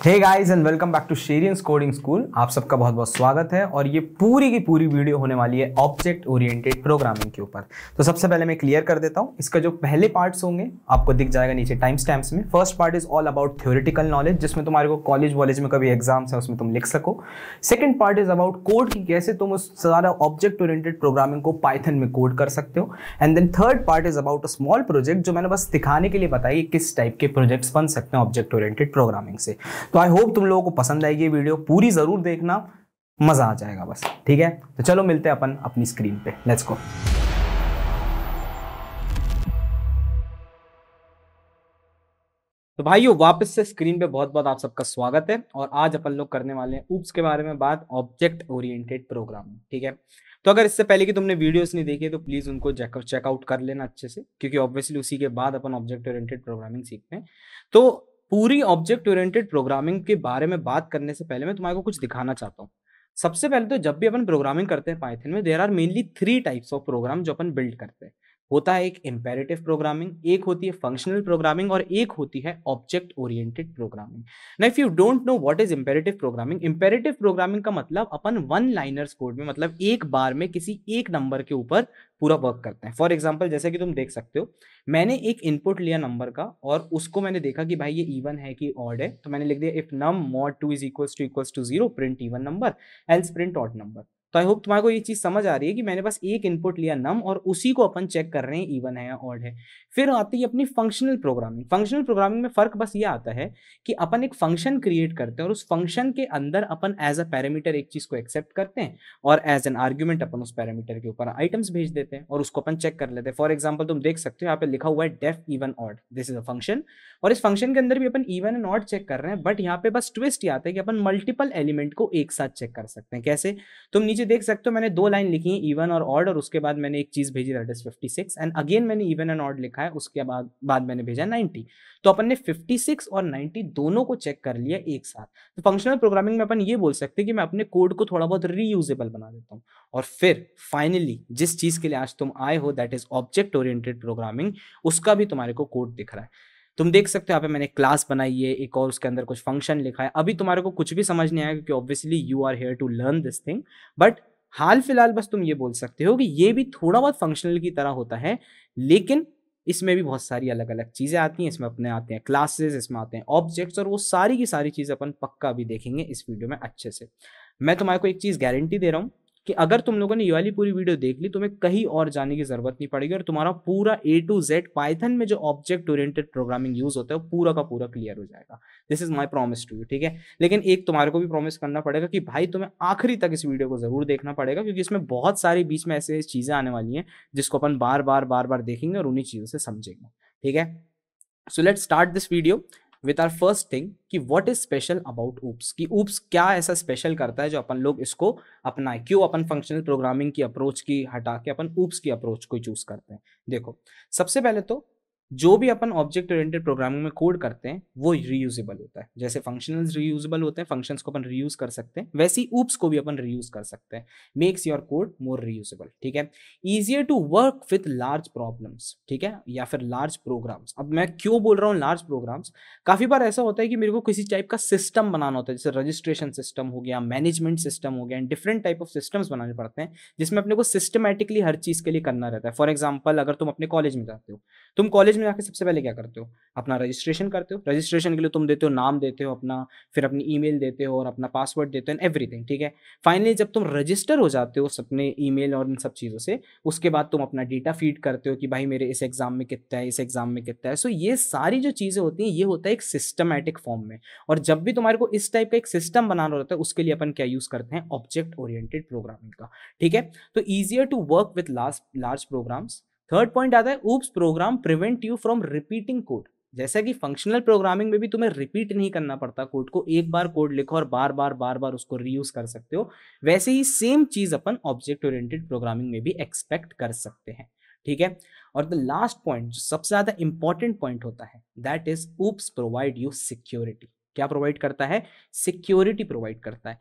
Hey guys and welcome back to Sheryians coding school. आप सबका बहुत बहुत स्वागत है और ये पूरी की पूरी वीडियो होने वाली है ऑब्जेक्ट ओरिएंटेड प्रोग्रामिंग के ऊपर। तो सबसे पहले मैं क्लियर कर देता हूँ, इसका जो पहले पार्ट्स होंगे आपको दिख जाएगा नीचे टाइम स्टैम्प्स में। First part is all about theoretical knowledge, जिसमें तुम्हारे को कॉलेज वॉलेज में कभी एग्जाम्स है उसमें तुम लिख सको। Second part is about code की कैसे तुम उस सारा ऑब्जेक्ट ओरिएंटेड प्रोग्रामिंग को पाइथन में कोड कर सकते हो। And then third part is about a small project, जो मैंने बस दिखाने के लिए बताया किस टाइप के प्रोजेक्ट्स बन सकते हैं ऑब्जेक्ट ओरिएंटेड प्रोग्रामिंग से। तो आई होप तुम लोगों को पसंद आएगी ये वीडियो, पूरी जरूर देखना, मजा आ जाएगा बस। ठीक है, तो चलो मिलते हैं अपन अपनी स्क्रीन पे, लेट्स गो। तो भाइयों वापस से स्क्रीन पे बहुत बहुत आप सबका स्वागत है और आज अपन लोग करने वाले हैं ऊप्स के बारे में बात, ऑब्जेक्ट ओरिएंटेड प्रोग्रामिंग। ठीक है, तो अगर इससे पहले कि तुमने वीडियोस नहीं देखी है तो प्लीज उनको चेकआउट कर लेना अच्छे से, क्योंकि ऑब्वियसली उसी के बाद अपन ऑब्जेक्ट ओरिएंटेड प्रोग्रामिंग सीखते हैं। तो पूरी ऑब्जेक्ट ओरिएंटेड प्रोग्रामिंग के बारे में बात करने से पहले मैं तुम्हारे को कुछ दिखाना चाहता हूँ। सबसे पहले तो जब भी अपन प्रोग्रामिंग करते हैं पाइथन में, there are mainly 3 types of program जो अपन बिल्ड करते हैं। होता है एक इंपेरेटिव प्रोग्रामिंग, एक होती है फंक्शनल प्रोग्रामिंग और एक होती है object oriented programming. Now if you don't no what is imperative programming का मतलब अपन वन लाइनर्स कोड में, मतलब एक बार में किसी एक नंबर के ऊपर पूरा वर्क करते हैं। फॉर एग्जाम्पल जैसे कि तुम देख सकते हो, मैंने एक इनपुट लिया नंबर का और उसको मैंने देखा कि भाई ये इवन है कि ऑड है, तो मैंने लिख दिया if num mod 2 is equals to 0 print even number else print odd number. तो आई होप तुम्हारे को ये चीज समझ आ रही है कि मैंने बस एक इनपुट लिया नम और उसी को अपन चेक कर रहे हैं इवन है या ऑड है। फिर आती है अपनी फंक्शनल प्रोग्रामिंग में फर्क बस ये आता है कि अपन एक फंक्शन क्रिएट करते हैं और उस फंक्शन के अंदर अपन एज अ पैरामीटर एक चीज को एक्सेप्ट करते हैं और एज एन आर्ग्यूमेंट अपन उस पैरामीटर के ऊपर आइटम्स भेज देते हैं और उसको अपन चेक कर लेते हैं। फॉर एग्जाम्पल तुम देख सकते हो यहाँ पे लिखा हुआ है def even odd, this is a function और इस फंक्शन के अंदर भी अपन इवन एंड ऑड चेक कर रहे हैं, बट यहाँ पे बस ट्विस्ट ये आता है कि अपन मल्टीपल एलिमेंट को एक साथ चेक कर सकते हैं। कैसे? तुम नीचे देख सकते हो मैंने 2 लाइन लिखी है इवन और ऑड और उसके बाद मैंने एक चीज भेजी दैट इज 56 एंड अगेन मैंने इवन एंड ऑड लिखा है, उसके बाद मैंने भेजा 90। तो अपन ने 56 और 90 दोनों को चेक कर लिया एक साथ। तो फंक्शनल प्रोग्रामिंग में अपन ये बोल सकते हैं कि मैं अपने कोड को थोड़ा बहुत रीयूजेबल बना देता हूँ। और फिर फाइनली जिस चीज के लिए आज तुम आए हो that is object oriented programming, उसका भी तुम्हारे को कोड दिख रहा है। तुम देख सकते हो यहाँ पे मैंने क्लास बनाई है एक और उसके अंदर कुछ फंक्शन लिखा है। अभी तुम्हारे को कुछ भी समझ नहीं आएगा क्योंकि obviously you are here to learn this thing, but हाल फिलहाल बस तुम ये बोल सकते हो कि ये भी थोड़ा बहुत फंक्शनल की तरह होता है, लेकिन इसमें भी बहुत सारी अलग अलग चीजें आती हैं। इसमें अपने आते हैं क्लासेस, इसमें आते हैं ऑब्जेक्ट्स और वो सारी की सारी चीजें अपन पक्का भी देखेंगे इस वीडियो में अच्छे से। मैं तुम्हारे को एक चीज गारंटी दे रहा हूँ कि अगर तुम लोगों ने ये वाली पूरी वीडियो देख ली, तुम्हें कहीं और जाने की जरूरत नहीं पड़ेगी और तुम्हारा पूरा A to Z पाइथन में जो ऑब्जेक्ट ओरिएंटेड प्रोग्रामिंग यूज होता है वो पूरा का पूरा क्लियर हो जाएगा। This is my promise to you. ठीक है, लेकिन एक तुम्हारे को भी प्रॉमिस करना पड़ेगा कि भाई तुम्हें आखिरी तक इस वीडियो को जरूर देखना पड़ेगा, क्योंकि इसमें बहुत सारी बीच में ऐसे चीजें आने वाली हैं जिसको अपन बार बार देखेंगे और उन्हीं चीजों से समझेंगे। ठीक है, so let's start this video with our first thing कि what is special about OOPs, कि ऊप्स क्या ऐसा स्पेशल करता है जो अपन लोग इसको अपनाए, क्यों अपन फंक्शनल प्रोग्रामिंग की अप्रोच की हटा के अपन ऊप्स की अप्रोच को चूज करते हैं। देखो, सबसे पहले तो जो भी अपन ऑब्जेक्ट ओरिएंटेड प्रोग्रामिंग में कोड करते हैं वो रीयूजेबल होता है। जैसे फंक्शनल्स रीयूजेबल होते हैं, फंक्शंस को अपन रीयूज कर सकते हैं, वैसे ही ऊप्स को भी अपन रीयूज कर सकते हैं। Makes your code more reusable. ठीक है, easier to work with large problems, ठीक है, या फिर लार्ज प्रोग्राम्स। अब मैं क्यों बोल रहा हूँ लार्ज प्रोग्राम्स, काफी बार ऐसा होता है कि मेरे को किसी टाइप का सिस्टम बनाना होता है, जैसे रजिस्ट्रेशन सिस्टम हो गया, मैनेजमेंट सिस्टम हो गया, and different type of systems बनाने पड़ते हैं जिसमें अपने को सिस्टमेटिकली हर चीज के लिए करना रहता है। फॉर एग्जाम्पल अगर तुम अपने कॉलेज में जाते हो, तुम कॉलेज में जाके सबसे पहले क्या करते हो, अपना रजिस्ट्रेशन करते हो। रजिस्ट्रेशन के लिए तुम देते हो नाम, देते हो अपना, फिर अपनी ईमेल देते हो और अपना पासवर्ड देते हो एंड एवरीथिंग। ठीक है, फाइनली जब तुम रजिस्टर हो जाते हो अपने ईमेल और इन सब चीज़ों से, उसके बाद तुम अपना डेटा फीड करते हो कि भाई मेरे इस एग्जाम में कितना है, इस एग्जाम में कितना है। सो ये सारी जो चीज़ें होती हैं ये होता है एक सिस्टमैटिक फॉर्म में। और जब भी तुम्हारे को इस टाइप का एक सिस्टम बनाना होता है उसके लिए अपन क्या यूज करते हैं, ऑब्जेक्ट ओरिएंटेड प्रोग्रामिंग का। ठीक है, तो easier to work with large programs. Third point आता है oops program prevent you from repeating code. जैसा कि फंक्शनल प्रोग्रामिंग में भी तुम्हें रिपीट नहीं करना पड़ता कोड को, एक बार कोड लिखो और बार बार उसको रीयूज कर सकते हो, वैसे ही सेम चीज अपन ऑब्जेक्ट ओरिएंटेड प्रोग्रामिंग में भी एक्सपेक्ट कर सकते हैं। ठीक है, और द लास्ट पॉइंट जो सबसे ज्यादा इंपॉर्टेंट पॉइंट होता है that is oops provide you security. क्या प्रोवाइड करता है? सिक्योरिटी प्रोवाइड करता है।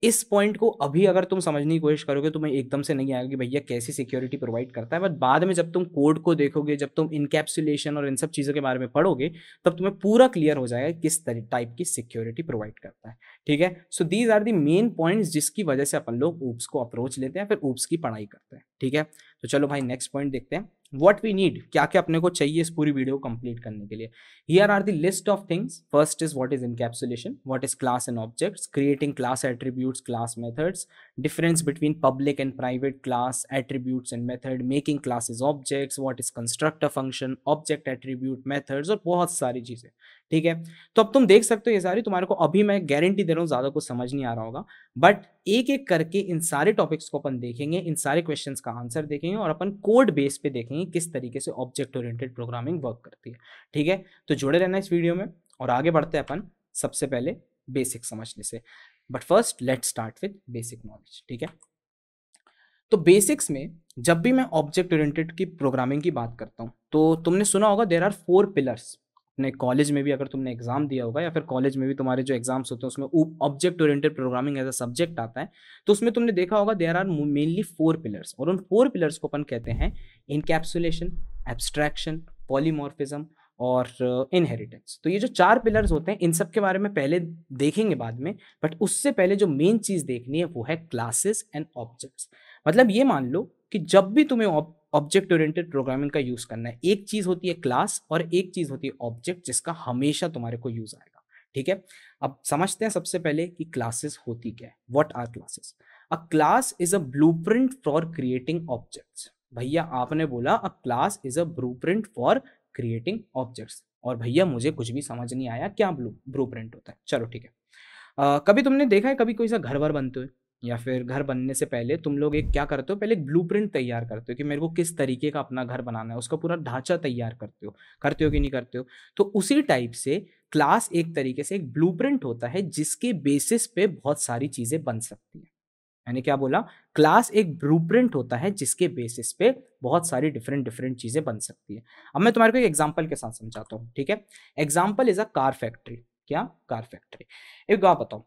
इस पॉइंट को अभी अगर तुम समझने की कोशिश करोगे तो मैं एकदम से नहीं आएगा कि भैया कैसी सिक्योरिटी प्रोवाइड करता है, बट बाद में जब तुम कोड को देखोगे, जब तुम इनकैप्सुलेशन और इन सब चीज़ों के बारे में पढ़ोगे, तब तुम्हें पूरा क्लियर हो जाएगा किस टाइप की सिक्योरिटी प्रोवाइड करता है। ठीक है, so these are the main points जिसकी वजह से अपन लोग ऊप्स को अप्रोच लेते हैं, फिर ऊप्स की पढ़ाई करते हैं। ठीक है, तो चलो भाई नेक्स्ट पॉइंट देखते हैं। व्हाट वी नीड, क्या क्या अपने को चाहिए इस पूरी वीडियो को कंप्लीट करने के लिए। Here are the list of things. First is what is encapsulation, what is class and objects, creating class attributes, class methods, difference between public and private class attributes and method, making classes objects, what is constructor function, object attribute methods, और बहुत सारी चीजें। ठीक है, तो अब तुम देख सकते हो ये सारी, तुम्हारे को अभी मैं गारंटी दे रहा हूँ ज्यादा कुछ समझ नहीं आ रहा होगा, बट एक एक करके इन सारे टॉपिक्स को अपन देखेंगे, इन सारे क्वेश्चंस का आंसर देखेंगे और अपन कोड बेस पे देखेंगे किस तरीके से ऑब्जेक्ट ओरिएंटेड प्रोग्रामिंग वर्क करती है। ठीक है, तो जुड़े रहना इस वीडियो में और आगे बढ़ते हैं अपन सबसे पहले बेसिक समझने से। But first let's start with basic knowledge. ठीक है, तो बेसिक्स में जब भी मैं ऑब्जेक्ट ओरिएंटेड की प्रोग्रामिंग की बात करता हूँ तो तुमने सुना होगा देयर आर 4 पिलर्स। अपने कॉलेज में भी अगर तुमने एग्जाम दिया होगा या फिर कॉलेज में भी तुम्हारे जो एग्जाम्स होते हैं उसमें object oriented programming as a subject आता है, तो उसमें तुमने देखा होगा देयर आर मेनली 4 पिलर्स, और उन 4 पिलर्स को अपन कहते हैं इनकैप्सुलेशन, एब्स्ट्रैक्शन, पॉलीमॉर्फिज्म और इनहेरिटेंस। तो ये जो 4 पिलर्स होते हैं इन सब के बारे में पहले देखेंगे बाद में, बट उससे पहले जो मेन चीज देखनी है वो है क्लासेस एंड ऑब्जेक्ट्स। मतलब ये मान लो कि जब भी तुम्हें ऑब्जेक्ट ओरिएंटेड प्रोग्रामिंग का यूज करना है, एक चीज होती है क्लास और एक चीज होती है ऑब्जेक्ट जिसका हमेशा तुम्हारे को यूज आएगा। ठीक है, अब समझते हैं सबसे पहले कि क्लासेस होती क्या है। What are classes? A class is a blueprint for creating objects. भैया आपने बोला a class is a blueprint for creating objects, और भैया मुझे कुछ भी समझ नहीं आया क्या ब्लूप्रिंट होता है। चलो ठीक है, कभी तुमने देखा है कभी कोई सा घर वर बनते हुए, या फिर घर बनने से पहले तुम लोग एक क्या करते हो, पहले एक ब्लूप्रिंट तैयार करते हो कि मेरे को किस तरीके का अपना घर बनाना है, उसका पूरा ढांचा तैयार करते हो कि नहीं करते हो? तो उसी टाइप से क्लास एक तरीके से एक ब्लूप्रिंट होता है जिसके बेसिस पे बहुत सारी चीजें बन सकती है। मैंने क्या बोला? क्लास एक ब्लूप्रिंट होता है जिसके बेसिस पे बहुत सारी डिफरेंट डिफरेंट चीजें बन सकती है। अब मैं तुम्हारे को एक एग्जांपल के साथ समझाता हूँ। ठीक है, example is a car factory. क्या? Car factory. एक बात बताओ,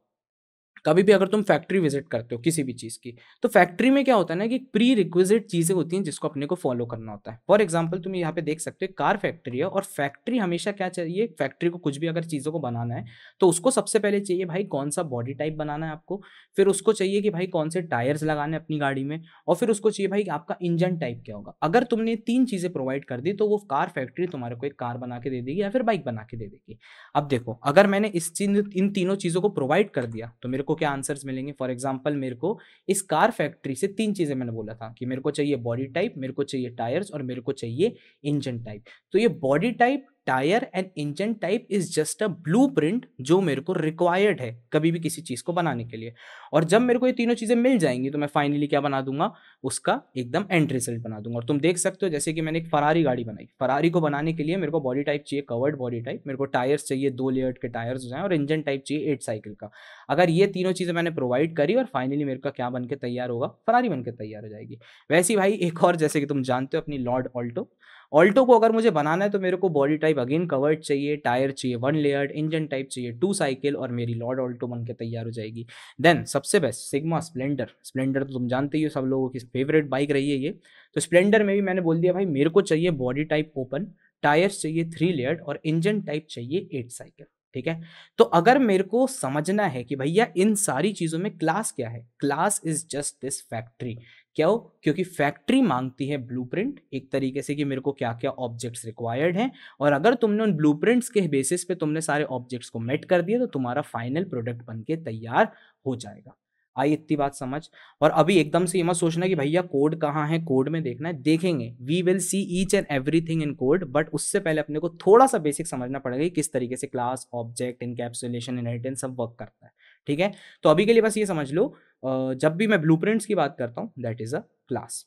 कभी भी अगर तुम फैक्ट्री विजिट करते हो किसी भी चीज की, तो फैक्ट्री में क्या होता है ना कि प्री रिक्विजिट चीजें होती हैं जिसको अपने को फॉलो करना होता है। फॉर एग्जांपल तुम यहाँ पे देख सकते हो कार फैक्ट्री है, और फैक्ट्री हमेशा क्या चाहिए, फैक्ट्री को कुछ भी अगर चीजों को बनाना है तो उसको सबसे पहले चाहिए भाई कौन सा बॉडी टाइप बनाना है आपको, फिर उसको चाहिए कि भाई कौन से टायर्स लगाने हैं अपनी गाड़ी में, और फिर उसको चाहिए भाई आपका इंजन टाइप क्या होगा। अगर तुमने 3 चीजें प्रोवाइड कर दी तो वो कार फैक्ट्री तुम्हारे को एक कार बना के दे देगी या फिर बाइक बना के दे देगी। अब देखो, अगर मैंने इन तीनों चीजों को प्रोवाइड कर दिया तो मेरे को क्या आंसर्स मिलेंगे। फॉर एग्जांपल मेरे को इस कार फैक्ट्री से 3 चीजें मैंने बोला था कि मेरे को चाहिए बॉडी टाइप, मेरे को चाहिए टायर्स और मेरे को चाहिए इंजन टाइप। तो ये body type, tyre and engine type is just a blueprint जो मेरे को रिक्वायर्ड है कभी भी किसी चीज को बनाने के लिए। और जब मेरे को ये तीनों चीजें मिल जाएंगी तो मैं फाइनली क्या बना दूंगा, उसका एकदम एंड रिजल्ट बना दूंगा। और तुम देख सकते हो जैसे कि मैंने एक फरारी गाड़ी बनाई, फरारी को बनाने के लिए मेरे को बॉडी टाइप चाहिए कवर्ड बॉडी टाइप, मेरे को टायर्स चाहिए 2 लेयर्ड के टायर्स हो जाए, और इंजन टाइप चाहिए 8 साइकिल का। अगर ये तीनों चीजें मैंने प्रोवाइड करी और फाइनली मेरे का क्या बन के तैयार होगा, फरारी बन के तैयार हो जाएगी। वैसे ही भाई एक और, जैसे कि तुम जानते हो अपनी लॉर्ड ऑल्टो, ऑल्टो को अगर मुझे बनाना है तो मेरे को बॉडी टाइप अगेन कवर्ड चाहिए, टायर चाहिए 1 लेयर्ड, इंजन टाइप चाहिए 2 साइकिल, और मेरी लॉर्ड ऑल्टो बन के तैयार हो जाएगी। देन सबसे बेस्ट सिग्मा स्प्लेंडर। स्प्लेंडर तो तुम जानते ही हो, सब लोगों की फेवरेट बाइक रही है ये। तो स्प्लेंडर में भी मैंने बोल दिया भाई मेरे को चाहिए बॉडी टाइप ओपन, टायर्स चाहिए 3 लेयर्ड और इंजन टाइप चाहिए 8 साइकिल। ठीक है, तो अगर मेरे को समझना है कि भैया इन सारी चीजों में क्लास क्या है, class is just this factory. क्यों? क्योंकि फैक्ट्री मांगती है ब्लूप्रिंट एक तरीके से कि मेरे को क्या क्या ऑब्जेक्ट्स रिक्वायर्ड हैं, और अगर तुमने उन ब्लूप्रिंट्स के बेसिस पे तुमने सारे ऑब्जेक्ट्स को मेट कर दिया तो तुम्हारा फाइनल प्रोडक्ट बन के तैयार हो जाएगा। आई इतनी बात समझ? और अभी एकदम से ये मत सोचना कि भैया कोड कहाँ है, कोड में देखना है, देखेंगे, we will see each and everything in code, but उससे पहले अपने को थोड़ा सा बेसिक समझना पड़ेगा कि किस तरीके से क्लास, ऑब्जेक्ट, इनकैप्सुलेशन, इनहेरिटेंस सब वर्क करता है। ठीक है, तो अभी के लिए बस ये समझ लो, जब भी मैं ब्लूप्रिंट्स की बात करता हूँ दैट इज अ क्लास।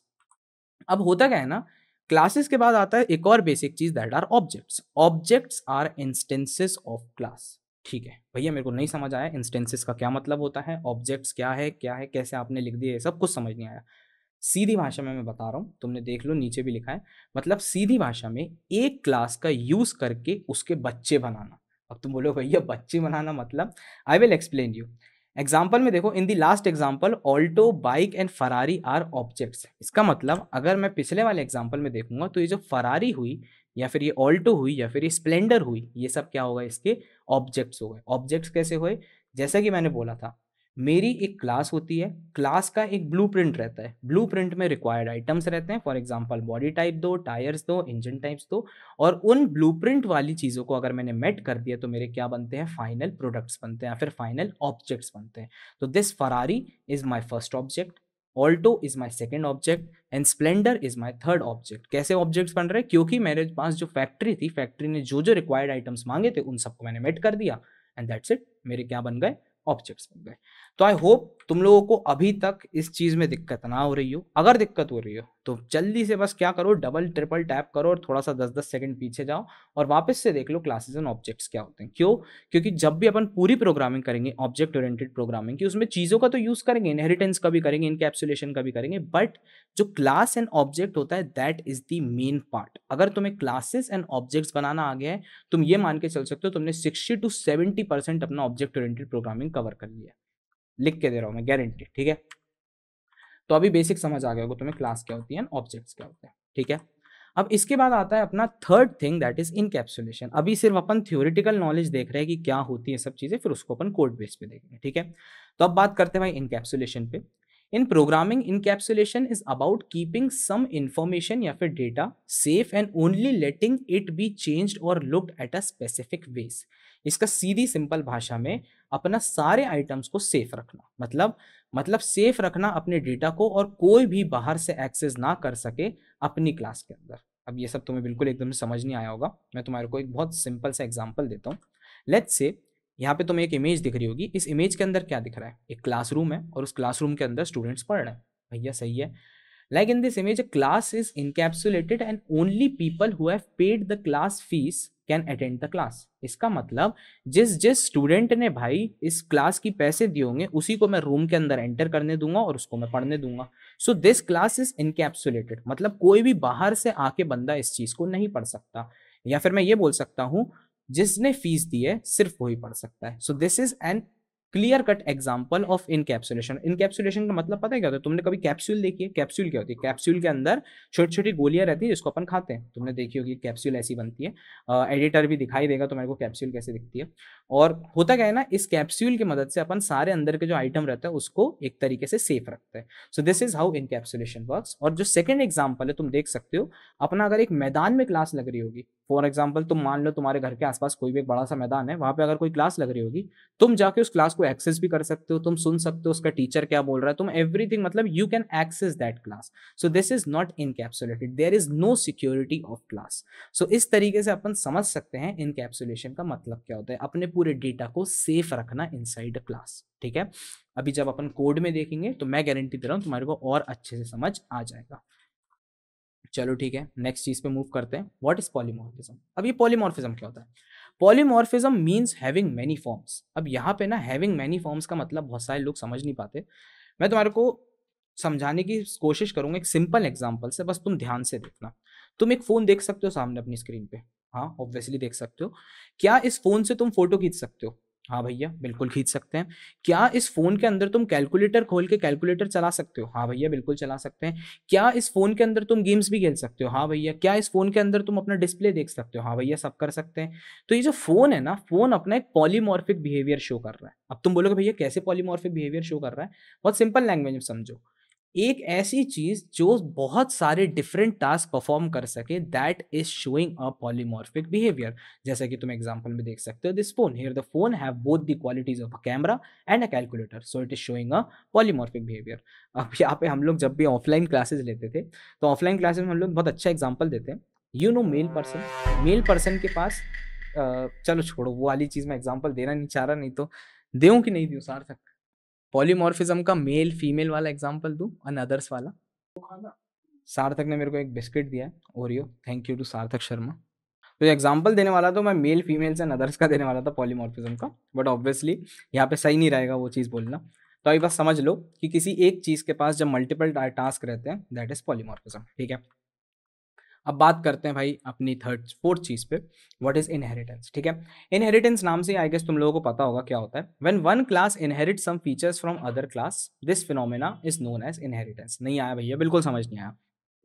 अब होता क्या है ना, क्लासेस के बाद आता है एक और बेसिक चीज that are objects. Objects are instances of class. ठीक है भैया, मेरे को नहीं समझ आया इंस्टेंसेस का क्या मतलब होता है, ऑब्जेक्ट्स क्या है, कैसे आपने लिख दिया, ये सब कुछ समझ नहीं आया। सीधी भाषा में मैं बता रहा हूँ, तुमने देख लो नीचे भी लिखा है। मतलब सीधी भाषा में एक क्लास का यूज करके उसके बच्चे बनाना। अब तुम बोलो भैया बच्चे बनाना मतलब, I will explain you. Example में देखो, in the last example Alto, bike and Ferrari are objects. इसका मतलब अगर मैं पिछले वाले एग्जाम्पल में देखूंगा तो ये जो फरारी हुई या फिर ये ऑल्टो हुई या फिर ये स्प्लेंडर हुई, ये सब क्या होगा, इसके ऑब्जेक्ट्स हो गए। ऑब्जेक्ट्स कैसे हुए, जैसा कि मैंने बोला था, मेरी एक क्लास होती है, क्लास का एक ब्लूप्रिंट रहता है, ब्लूप्रिंट में रिक्वायर्ड आइटम्स रहते हैं, फॉर एग्जांपल बॉडी टाइप दो, टायर्स दो, इंजन टाइप्स दो, और उन ब्लूप्रिंट वाली चीज़ों को अगर मैंने मेट कर दिया तो मेरे क्या बनते हैं, फाइनल प्रोडक्ट्स बनते हैं या फिर फाइनल ऑब्जेक्ट्स बनते हैं। तो this Ferrari is my first object, Alto is my second object and Splendor is my third object. कैसे ऑब्जेक्ट्स बन रहे हैं, क्योंकि मेरे पास जो फैक्ट्री थी, फैक्ट्री ने जो जो रिक्वायर्ड आइटम्स मांगे थे उन सबको मैंने मेट कर दिया, एंड दैट्स इट, मेरे क्या बन गए, ऑब्जेक्ट्स बन गए। तो आई होप तुम लोगों को अभी तक इस चीज में दिक्कत ना हो रही हो। अगर दिक्कत हो रही हो तो जल्दी से बस क्या करो, डबल ट्रिपल टैप करो और थोड़ा सा 10-10 सेकंड पीछे जाओ और वापस से देख लो क्लासेस एंड ऑब्जेक्ट्स क्या होते हैं। क्यों, क्योंकि जब भी अपन पूरी प्रोग्रामिंग करेंगे, ऑब्जेक्ट ओरिएंटेड प्रोग्रामिंग की, उसमें चीजों का तो यूज करेंगे, इनहेरिटेंस का भी करेंगे, इनकैप्सुलेशन का भी करेंगे, बट जो क्लास एंड ऑब्जेक्ट होता है that is the main part. अगर तुम्हें क्लासेस एंड ऑब्जेक्ट्स बनाना आ गया है, तुम ये मान के चल सकते हो तुमने 60 to 70% अपना ऑब्जेक्ट ओरिएंटेड प्रोग्रामिंग कवर कर लिया। लिख के दे रहा हूं मैं, गारंटी, ठीक है। तो अभी बेसिक समझ आ गया होगा तुम्हें क्लास क्या होती है, ऑब्जेक्ट्स क्या होते हैं, ठीक है। अब इसके बाद आता है अपना third thing, that is encapsulation. अभी सिर्फ अपन थ्योरेटिकल नॉलेज देख रहे हैं कि क्या होती है सब चीजें, फिर उसको अपन कोड बेस पे देखेंगे, ठीक है। तो अब बात करते हैं भाई इनकैप्सुलेशन पे। In programming, encapsulation is about keeping some information या फिर data safe and only letting it be changed और looked at a specific ways. इसका सीधी सिंपल भाषा में अपना सारे आइटम्स को सेफ रखना, मतलब सेफ रखना अपने डेटा को, और कोई भी बाहर से एक्सेस ना कर सके अपनी क्लास के अंदर। अब ये सब तुम्हें बिल्कुल एकदम से समझ नहीं आया होगा, मैं तुम्हारे को एक बहुत सिंपल सा एग्जांपल देता हूँ। लेट्स से यहाँ पे तुम्हें एक इमेज दिख रही होगी, इस इमेज के अंदर क्या दिख रहा है, एक क्लासरूम है और उस क्लासरूम के अंदर स्टूडेंट्स पढ़ रहे हैं, भैया सही है। Like in this image, a class is encapsulated and only people who have paid the class fees can attend the class. इसका मतलब जिस जिस स्टूडेंट ने भाई इस क्लास की पैसे दिए होंगे उसी को मैं रूम के अंदर एंटर करने दूंगा और उसको मैं पढ़ने दूंगा। So this class is encapsulated, मतलब कोई भी बाहर से आके बंदा इस चीज को नहीं पढ़ सकता, या फिर मैं ये बोल सकता हूं जिसने फीस दी है सिर्फ वही पढ़ सकता है। सो this is N clear cut example of encapsulation. Encapsulation का मतलब पता है क्या होता है, तुमने कभी कैप्सूल देखी है, कैप्सूल क्या होती है, कैप्सूल के अंदर छोटी छोटी गोलियां रहती है जिसको अपन खाते हैं, तुमने देखी होगी कैप्सूल ऐसी बनती है। एडिटर भी दिखाई देगा तुम्हारे को कैप्सूल कैसे दिखती है। और होता क्या है ना, इस कैप्सूल की मदद से अपन सारे अंदर के जो आइटम रहता है उसको एक तरीके से सेफ रखते हैं। सो this is how encapsulation works. और जो सेकंड एग्जाम्पल है तुम देख सकते हो, अपना अगर एक मैदान में क्लास लग रही होगी, फॉर एग्जाम्पल तुम मान लो तुम्हारे घर के आसपास कोई भी एक बड़ा सा मैदान है, वहां पे अगर कोई क्लास लग रही होगी, तुम जाके उस क्लास को एक्सेस भी कर सकते हो, तुम सुन सकते हो उसका टीचर क्या बोल रहा है, तुम एवरीथिंग, मतलब you can access that class. So this is not encapsulated, there is no security of class. So इस तरीके से अपन समझ सकते हैं इनकैप्सुलेशन का मतलब क्या होता है, अपने पूरे डेटा को सेफ रखना इनसाइड अ क्लास, ठीक है। अभी जब अपन कोड में देखेंगे तो मैं गारंटी दे रहा हूं तुम्हारे को और अच्छे से समझ आ जाएगा। चलो ठीक है, नेक्स्ट चीज पे मूव करते हैं। What is polymorphism. अब ये पॉलीमॉर्फिज्म क्या होता है, polymorphism means having many forms. अब यहाँ पे ना हैविंग मेनी फॉर्म्स का मतलब बहुत सारे लोग समझ नहीं पाते, मैं तुम्हारे को समझाने की कोशिश करूंगा एक सिंपल एग्जांपल से, बस तुम ध्यान से देखना। तुम एक फोन देख सकते हो सामने अपनी स्क्रीन पे, हाँ ऑब्वियसली देख सकते हो। क्या इस फोन से तुम फोटो खींच सकते हो, हाँ भैया बिल्कुल खींच सकते हैं। क्या इस फोन के अंदर तुम कैलकुलेटर खोल के कैलकुलेटर चला सकते हो, हाँ भैया बिल्कुल चला सकते हैं। क्या इस फोन के अंदर तुम गेम्स भी खेल सकते हो, हाँ भैया। क्या इस फोन के अंदर तुम अपना डिस्प्ले देख सकते हो, हाँ भैया सब कर सकते हैं। तो ये जो फोन है ना, फोन अपना एक पॉलीमॉर्फिक बिहेवियर शो कर रहा है। अब तुम बोलोगे भैया कैसे पॉलीमॉर्फिक बिहेवियर शो कर रहा है, बहुत सिंपल लैंग्वेज में समझो। एक ऐसी चीज जो बहुत सारे डिफरेंट टास्क परफॉर्म कर सके, that is showing a polymorphic behaviour. जैसा कि तुम एग्जांपल में देख सकते हो, this phone here, the phone have both the qualities of a camera and a calculator, so it is showing a polymorphic behaviour. अब यहाँ पे हम लोग जब भी ऑफलाइन क्लासेस लेते थे, तो ऑफलाइन क्लासेस में हम लोग बहुत अच्छा एग्जाम्पल देते हैं। यू नो मेल पर्सन के पास चलो छोड़ो वो वाली चीज, मैं एग्जाम्पल देना नहीं चाह रहा, नहीं तो देऊं कि नहीं दूं सार्थक। पॉलीमॉर्फिज्म का मेल फीमेल वाला एग्जांपल दूं, अन अदर्स वाला। सार्थक ने मेरे को एक बिस्किट दिया है ओरियो, थैंक यू टू सार्थक शर्मा। तो एग्जांपल देने वाला तो मैं मेल फीमेल एंड अदर्स का देने वाला था पॉलीमॉर्फिज्म का, बट ऑब्वियसली यहाँ पे सही नहीं रहेगा वो चीज़ बोलना। तो अभी बस समझ लो कि किसी एक चीज़ के पास जब मल्टीपल टास्क रहते हैं, दैट इज पॉलीमॉर्फिज्म, ठीक है। अब बात करते हैं भाई अपनी थर्ड फोर्थ चीज पे, व्हाट इज इनहेरिटेंस। ठीक है, इनहेरिटेंस नाम से आई गेस तुम लोगों को पता होगा क्या होता है। When one class inherit some features from other class, this phenomena is known as inheritance. नहीं आया भैया, बिल्कुल समझ नहीं आया।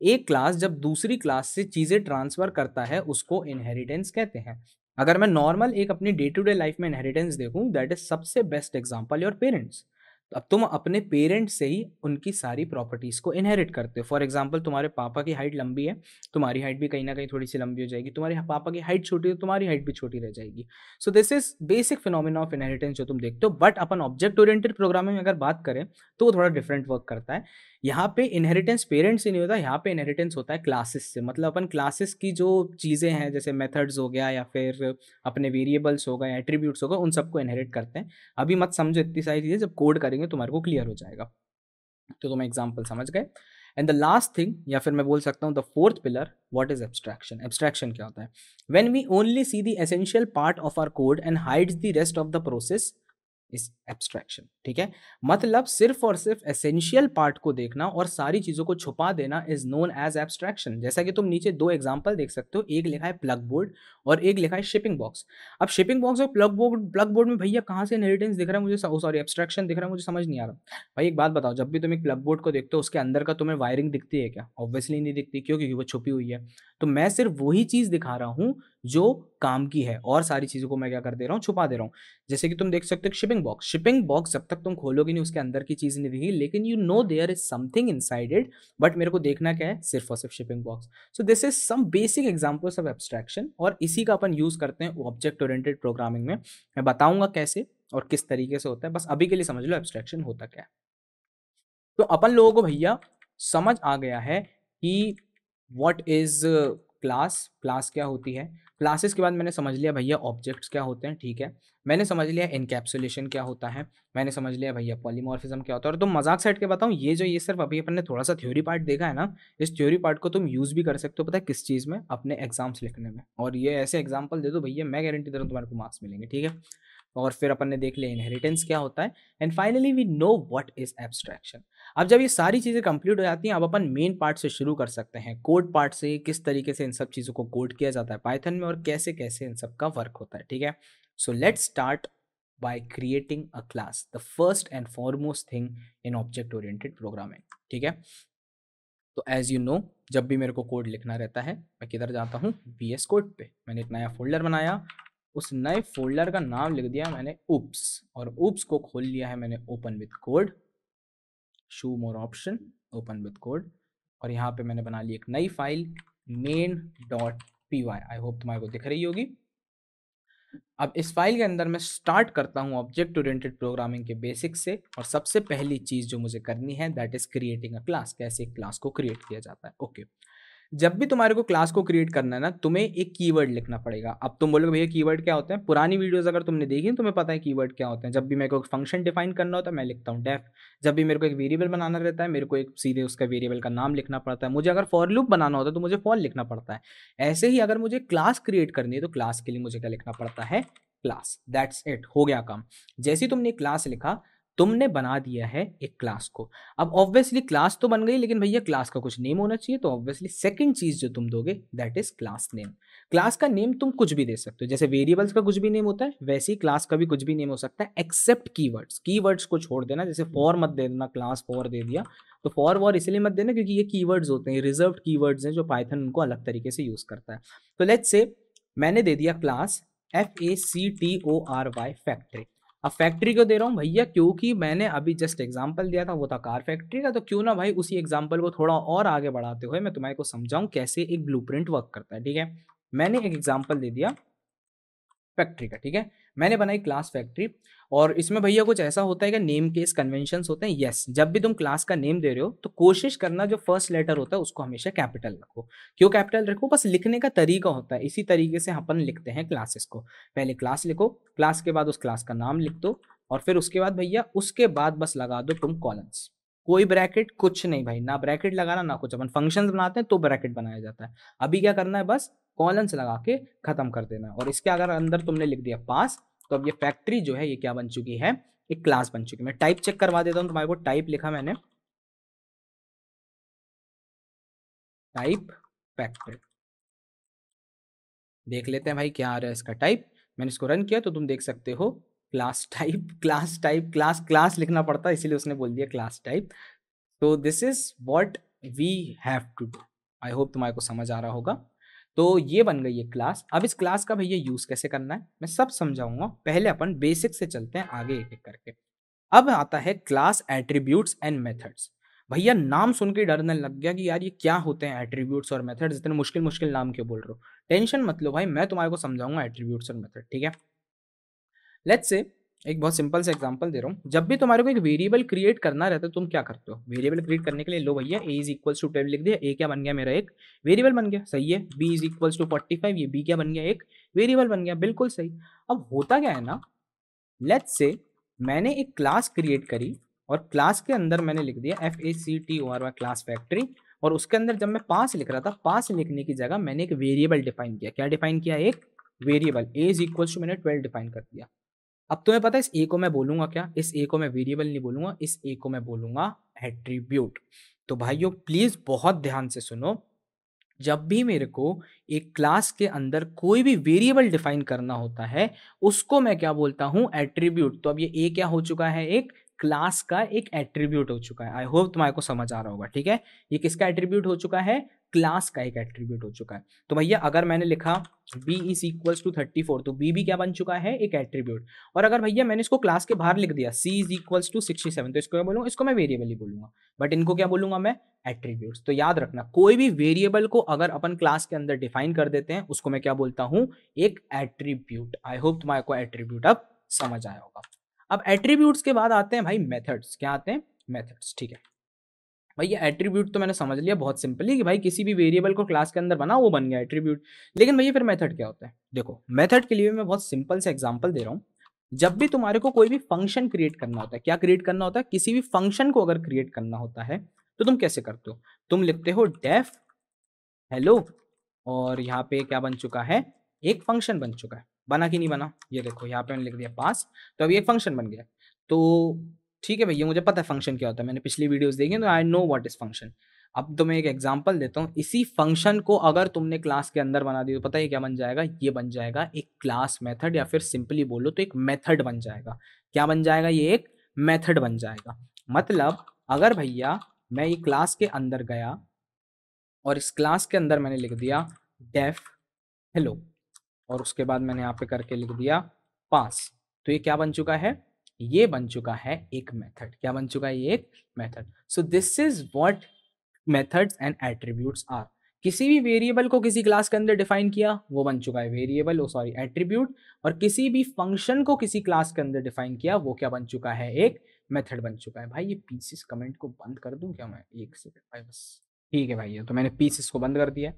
एक क्लास जब दूसरी क्लास से चीजें ट्रांसफर करता है उसको इनहेरिटेंस कहते हैं। अगर मैं नॉर्मल एक अपनी डे टू डे लाइफ में इनहेरिटेंस देखूं, दैट इज सबसे बेस्ट एग्जांपल योर पेरेंट्स। तो अब तुम अपने पेरेंट्स से ही उनकी सारी प्रॉपर्टीज को इनहेरिट करते हो। फॉर एग्जांपल, तुम्हारे पापा की हाइट लंबी है, तुम्हारी हाइट भी कहीं ना कहीं थोड़ी सी लंबी हो जाएगी। तुम्हारे पापा की हाइट छोटी है, तुम्हारी हाइट भी छोटी रह जाएगी। सो this is basic phenomena of inheritance जो तुम देखते हो। But upon object oriented programming में अगर बात करें तो वो थोड़ा डिफरेंट वर्क करता है। यहाँ पे इनहेरिटेंस पेरेंट्स से नहीं होता, यहाँ पे इनहेरिटेंस होता है क्लासेस से। मतलब अपन क्लासेस की जो चीज़ें हैं, जैसे मेथड्स हो गया या फिर अपने वेरिएबल्स हो गए, एट्रीब्यूट्स हो गए, उन सबको इनहेरिट करते हैं। अभी मत समझो इतनी सारी चीज़ें, जब कोड करेंगे तुम्हारे को क्लियर हो जाएगा। तो तुम एग्जाम्पल समझ गए। एंड द लास्ट थिंग, या फिर मैं बोल सकता हूँ the fourth pillar, what is abstraction. Abstraction क्या होता है? When we only see the essential part of our code and hides the rest of the process is abstraction. ठीक है, मतलब सिर्फ और सिर्फ एसेंशियल पार्ट को देखना और सारी चीजों को छुपा देना इज नोन एज एब्स्ट्रैक्शन। जैसा कि तुम नीचे दो एग्जांपल देख सकते हो, एक लिखा है प्लग बोर्ड और एक लिखा है शिपिंग बॉक्स। अब शिपिंग बॉक्स और प्लग बोर्ड में भैया कहाँ से इनहेरिटेंस दिख रहा है मुझे, सॉरी एब्स्ट्रैक्शन दिख रहा है, मुझे समझ नहीं आ रहा। भाई एक बात बताओ, जब भी तुम एक प्लग बोर्ड को देखते हो उसके अंदर का तुम्हें वायरिंग दिखती है क्या? ऑब्वियसली नहीं दिखती। क्यों? क्योंकि वो छुपी हुई है। तो मैं सिर्फ वही चीज दिखा रहा हूँ जो काम की है, और सारी चीजों को मैं क्या कर दे रहा हूँ, छुपा दे रहा हूँ। जैसे कि तुम देख सकते हो शिपिंग बॉक्स जब तक तुम खोलोगे नहीं उसके अंदर की चीज नहीं दिखेगी, लेकिन you know there is something inside it. But मेरे को देखना क्या है? सिर्फ और सिर्फ shipping box. So this is some basic examples of abstraction, और इसी का अपन यूज करते हैं ऑब्जेक्ट ओरिएंटेड प्रोग्रामिंग में। मैं बताऊंगा कैसे और किस तरीके से होता है, बस अभी के लिए समझ लो एब्स्ट्रैक्शन होता क्या है। तो अपन लोगों को भैया समझ आ गया है कि व्हाट इज क्लास क्या होती है। क्लासेस के बाद मैंने समझ लिया भैया ऑब्जेक्ट्स क्या होते हैं। ठीक है, मैंने समझ लिया इनकैप्सुलेशन क्या होता है, मैंने समझ लिया भैया पॉलीमॉर्फिज्म क्या होता है। और तुम मजाक साइड के बताऊं, ये सिर्फ अभी अपन ने थोड़ा सा थ्योरी पार्ट देखा है ना, इस थ्योरी पार्ट को तुम यूज भी कर सकते हो, पता है किस चीज में? अपने एग्जाम्स लिखने में। और ये ऐसे एग्जाम्पल दे दो भैया, मैं गारंटी दे रहा हूँ तुम्हारे को मार्क्स मिलेंगे। ठीक है, और फिर अपन ने देख लिया इनहेरिटेंस क्या होता है, and finally we know what is abstraction. अब जब ये सारी चीजें कंप्लीट हो जाती हैं, अब अपन मेन पार्ट से शुरू कर सकते हैं, कोड पार्ट से। किस तरीके से इन सब चीजों को कोड किया जाता है पाइथन में, और कैसे कैसे इन सब का वर्क होता है। ठीक है, so let's start by creating a class, the first and foremost thing in object oriented programming। ठीक है, तो एज यू नो, जब भी मेरे को कोड लिखना रहता है मैं किधर जाता हूँ? VS कोड पे। मैंने एक नया फोल्डर बनाया, उस नए फोल्डर का नाम लिख दिया मैंने ऊप्स, और ऊप्स को खोल लिया है मैंने open with code, show more option, open with code. और यहाँ पे मैंने बना ली एक नई फाइल main.py। आई होप तुम्हारे को दिख रही होगी। अब इस फाइल के अंदर मैं स्टार्ट करता हूँ ऑब्जेक्ट ओरिएंटेड प्रोग्रामिंग के बेसिक से, और सबसे पहली चीज जो मुझे करनी है that is creating a class. कैसे एक क्लास को क्रिएट किया जाता है। ओके, जब भी तुम्हारे को क्लास को क्रिएट करना है ना, तुम्हें एक कीवर्ड लिखना पड़ेगा। अब तुम बोलोगे भैया कीवर्ड क्या होता है? पुरानी वीडियोस अगर तुमने देखी है तुम्हें पता है कीवर्ड क्या होते हैं। जब भी मेरे को एक फंक्शन डिफाइन करना होता है मैं लिखता हूँ डेफ। जब भी मेरे को एक वेरिएबल बनाना रहता है, मेरे को एक सीधे उसका वेरिएबल का नाम लिखना पड़ता है। मुझे अगर फॉर लूप बनाना होता है तो मुझे फॉर लिखना पड़ता है। ऐसे ही अगर मुझे क्लास क्रिएट करनी है तो क्लास के लिए मुझे क्या लिखना पड़ता है? क्लास। दैट्स इट, हो गया काम। जैसे ही तुमने क्लास लिखा, तुमने बना दिया है एक क्लास को। अब ऑब्वियसली क्लास तो बन गई, लेकिन भैया क्लास का कुछ नेम होना चाहिए। तो ऑब्वियसली सेकंड चीज जो तुम दोगे that is class name. Class का नेम तुम कुछ भी दे सकते हो, जैसे वेरिएबल्स का कुछ भी नेम होता है वैसे ही क्लास का भी कुछ भी नेम हो सकता है, एक्सेप्ट कीवर्ड्स। कीवर्ड्स को छोड़ देना, जैसे फॉर मत दे देना, क्लास फॉर दे दिया तो फॉर वॉर इसलिए मत देना क्योंकि ये कीवर्ड्स होते हैं, रिजर्व्ड कीवर्ड्स हैं जो पाइथन उनको अलग तरीके से यूज करता है। तो लेट्स से मैंने दे दिया क्लास FACTORY फैक्ट्री। अब फैक्ट्री क्यों दे रहा हूँ भैया? क्योंकि मैंने अभी जस्ट एग्जांपल दिया था वो था कार फैक्ट्री का। तो क्यों ना भाई उसी एग्जांपल को थोड़ा और आगे बढ़ाते हुए मैं तुम्हारे को समझाऊं कैसे एक ब्लूप्रिंट वर्क करता है। ठीक है, मैंने एक एग्जांपल दे दिया फैक्ट्री का। ठीक है, मैंने बनाई क्लास फैक्ट्री, और इसमें भैया कुछ ऐसा होता है कि नेम केस कन्वेंशंस होते हैं। यस, जब भी तुम क्लास का नेम दे रहे हो तो कोशिश करना जो फर्स्ट लेटर होता है उसको हमेशा कैपिटल रखो। क्यों कैपिटल रखो? बस लिखने का तरीका होता है, इसी तरीके से अपन लिखते हैं क्लासेस को। पहले क्लास लिखो, क्लास के बाद उस क्लास का नाम लिख दो, और फिर उसके बाद भैया उसके बाद बस लगा दो तुम कॉलम्स। कोई ब्रैकेट कुछ नहीं भाई, ना ब्रैकेट लगाना ना कुछ। अपन फंक्शंस बनाते हैं तो ब्रैकेट बनाया जाता है, अभी क्या करना है? बस कॉलम्स लगा के खत्म कर देना है। और इसके अगर अंदर तुमने लिख दिया पास, तो अब ये फैक्ट्री जो है ये क्या बन चुकी है? एक क्लास बन चुकी है। मैं टाइप चेक करवा देता हूँ तुम्हारे को। टाइप लिखा मैंने, टाइप फैक्ट्री। देख लेते हैं भाई क्या आ रहा है इसका टाइप। मैंने इसको रन किया तो तुम देख सकते हो class type class type class class लिखना पड़ता है, इसीलिए उसने बोल दिया क्लास टाइप। तो this is what we have to do. I hope तुम्हारे को समझ आ रहा होगा। तो ये बन गई है क्लास। अब इस क्लास का भैया यूज कैसे करना है मैं सब समझाऊंगा, पहले अपन बेसिक से चलते हैं आगे एक एक करके। अब आता है क्लास एट्रीब्यूट्स एंड मेथड्स। भैया नाम सुन के डरने लग गया कि यार ये क्या होते हैं एट्रीब्यूट्स और मेथड्स, इतने मुश्किल मुश्किल नाम क्यों बोल रहे हो। टेंशन मत लो भाई, मैं तुम्हारे को समझाऊंगा एट्रीब्यूट्स और मेथड, ठीक है। लेट्स से एक बहुत सिंपल सा एग्जांपल दे रहा हूँ। जब भी तुम्हारे को एक वेरिएबल क्रिएट करना रहता है तुम क्या करते हो, वेरिएबल क्रिएट करने के लिए लो भैया ए इज इक्वल्स टू 12 लिख दिया, ए क्या बन गया मेरा एक वेरिएबल बन गया, सही है। बी इज इक्वल्स टू 45, ये बी क्या बन गया एक वेरिएबल बन गया, बिल्कुल सही। अब होता क्या है ना, लेट्स से मैंने एक क्लास क्रिएट करी और क्लास के अंदर मैंने लिख दिया FACTORY क्लास फैक्ट्री, और उसके अंदर जब मैं पास लिख रहा था, पास लिखने की जगह मैंने एक वेरिएबल डिफाइन किया। क्या डिफाइन किया, एक variable a is equals to मैंने 12 डिफाइन कर दिया। अब तुम्हें पता है इस ए को मैं बोलूंगा क्या, इस ए को मैं वेरिएबल नहीं बोलूंगा, इस ए को मैं बोलूंगा एट्रीब्यूट। तो भाइयों प्लीज बहुत ध्यान से सुनो, जब भी मेरे को एक क्लास के अंदर कोई भी वेरिएबल डिफाइन करना होता है उसको मैं क्या बोलता हूं, एट्रीब्यूट। तो अब ये ए क्या हो चुका है, एक क्लास का एक एट्रीब्यूट हो चुका है। आई होप तुम्हारे को समझ आ रहा होगा, ठीक है। ये किसका एट्रीब्यूट हो चुका है, क्लास का एक एट्रीब्यूट हो चुका है। तो भैया अगर मैंने लिखा b इज इक्वल्स टू 34, तो b भी क्या बन चुका है, एक एट्रीब्यूट। और अगर भैया मैंने इसको क्लास के बाहर लिख दिया c इज इक्वल्स टू 67, तो इसको मैं बोलूंगा, इसको मैं वेरिएबल ही बोलूंगा, बट इनको क्या बोलूंगा मैं, एट्रीब्यूट्स। तो याद रखना कोई भी वेरिएबल को अगर अपन क्लास के अंदर डिफाइन कर देते हैं उसको मैं क्या बोलता हूं, एक एट्रीब्यूट। आई होप तुम्हारे को एट्रीब्यूट अब समझ आया होगा। अब एट्रीब्यूट्स के बाद आते हैं भाई मेथड्स। क्या आते हैं, मेथड्स, ठीक है। भाई ये एट्रीब्यूट तो मैंने समझ लिया बहुत सिंपली कि भाई किसी भी वेरिएबल को क्लास के अंदर बना वो बन गया एट्रीब्यूट। लेकिन भैया फिर मेथड क्या होता है, देखो मेथड के लिए मैं बहुत सिंपल से एग्जांपल दे रहा हूं। जब भी तुम्हारे को कोई भी फंक्शन क्रिएट करना होता है, क्या क्रिएट करना होता है, किसी भी फंक्शन को अगर क्रिएट करना होता है तो तुम कैसे करते हो, तुम लिखते हो डेफ हेलो, और यहाँ पे क्या बन चुका है, एक फंक्शन बन चुका है। बना कि नहीं बना, ये देखो यहाँ पे मैंने लिख दिया पास, तो अभी एक फंक्शन बन गया। तो ठीक है भैया मुझे पता है फंक्शन क्या होता है, मैंने पिछली वीडियोस देखी तो I know what is function. अब तो मैं एक एग्जांपल देता हूँ, इसी फंक्शन को अगर तुमने क्लास के अंदर बना दी तो पता है क्या बन जाएगा, ये बन जाएगा एक क्लास मेथड, या फिर सिंपली बोलो तो एक मेथड बन जाएगा। क्या बन जाएगा, ये एक मेथड बन जाएगा। मतलब अगर भैया मैं ये क्लास के अंदर गया और इस क्लास के अंदर मैंने लिख दिया डेफ हेलो, और उसके बाद मैंने यहाँ पे करके लिख दिया पास, तो ये क्या बन चुका है, ये बन चुका है एक मेथड। क्या बन चुका है, ये एक method. So this is what methods and attributes are. किसी भी वेरिएबल को किसी क्लास के अंदर डिफाइन किया वो बन चुका है वेरिएबल, ओ सॉरी एट्रीब्यूट, और किसी भी फंक्शन को किसी क्लास के अंदर डिफाइन किया वो क्या बन चुका है, एक मेथड बन चुका है। भाई ये पीसीस कमेंट को बंद कर दूं क्या मैं, एक सेकंड भाई बस, ठीक है भाई, तो मैंने पीसीस को बंद कर दिया।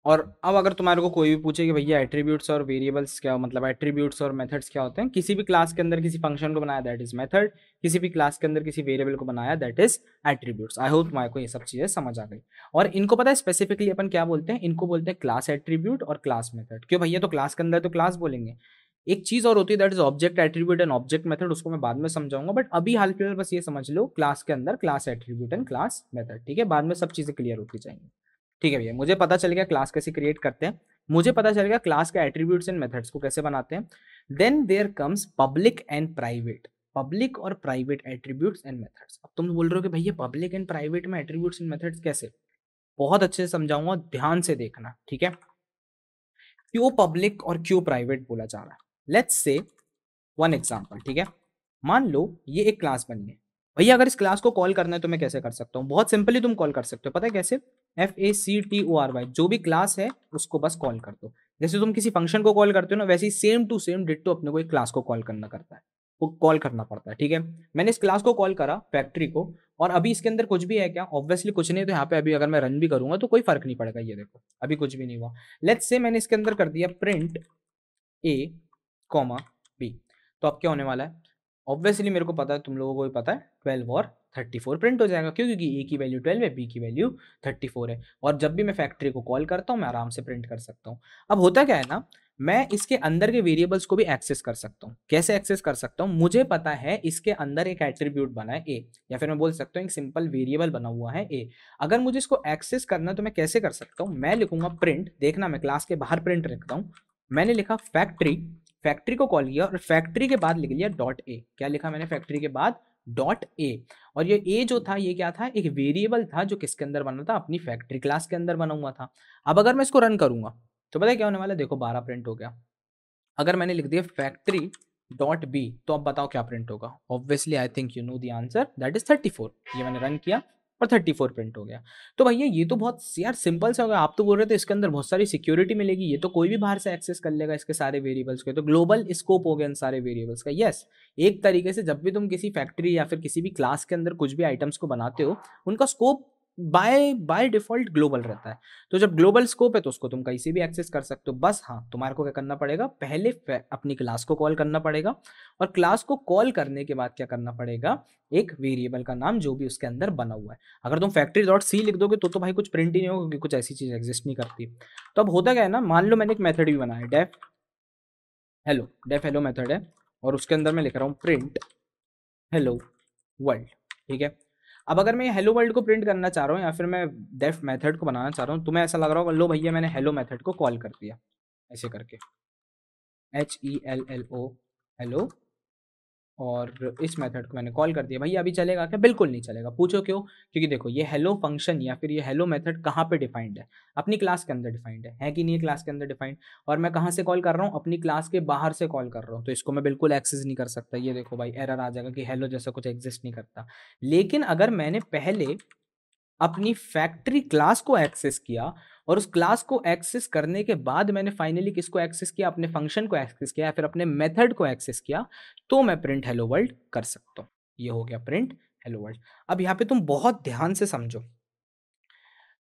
और अब अगर तुम्हारे को कोई भी पूछे कि भैया एट्रीब्यूट्स और वेरिएबल्स क्या, मतलब एट्रीब्यूट्स और मेथड्स क्या होते हैं, किसी भी क्लास के अंदर किसी फंक्शन को बनाया दैट इज मेथड, किसी भी क्लास के अंदर किसी वेरिएबल को बनाया that is attributes. I hope तुम्हारे को ये सब चीजें समझ आ गई। और इनको पता है स्पेसिफिकली अपन क्या बोलते हैं, इनको बोलते हैं क्लास एट्रीब्यूट और क्लास मेथड। क्यों भैया, तो क्लास के अंदर तो क्लास बोलेंगे। एक चीज और होती है that is object attribute and object method, उसको मैं बाद में समझाऊंगा, बट अभी हाल फिलहाल बस ये समझ लो क्लास के अंदर class attribute and class method, ठीक है। बाद में सब चीजें क्लियर होती जाएंगी, ठीक है भैया। मुझे पता चल गया क्लास कैसे क्रिएट करते हैं, मुझे पता चल गया क्लास के एट्रीब्यूट्स एंड मेथड्स को कैसे बनाते हैं। Then there comes public and private, public और प्राइवेट एट्रीब्यूट्स एंड मेथड्स। अब तुम बोल रहे हो कि भैया पब्लिक एंड प्राइवेट में एट्रीब्यूट्स एंड मेथड्स कैसे, बहुत अच्छे से समझाऊंगा, ध्यान से देखना, ठीक है। क्यों पब्लिक और क्यों प्राइवेट बोला जा रहा है, लेट्स से वन एग्जाम्पल, ठीक है। मान लो ये एक क्लास बनी है भैया, अगर इस क्लास को कॉल करना है तो मैं कैसे कर सकता हूँ, बहुत सिंपली तुम कॉल कर सकते हो, पता है कैसे, FACTORY, जो भी क्लास है उसको बस कॉल कर दो। जैसे तुम किसी फंक्शन को कॉल करते हो ना, वैसे ही सेम टू सेम डिट्टो अपने को एक क्लास को कॉल करना करता है, वो कॉल करना पड़ता है, ठीक है। मैंने इस क्लास को कॉल करा फैक्ट्री को, और अभी इसके अंदर कुछ भी है क्या, ऑब्वियसली कुछ नहीं, तो यहाँ पे अभी अगर मैं रन भी करूंगा तो कोई फर्क नहीं पड़ेगा, ये देखो अभी कुछ भी नहीं हुआ। लेट्स से मैंने इसके अंदर कर दिया प्रिंट A, B, तो अब क्या होने वाला है, ऑब्वियसली मेरे को पता है, तुम लोगों को भी पता है 12 और 34 प्रिंट हो जाएगा। क्यों, क्योंकि ए की वैल्यू 12 है, बी की वैल्यू 34 है, और जब भी मैं फैक्ट्री को कॉल करता हूँ मैं आराम से प्रिंट कर सकता हूँ। अब होता क्या है ना, मैं इसके अंदर के वेरिएबल्स को भी एक्सेस कर सकता हूँ। कैसे एक्सेस कर सकता हूँ, मुझे पता है इसके अंदर एक एट्रीब्यूट बना है ए, या फिर मैं बोल सकता हूँ एक सिंपल वेरिएबल बना हुआ है ए। अगर मुझे इसको एक्सेस करना है तो मैं कैसे कर सकता हूँ, मैं लिखूंगा प्रिंट, देखना मैं क्लास के बाहर प्रिंट रखता हूँ, मैंने लिखा फैक्ट्री, फैक्ट्री को कॉल किया और फैक्ट्री के बाद लिख लिया डॉट ए। क्या लिखा मैंने फैक्ट्री के बाद? Dot A. और ये ए जो था ये क्या था? एक वेरिएबल था जो किसके अंदर बना था? अपनी फैक्ट्री क्लास के अंदर बना हुआ था। अब अगर मैं इसको रन करूंगा तो पता है क्या होने वाला है? देखो 12 प्रिंट हो गया। अगर मैंने लिख दिया फैक्ट्री डॉट बी तो अब बताओ क्या प्रिंट होगा? Obviously I think you know the answer, that is 34। ये मैंने रन किया और 34 प्रिंट हो गया। तो भैया ये तो बहुत यार सिंपल सा हो गया। आप तो बोल रहे थे इसके अंदर बहुत सारी सिक्योरिटी मिलेगी, ये तो कोई भी बाहर से एक्सेस कर लेगा इसके सारे वेरिएबल्स के, तो ग्लोबल स्कोप हो गया इन सारे वेरिएबल्स का। यस, एक तरीके से जब भी तुम किसी फैक्ट्री या फिर किसी भी क्लास के अंदर कुछ भी आइटम्स को बनाते हो, उनका scope by by default global रहता है। तो जब ग्लोबल स्कोप है तो उसको तुम कहीं से भी एक्सेस कर सकते हो। बस हाँ, तुम्हारे को क्या करना पड़ेगा? पहले अपनी क्लास को कॉल करना पड़ेगा, और क्लास को कॉल करने के बाद क्या करना पड़ेगा? एक वेरिएबल का नाम जो भी उसके अंदर बना हुआ है। अगर तुम फैक्ट्री डॉट सी लिख दोगे तो भाई कुछ प्रिंट ही नहीं होगा, क्योंकि कुछ ऐसी चीज एग्जिस्ट नहीं करती। तो अब होता क्या है ना, मान लो मैंने एक मेथड भी बनाया, डेफ हेलो मेथड है, और उसके अंदर मैं लिख रहा हूँ प्रिंट हेलो वर्ल्ड। ठीक है, अब अगर मैं हेलो वर्ल्ड को प्रिंट करना चाह रहा हूँ या फिर मैं डेफ मेथड को बनाना चाह रहा हूँ, तुम्हें ऐसा लग रहा होगा लो भैया मैंने हेलो मेथड को कॉल कर दिया, ऐसे करके HELLO हेलो, और इस मेथड को मैंने कॉल कर दिया। भैया अभी चलेगा क्या? बिल्कुल नहीं चलेगा। पूछो क्यों? क्योंकि देखो ये हेलो फंक्शन या फिर ये हेलो मेथड कहाँ पे डिफाइंड है? अपनी क्लास के अंदर डिफाइंड है कि नहीं है? क्लास के अंदर डिफाइंड। और मैं कहाँ से कॉल कर रहा हूँ? अपनी क्लास के बाहर से कॉल कर रहा हूँ, तो इसको मैं बिल्कुल एक्सेस नहीं कर सकता। ये देखो भाई एरर आ जाएगा कि हेलो जैसा कुछ एग्जिस्ट नहीं करता। लेकिन अगर मैंने पहले अपनी फैक्ट्री क्लास को एक्सेस किया, और उस क्लास को एक्सेस करने के बाद मैंने फाइनली किसको एक्सेस किया? अपने फंक्शन को एक्सेस किया या फिर अपने मेथड को एक्सेस किया, तो मैं प्रिंट हेलो वर्ल्ड कर सकता हूं। ये हो गया प्रिंट हेलो वर्ल्ड। अब यहां पे तुम बहुत ध्यान से समझो,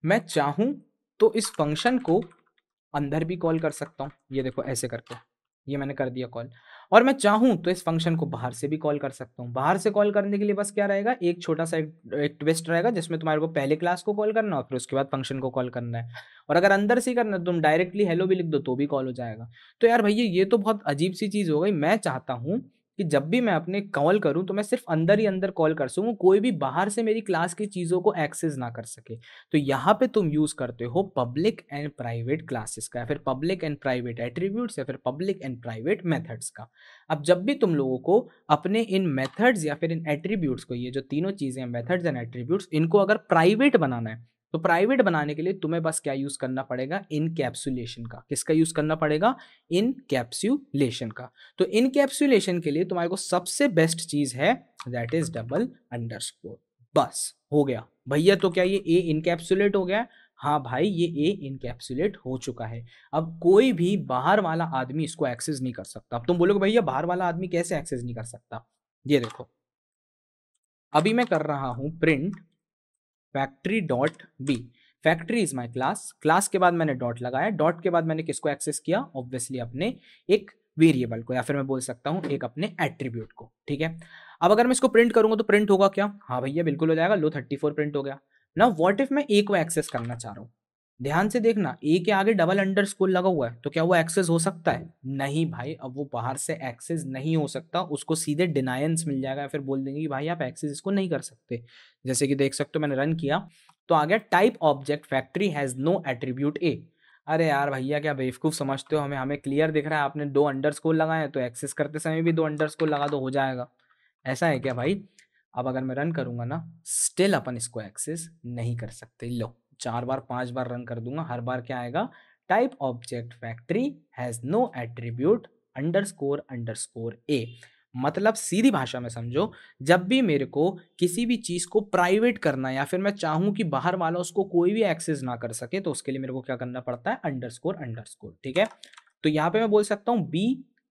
मैं चाहूं तो इस फंक्शन को अंदर भी कॉल कर सकता हूँ, ये देखो ऐसे करके, ये मैंने कर दिया कॉल। और मैं चाहूँ तो इस फंक्शन को बाहर से भी कॉल कर सकता हूँ। बाहर से कॉल करने के लिए बस क्या रहेगा? एक छोटा सा एक ट्विस्ट रहेगा, जिसमें तुम्हारे को पहले क्लास को कॉल करना है और फिर उसके बाद फंक्शन को कॉल करना है। और अगर अंदर से ही करना है तो तुम डायरेक्टली हेलो भी लिख दो तो भी कॉल हो जाएगा। तो यार भैया ये तो बहुत अजीब सी चीज़ हो गई। मैं चाहता हूँ कि जब भी मैं अपने कॉल करूँ तो मैं सिर्फ अंदर ही अंदर कॉल कर सकूँ, कोई भी बाहर से मेरी क्लास की चीज़ों को एक्सेस ना कर सके। तो यहाँ पे तुम यूज करते हो पब्लिक एंड प्राइवेट क्लासेस का, या फिर पब्लिक एंड प्राइवेट एट्रीब्यूट्स, या फिर पब्लिक एंड प्राइवेट मेथड्स का। अब जब भी तुम लोगों को अपने इन मेथड्स या फिर इन एट्रीब्यूट्स को, ये जो तीनों चीजें हैं मेथड्स एंड एट्रीब्यूट्स, इनको अगर प्राइवेट बनाना है, तो प्राइवेट बनाने के लिए तुम्हें बस क्या यूज करना पड़ेगा? इनकैप्सुलेशन का। किसका यूज करना पड़ेगा? इनकैप्सुलेशन का। तो इनकैप्सुलेशन के लिए तुम्हारे को सबसे बेस्ट चीज है दैट इज डबल अंडरस्कोर। बस हो गया भैया। तो क्या ये ए इनकैप्सुलेट हो गया? हाँ भाई, ये ए इनकैप्सुलेट हो चुका है। अब कोई भी बाहर वाला आदमी इसको एक्सेस नहीं कर सकता। अब तुम बोलोगे भैया बाहर वाला आदमी कैसे एक्सेस नहीं कर सकता? ये देखो, अभी मैं कर रहा हूं print factory dot b. Factory is my class, class के बाद मैंने डॉट लगाया, डॉट के बाद मैंने किसको एक्सेस किया? ऑब्वियसली अपने एक वेरिएबल को, या फिर मैं बोल सकता हूं एक अपने एट्रीब्यूट को। ठीक है, अब अगर मैं इसको प्रिंट करूंगा तो प्रिंट होगा क्या? हाँ भैया बिल्कुल हो जाएगा। लो 34 प्रिंट हो गया ना। व्हाट इफ मैं ए को एक्सेस करना चाह रहा हूं? ध्यान से देखना, ए के आगे डबल अंडरस्कोर लगा हुआ है, तो क्या वो एक्सेस हो सकता है? नहीं भाई, अब वो बाहर से एक्सेस नहीं हो सकता। उसको सीधे डिनायंस मिल जाएगा, या फिर बोल देंगे कि भाई आप एक्सेस इसको नहीं कर सकते। जैसे कि देख सकते हो मैंने रन किया तो आ गया type object factory has no attribute A. अरे यार भैया क्या बेवकूफ समझते हो हमें? हमें क्लियर दिख रहा है आपने दो अंडरस्कोर लगाए हैं, तो एक्सेस करते समय भी दो अंडरस्कोर लगा दो, हो जाएगा। ऐसा है क्या भाई? अब अगर मैं रन करूंगा ना, स्टिल अपन इसको एक्सेस नहीं कर सकते। लो 4 बार 5 बार रन कर दूंगा, हर बार क्या आएगा? Type object factory has no attribute underscore underscore a. मतलब सीधी भाषा में समझो, जब भी मेरे को किसी भी चीज को प्राइवेट करना है या फिर मैं चाहूं कि बाहर वाला उसको कोई भी एक्सेस ना कर सके, तो उसके लिए मेरे को क्या करना पड़ता है? Underscore underscore. ठीक है, तो यहां पे मैं बोल सकता हूं b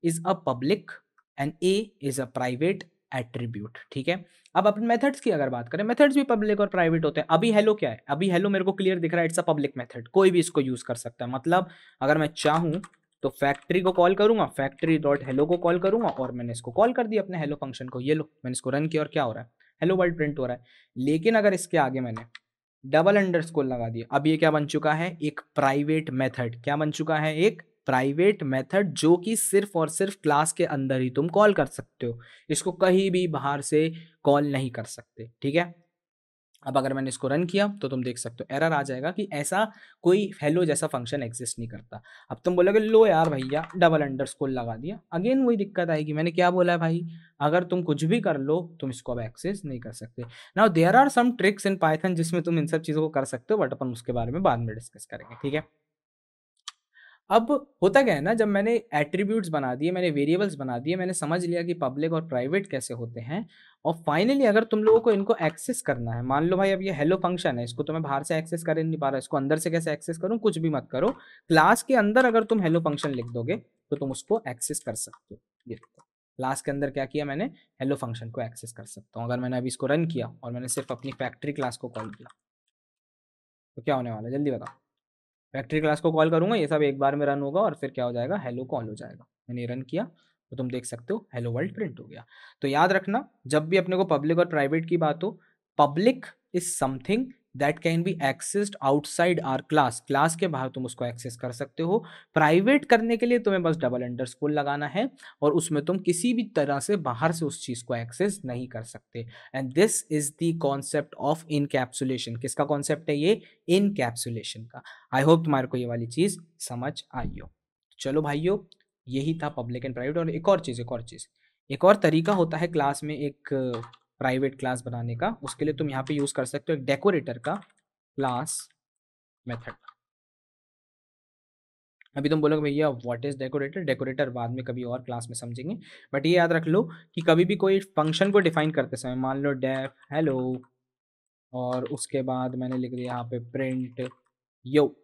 is a public and a is a private attribute. ठीक है, अब अपन मेथड्स की अगर बात करें, मेथड्स भी पब्लिक और प्राइवेट होते हैं। अभी हेलो क्या है? अभी हेलो मेरे को क्लियर दिख रहा है, इट्स अ पब्लिक मेथड, कोई भी इसको यूज कर सकता है। मतलब अगर मैं चाहूं तो फैक्ट्री को कॉल करूंगा, फैक्ट्री डॉट हेलो को कॉल करूंगा, और मैंने इसको कॉल कर दिया अपने हेलो फंक्शन को। ये लो मैंने इसको रन किया और क्या हो रहा है? हेलो वर्ल्ड प्रिंट हो रहा है। लेकिन अगर इसके आगे मैंने डबल अंडरस्कोर लगा दिया, अब ये क्या बन चुका है? एक प्राइवेट मेथड। क्या बन चुका है? एक प्राइवेट मेथड, जो कि सिर्फ और सिर्फ क्लास के अंदर ही तुम कॉल कर सकते हो। इसको कहीं भी बाहर से कॉल नहीं कर सकते। ठीक है, अब अगर मैंने इसको रन किया तो तुम देख सकते हो एरर आ जाएगा कि ऐसा कोई हेलो जैसा फंक्शन एग्जिस्ट नहीं करता। अब तुम बोलोगे लो यार भैया डबल अंडरस्कोर लगा दिया, अगेन वही दिक्कत आएगी। मैंने क्या बोला है भाई, अगर तुम कुछ भी कर लो तुम इसको अब एक्सेस नहीं कर सकते। Now there are some tricks in Python जिसमें तुम इन सब चीजों को कर सकते हो, बट अपन उसके बारे में बाद में डिस्कस करेंगे, ठीक है। अब होता क्या है ना, जब मैंने एट्रीब्यूट्स बना दिए, मैंने वेरिएबल्स बना दिए, मैंने समझ लिया कि पब्लिक और प्राइवेट कैसे होते हैं, और फाइनली अगर तुम लोगों को इनको एक्सेस करना है, मान लो भाई अब ये हेलो फंक्शन है, इसको तो मैं बाहर से एक्सेस कर नहीं पा रहा, इसको अंदर से कैसे एक्सेस करूं, कुछ भी मत करो, क्लास के अंदर अगर तुम हेलो फंक्शन लिख दोगे तो तुम उसको एक्सेस कर सकते हो। ये देखो क्लास के अंदर क्या किया मैंने, हेलो फंक्शन को एक्सेस कर सकता हूँ। अगर मैंने अभी इसको रन किया और मैंने सिर्फ अपनी फैक्ट्री क्लास को कॉल किया तो क्या होने वाला है जल्दी बताओ। फैक्ट्री क्लास को कॉल करूंगा, ये सब एक बार में रन होगा और फिर क्या हो जाएगा, हेलो कॉल हो जाएगा। मैंने रन किया तो तुम देख सकते हो हेलो वर्ल्ड प्रिंट हो गया। तो याद रखना जब भी अपने को पब्लिक और प्राइवेट की बात हो, public is something that can be accessed outside our class, class के बाहर तुम उसको एक्सेस कर सकते हो। प्राइवेट करने के लिए तुम्हें बस डबल अंडरस्कोर लगाना है और उसमें तुम किसी भी तरह से बाहर से उस चीज को एक्सेस नहीं कर सकते। And this is the concept of encapsulation. किसका कॉन्सेप्ट है ये, इनकैप्सुलेशन का। आई होप तुम्हारे को ये वाली चीज समझ आई हो। चलो भाइयों, यही था पब्लिक एंड प्राइवेट। और एक और तरीका होता है क्लास में एक प्राइवेट क्लास बनाने का, उसके लिए तुम यहाँ पे यूज कर सकते हो एक डेकोरेटर का क्लास मेथड। अभी तुम बोलोगे भैया व्हाट इज डेकोरेटर, डेकोरेटर बाद में कभी और क्लास में समझेंगे, बट ये याद रख लो कि कभी भी कोई फंक्शन को डिफाइन करते समय, मान लो डेफ हेलो और उसके बाद मैंने लिख दिया यहाँ पे प्रिंट यो,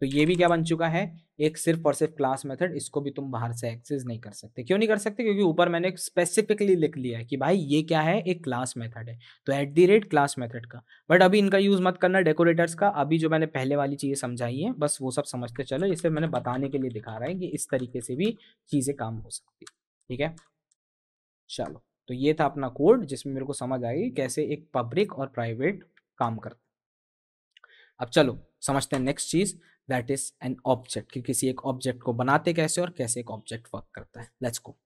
तो ये भी क्या बन चुका है, एक सिर्फ और सिर्फ क्लास मेथड। इसको भी तुम बाहर से एक्सेस नहीं कर सकते। क्यों नहीं कर सकते, क्योंकि ऊपर मैंने स्पेसिफिकली लिख लिया है कि भाई ये क्या है, एक क्लास मेथड है, तो @ क्लास मेथड का। बट अभी इनका यूज मत करना डेकोरेटर्स का, अभी जो मैंने पहले वाली चीजें समझाई है बस वो सब समझते चलो, इसे मैंने बताने के लिए दिखा रहा है कि इस तरीके से भी चीजें काम हो सकती है, ठीक है। चलो, तो ये था अपना कोड जिसमें मेरे को समझ आई कैसे एक पब्लिक और प्राइवेट काम करता है। अब चलो समझते हैं नेक्स्ट चीज, दैट इज एन ऑब्जेक्ट, कि किसी एक ऑब्जेक्ट को बनाते कैसे और कैसे एक ऑब्जेक्ट वर्क करता है। Let's go.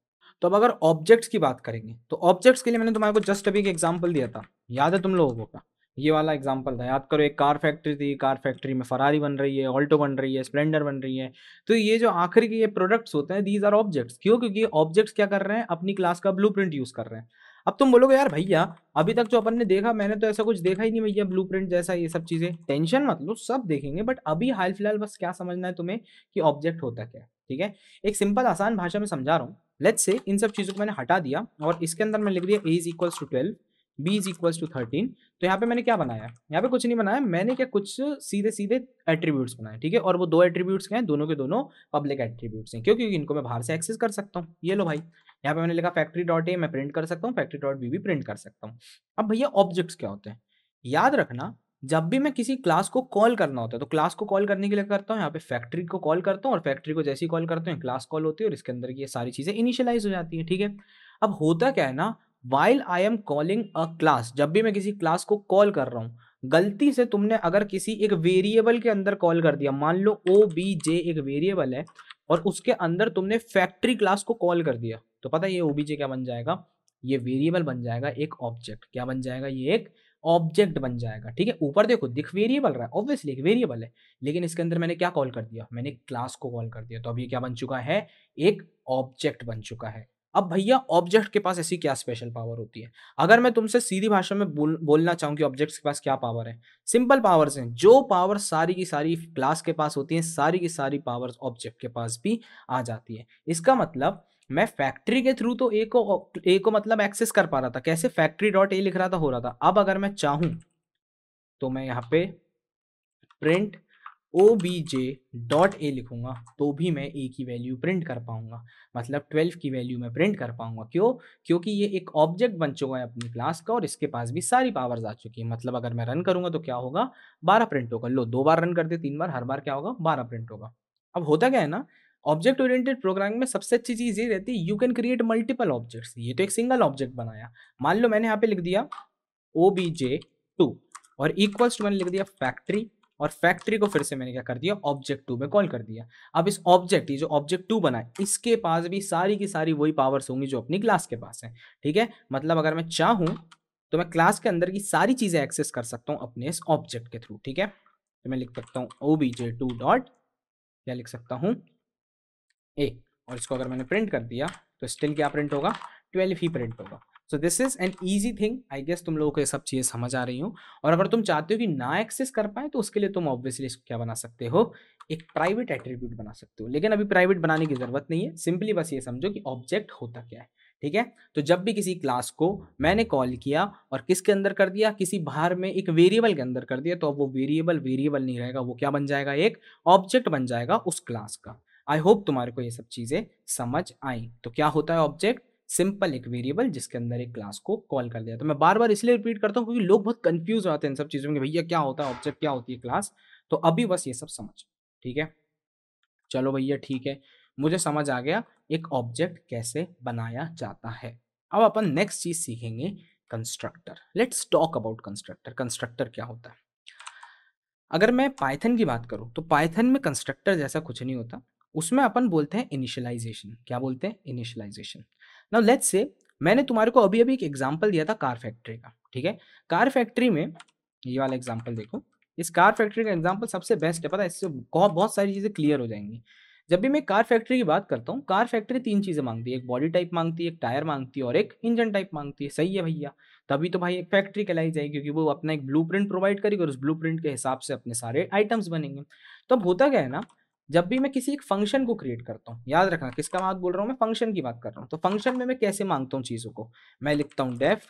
तो अब अगर ऑब्जेक्ट्स की बात करेंगे तो ऑब्जेक्ट्स के लिए मैंने तुम्हारे को जस्ट अभी एक एग्जांपल दिया था, याद है तुम लोगों को? ये वाला एग्जांपल था, याद करो। एक कार फैक्ट्री थी, कार फैक्ट्री में फरारी बन रही है, ऑल्टो बन रही है, स्प्लेंडर बन रही है। तो ये जो आखिर के ये प्रोडक्ट्स होते हैं, दीज आर ऑब्जेक्ट्स। क्यों? क्योंकि ऑब्जेक्ट्स क्या कर रहे हैं, अपनी क्लास का ब्लूप्रिंट यूज कर रहे हैं। अब तुम बोलोगे यार भैया अभी तक जो अपन ने देखा, मैंने तो ऐसा कुछ देखा ही नहीं भैया ब्लूप्रिंट जैसा ये सब चीजें। टेंशन मत लो, सब देखेंगे, बट अभी हाल फिलहाल बस क्या समझना है तुम्हें कि ऑब्जेक्ट होता क्या है, ठीक है। एक सिंपल आसान भाषा में समझा रहा हूँ। लेट्स से इन सब चीजों को मैंने हटा दिया और इसके अंदर मैं लिख दिया a is equals to 12, b is equals to 13। तो यहाँ पे मैंने क्या बनाया, यहाँ पे कुछ नहीं बनाया, मैंने क्या कुछ सीधे सीधे एट्रीब्यूट्स बनाए, ठीक है। और वो दो एट्रीब्यूट्स क्या हैं, दोनों के दोनों पब्लिक एट्रीब्यूट्स हैं। क्यों? क्योंकि इनको मैं बाहर से एक्सेस कर सकता हूँ। ये लो भाई, यहाँ पे मैंने लिखा फैक्ट्री डॉट ए मैं प्रिंट कर सकता हूँ, फैक्ट्री डॉट बी भी प्रिंट कर सकता हूँ। अब भैया ऑब्जेक्ट्स क्या होते हैं, याद रखना जब भी मैं किसी क्लास को कॉल करना होता है तो क्लास को कॉल करने के लिए करता हूँ यहाँ पे फैक्ट्री को कॉल करता हूँ, और फैक्ट्री को जैसे ही कॉल करते हैं क्लास कॉल होती है और इसके अंदर की ये सारी चीजें इनिशियलाइज हो जाती है, ठीक है। अब होता क्या है ना, while I am calling a class, जब भी मैं किसी क्लास को कॉल कर रहा हूँ, गलती से तुमने अगर किसी एक वेरिएबल के अंदर कॉल कर दिया, मान लो ओबीजे एक वेरिएबल है और उसके अंदर तुमने फैक्ट्री क्लास को कॉल कर दिया, तो पता है ये ओबीजे क्या बन जाएगा, ये वेरिएबल बन जाएगा एक ऑब्जेक्ट। क्या बन जाएगा, ये एक ऑब्जेक्ट बन जाएगा, ठीक है। ऊपर देखो दिख वेरिएबल रहा है, ऑब्वियसली एक वेरिएबल है, लेकिन इसके अंदर मैंने क्या कॉल कर दिया, मैंने क्लास को कॉल कर दिया, तो अब ये क्या बन चुका है, एक ऑब्जेक्ट बन चुका है। अब भैया ऑब्जेक्ट के पास ऐसी क्या स्पेशल पावर होती है, अगर मैं तुमसे सीधी भाषा में बोलना चाहूँ कि ऑब्जेक्ट्स के पास क्या पावर है, सिंपल पावर्स हैं। जो पावर सारी की सारी क्लास के पास होती है, सारी की सारी पावर्स ऑब्जेक्ट के पास भी आ जाती है। इसका मतलब मैं फैक्ट्री के थ्रू तो ए को मतलब एक्सेस कर पा रहा था, कैसे, फैक्ट्री डॉट ए लिख रहा था, हो रहा था। अब अगर मैं चाहूं तो मैं यहाँ पे प्रिंट obj डॉट ए लिखूंगा तो भी मैं ए की वैल्यू प्रिंट कर पाऊंगा, मतलब 12 की वैल्यू मैं प्रिंट कर पाऊंगा। क्यों? क्योंकि ये एक ऑब्जेक्ट बन चुका है अपनी क्लास का और इसके पास भी सारी पावर्स आ चुकी है। मतलब अगर मैं रन करूंगा तो क्या होगा, 12 प्रिंट होगा। लो, 2 बार रन कर दे, 3 बार, हर बार क्या होगा, 12 प्रिंट होगा। अब होता क्या है ना, ऑब्जेक्ट ओरिएंटेड प्रोग्रामिंग में सबसे अच्छी चीज ये रहती है, you can create multiple objects. ये तो एक सिंगल ऑब्जेक्ट बनाया, मान लो मैंने यहाँ पे लिख दिया obj2 और इक्वल्स टू मैंने लिख दिया फैक्ट्री, और फैक्ट्री को फिर से मैंने क्या कर दिया, ऑब्जेक्ट 2 में कॉल कर दिया। अब इस ऑब्जेक्ट, ये जो ऑब्जेक्ट 2 बना है, इसके पास भी सारी की सारी वही पावर्स होंगी जो अपनी क्लास के पास है, ठीक है। मतलब अगर मैं चाहूं तो मैं क्लास के अंदर की सारी चीजें एक्सेस कर सकता हूँ अपने इस ऑब्जेक्ट के थ्रू, ठीक है। तो मैं लिख सकता हूँ obj2 डॉट, क्या लिख सकता हूँ, ए, और इसको अगर मैंने प्रिंट कर दिया तो स्टिल क्या प्रिंट होगा, 12 ही प्रिंट होगा। So this is an easy thing, I guess तुम लोगों को ये सब चीजें समझ आ रही हो। और अगर तुम चाहते हो कि ना एक्सेस कर पाए तो उसके लिए तुम ऑब्वियसली इसको क्या बना सकते हो, एक प्राइवेट एट्रीब्यूट बना सकते हो, लेकिन अभी प्राइवेट बनाने की जरूरत नहीं है, सिंपली बस ये समझो कि ऑब्जेक्ट होता क्या है, ठीक है। तो जब भी किसी क्लास को मैंने कॉल किया और किसके अंदर कर दिया, किसी बाहर में एक वेरिएबल के अंदर कर दिया, तो अब वो वेरिएबल वेरिएबल नहीं रहेगा, वो क्या बन जाएगा, एक ऑब्जेक्ट बन जाएगा उस क्लास का। आई होप तुम्हारे को ये सब चीजें समझ आई। तो क्या होता है ऑब्जेक्ट, सिंपल एक वेरिएबल जिसके अंदर एक क्लास को कॉल कर दिया। तो मैं बार बार इसलिए रिपीट करता हूँ क्योंकि लोग बहुत कंफ्यूज हो जाते हैं इन सब चीजों में कि भैया क्या होता है ऑब्जेक्ट, क्या होती है क्लास। तो अभी बस ये सब समझ, ठीक है। चलो भैया ठीक है, मुझे समझ आ गया एक ऑब्जेक्ट कैसे बनाया जाता है। अब अपन नेक्स्ट चीज सीखेंगे, constructor. Let's talk about constructor. Constructor क्या होता है, अगर मैं पाइथन की बात करूं तो पाइथन में कंस्ट्रक्टर जैसा कुछ नहीं होता, उसमें अपन बोलते हैं इनिशियलाइजेशन। क्या बोलते हैं, इनिशियलाइजेशन। नाउ लेट्स से मैंने तुम्हारे को अभी अभी एक एग्जांपल दिया था कार फैक्ट्री का, ठीक है। कार फैक्ट्री में ये वाला एग्जांपल देखो, इस कार फैक्ट्री का एग्जांपल सबसे बेस्ट है, पता है, इससे बहुत बहुत सारी चीजें क्लियर हो जाएंगी। जब भी मैं कार फैक्ट्री की बात करता हूँ, कार फैक्ट्री तीन चीजें मांगती है, एक बॉडी टाइप मांगती है, एक टायर मांगती है और एक इंजन टाइप मांगती है। सही है भैया, तभी तो भाई एक फैक्ट्री कहलाई जाएगी, क्योंकि वो अपना एक ब्लूप्रिंट प्रोवाइड करेगी और उस ब्लूप्रिंट के हिसाब से अपने सारे आइटम्स बनेंगे। तो अब होता क्या है ना, जब भी मैं किसी एक फंक्शन को क्रिएट करता हूँ, याद रखना किसका बात बोल रहा हूँ मैं, फंक्शन की बात कर रहा हूँ। तो फंक्शन में मैं कैसे मांगता हूँ चीजों को, मैं लिखता हूँ डेफ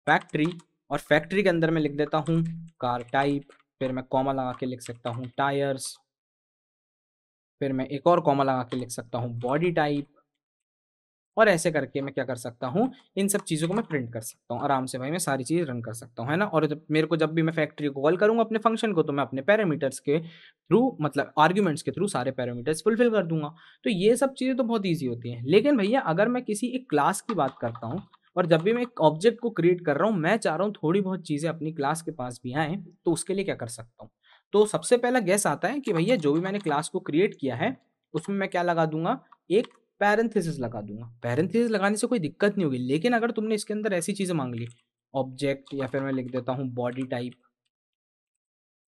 फैक्ट्री, और फैक्ट्री के अंदर मैं लिख देता हूँ कार टाइप, फिर मैं कॉमा लगा के लिख सकता हूँ टायर्स, फिर मैं एक और कॉमा लगा के लिख सकता हूँ बॉडी टाइप, और ऐसे करके मैं क्या कर सकता हूँ, इन सब चीज़ों को मैं प्रिंट कर सकता हूँ आराम से भाई, मैं सारी चीज़ रन कर सकता हूँ, है ना। और जब मेरे को जब भी मैं फैक्ट्री को कॉल करूँगा अपने फंक्शन को, तो मैं अपने पैरामीटर्स के थ्रू, मतलब आर्ग्यूमेंट्स के थ्रू सारे पैरामीटर्स फुलफिल कर दूंगा। तो ये सब चीज़ें तो बहुत ईजी होती हैं। लेकिन भैया अगर मैं किसी एक क्लास की बात करता हूँ और जब भी मैं एक ऑब्जेक्ट को क्रिएट कर रहा हूँ, मैं चाह रहा हूँ थोड़ी बहुत चीज़ें अपनी क्लास के पास भी आए, तो उसके लिए क्या कर सकता हूँ। तो सबसे पहला गेस आता है कि भैया जो भी मैंने क्लास को क्रिएट किया है उसमें मैं क्या लगा दूंगा, एक पैरेंथेसिस लगा दूंगा। पैरेंथेसिस लगाने से कोई दिक्कत नहीं होगी, लेकिन अगर तुमने इसके अंदर ऐसी चीजें मांग ली, ऑब्जेक्ट, या फिर मैं लिख देता हूँ बॉडी टाइप,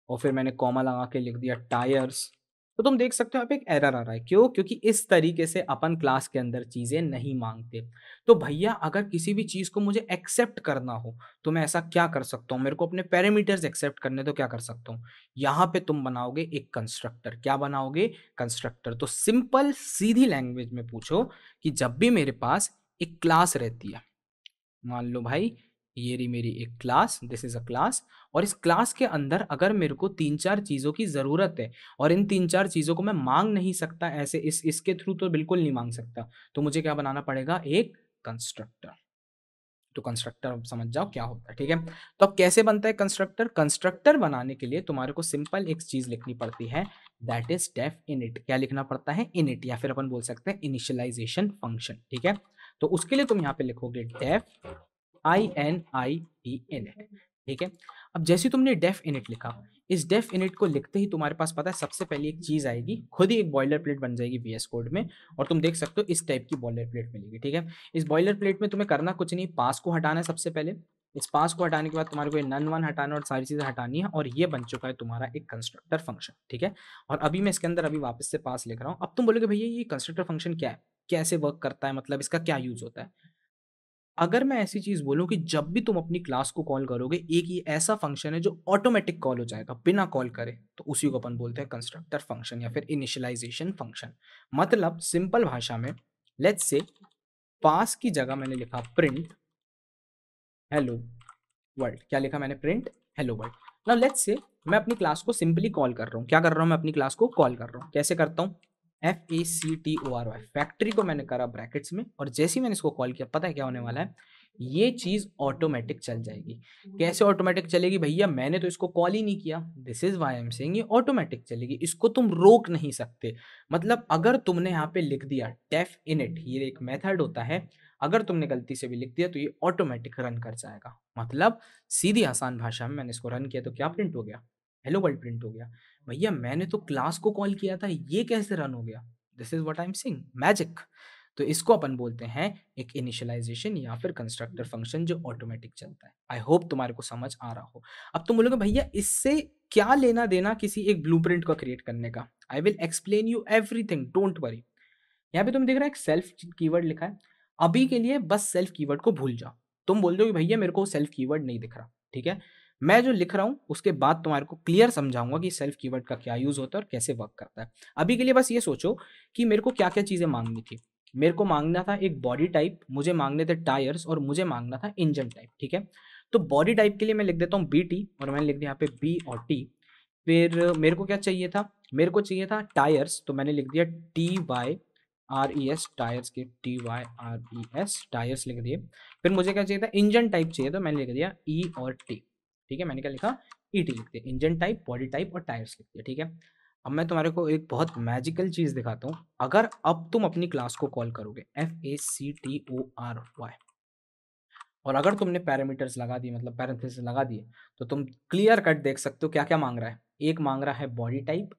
और फिर मैंने कॉमा लगा के लिख दिया टायर्स, तो तुम देख सकते हो यहाँ पे एक एरर आ रहा है। क्यों, क्योंकि इस तरीके से अपन क्लास के अंदर चीजें नहीं मांगते। तो भैया अगर किसी भी चीज को मुझे एक्सेप्ट करना हो तो मैं ऐसा क्या कर सकता हूँ, मेरे को अपने पैरामीटर्स एक्सेप्ट करने, तो क्या कर सकता हूँ, यहाँ पे तुम बनाओगे एक कंस्ट्रक्टर। क्या बनाओगे, कंस्ट्रक्टर। तो सिंपल सीधी लैंग्वेज में पूछो कि जब भी मेरे पास एक क्लास रहती है, मान लो भाई ये रही मेरी एक class, this is a class, और इस क्लास के अंदर अगर मेरे को तीन चार चीजों की जरूरत है और इन तीन चार चीजों को मैं मांग नहीं सकता ऐसे, इसके थ्रू तो बिल्कुल नहीं मांग सकता, तो मुझे क्या बनाना पड़ेगा, एक कंस्ट्रक्टर। तो कंस्ट्रक्टर समझ जाओ क्या होता है, ठीक है। तो अब कैसे बनता है कंस्ट्रक्टर, कंस्ट्रक्टर बनाने के लिए तुम्हारे को सिंपल एक चीज लिखनी पड़ती है, दैट इज डेफ इनिट। क्या लिखना पड़ता है, इनिट, या फिर अपन बोल सकते हैं इनिशियलाइजेशन फंक्शन, ठीक है। तो उसके लिए तुम यहाँ पे लिखोगे डेफ INIT, ठीक है। अब जैसे तुमने डेफ इनिट लिखा, इस डेफ इनिट को लिखते ही तुम्हारे पास पता है सबसे पहले एक चीज आएगी, खुद ही एक बॉयलर प्लेट बन जाएगी VS कोड में, और तुम देख सकते हो इस टाइप की बॉयलर प्लेट मिलेगी, ठीक है। इस बॉयलर प्लेट में तुम्हें करना कुछ नहीं, पास को हटाना है सबसे पहले। इस पास को हटाने के बाद तुम्हारे को ये नन वन हटाना और सारी चीजें हटानी है, और ये बन चुका है तुम्हारा एक कंस्ट्रक्टर फंक्शन, ठीक है। और अभी मैं इसके अंदर अभी वापस से पास लिख रहा हूँ। अब तुम बोलोगे भैया ये कंस्ट्रक्टर फंक्शन क्या है, कैसे वर्क करता है, मतलब इसका क्या यूज होता है। अगर मैं ऐसी चीज बोलूं कि जब भी तुम अपनी क्लास को कॉल करोगे, एक ये ऐसा फंक्शन है जो ऑटोमेटिक कॉल हो जाएगा बिना कॉल करे, तो उसी को अपन बोलते हैं कंस्ट्रक्टर फंक्शन या फिर इनिशियलाइजेशन फंक्शन। मतलब सिंपल भाषा में, लेट्स से पास की जगह मैंने लिखा प्रिंट हेलो वर्ल्ड। क्या लिखा मैंने, print hello world. Now let's say मैं अपनी क्लास को सिंपली कॉल कर रहा हूँ, क्या कर रहा हूँ, मैं अपनी क्लास को कॉल कर रहा हूँ, कैसे करता हूँ, FACTORY, फैक्ट्री को मैंने करा ब्रैकेट्स में, और जैसे ही मैंने इसको कॉल किया, पता है क्या होने वाला है, ये चीज ऑटोमेटिक चल जाएगी। कैसे ऑटोमेटिक चलेगी भैया, मैंने तो इसको कॉल ही नहीं किया, this is why I am saying ये ऑटोमेटिक चलेगी, इसको तुम रोक नहीं सकते। मतलब अगर तुमने यहाँ पे लिख दिया डेफ इनिट, ये एक मेथड होता है, अगर तुमने गलती से भी लिख दिया तो ये ऑटोमेटिक रन कर जाएगा। मतलब सीधी आसान भाषा में मैंने इसको रन किया तो क्या प्रिंट हो गया, हेलो वर्ल्ड प्रिंट हो गया। भैया मैंने तो क्लास को कॉल किया था, ये कैसे रन हो गया, this is what I am saying, magic. तो इसको अपन बोलते हैं एक इनिशियलाइजेशन या फिर कंस्ट्रक्टर फंक्शन जो ऑटोमेटिक चलता है। आई होप तुम्हारे को समझ आ रहा हो। अब तुम बोलोगे भैया इससे क्या लेना देना किसी एक ब्लूप्रिंट को क्रिएट करने का। आई will explain you everything, don't worry. यहाँ पे तुम देख रहे हो एक सेल्फ कीवर्ड लिखा है। अभी के लिए बस सेल्फ कीवर्ड को भूल जाओ। तुम बोल दो कि भैया मेरे को सेल्फ कीवर्ड नहीं दिख रहा, ठीक है। मैं जो लिख रहा हूँ उसके बाद तुम्हारे को क्लियर समझाऊंगा कि सेल्फ कीवर्ड का क्या यूज होता है और कैसे वर्क करता है। अभी के लिए बस ये सोचो कि मेरे को क्या क्या चीजें मांगनी थी। मेरे को मांगना था एक बॉडी टाइप, मुझे मांगने थे टायर्स, और मुझे मांगना था इंजन टाइप, ठीक है। तो बॉडी टाइप के लिए मैं लिख देता हूँ बी टी, और मैंने लिख दिया यहाँ पे बी और टी। फिर मेरे को क्या चाहिए था, मेरे को चाहिए था टायर्स, तो मैंने लिख दिया T Y R E S, tyres के T Y R E S, tyres लिख दिए। फिर मुझे क्या चाहिए था, इंजन टाइप चाहिए, तो मैंने लिख दिया ई और टी, ठीक है। मैंने क्या लिखा, ई टी लिख दिया, इंजन टाइप, बॉडी टाइप और टायर्स लिख दिया, ठीक है। अब मैं तुम्हारे को एक बहुत मैजिकल चीज दिखाता हूँ। अगर अब तुम अपनी क्लास को कॉल करोगे FACTORY, और अगर तुमने पैरामीटर्स लगा दिए, मतलब पैरेंथेसिस लगा दिए, तो तुम क्लियर कट देख सकते हो क्या क्या मांग रहा है। एक मांग रहा है बॉडी टाइप,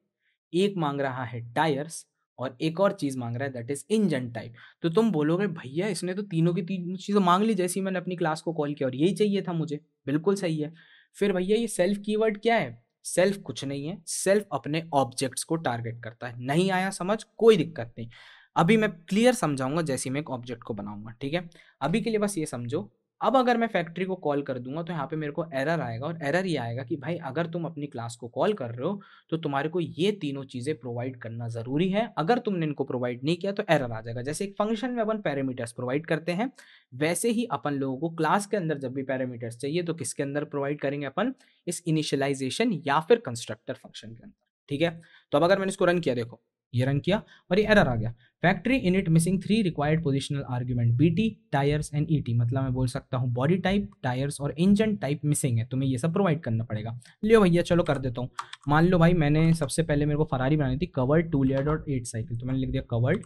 एक मांग रहा है टायर्स, और एक और चीज मांग रहा है दैट इज इंजन टाइप। तो तुम बोलोगे भैया इसने तो तीनों की तीनों चीजें मांग ली जैसे ही मैंने अपनी क्लास को कॉल किया, और यही चाहिए था मुझे। बिल्कुल सही है। फिर भैया ये सेल्फ कीवर्ड क्या है? सेल्फ कुछ नहीं है, सेल्फ अपने ऑब्जेक्ट्स को टारगेट करता है। नहीं आया समझ, कोई दिक्कत नहीं। अभी मैं क्लियर समझाऊंगा जैसे मैं एक ऑब्जेक्ट को बनाऊंगा, ठीक है। अभी के लिए बस ये समझो, अब अगर मैं फैक्ट्री को कॉल कर दूंगा तो यहाँ पे मेरे को एरर आएगा, और एरर ये आएगा कि भाई अगर तुम अपनी क्लास को कॉल कर रहे हो तो तुम्हारे को ये तीनों चीजें प्रोवाइड करना जरूरी है। अगर तुमने इनको प्रोवाइड नहीं किया तो एरर आ जाएगा। जैसे एक फंक्शन में अपन पैरामीटर्स प्रोवाइड करते हैं, वैसे ही अपन लोगों को क्लास के अंदर जब भी पैरामीटर्स चाहिए तो किसके अंदर प्रोवाइड करेंगे अपन, इस इनिशियलाइजेशन या फिर कंस्ट्रक्टर फंक्शन के अंदर, ठीक है। तो अब अगर मैंने इसको रन किया, देखो ये रन किया और ये एरर आ गया, factory init missing 3 required positional argument BT tyres and ET. मतलब मैं बोल सकता हूँ बॉडी टाइप, टायर्स और इंजन टाइप मिसिंग है, तुम्हें ये सब प्रोवाइड करना पड़ेगा। लियो भैया चलो कर देता हूँ। मान लो भाई मैंने सबसे पहले मेरे को फरारी बनानी थी, कवर्ड 2 लेयर डॉट 8 साइकिल, तो मैंने लिख दिया कवर्ड,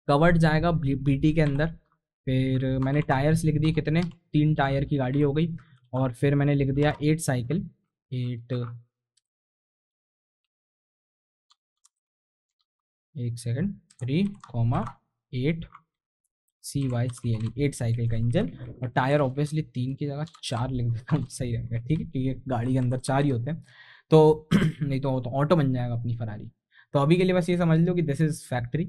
कवर्ड जाएगा बीटी के अंदर। फिर मैंने टायर्स लिख दिए कितने, 3 टायर की गाड़ी हो गई। और फिर मैंने लिख दिया 8 साइकिल, 8, एक सेकंड, 3, 8 CYCLE, 8 साइकिल का इंजन। और टायर ऑब्वियसली 3 की जगह 4 लिख देता हूँ, सही रहेगा, ठीक है, क्योंकि गाड़ी के अंदर 4 ही होते हैं। तो नहीं तो ऑटो बन जाएगा अपनी फरारी। तो अभी के लिए बस ये समझ लो कि दिस इज फैक्ट्री,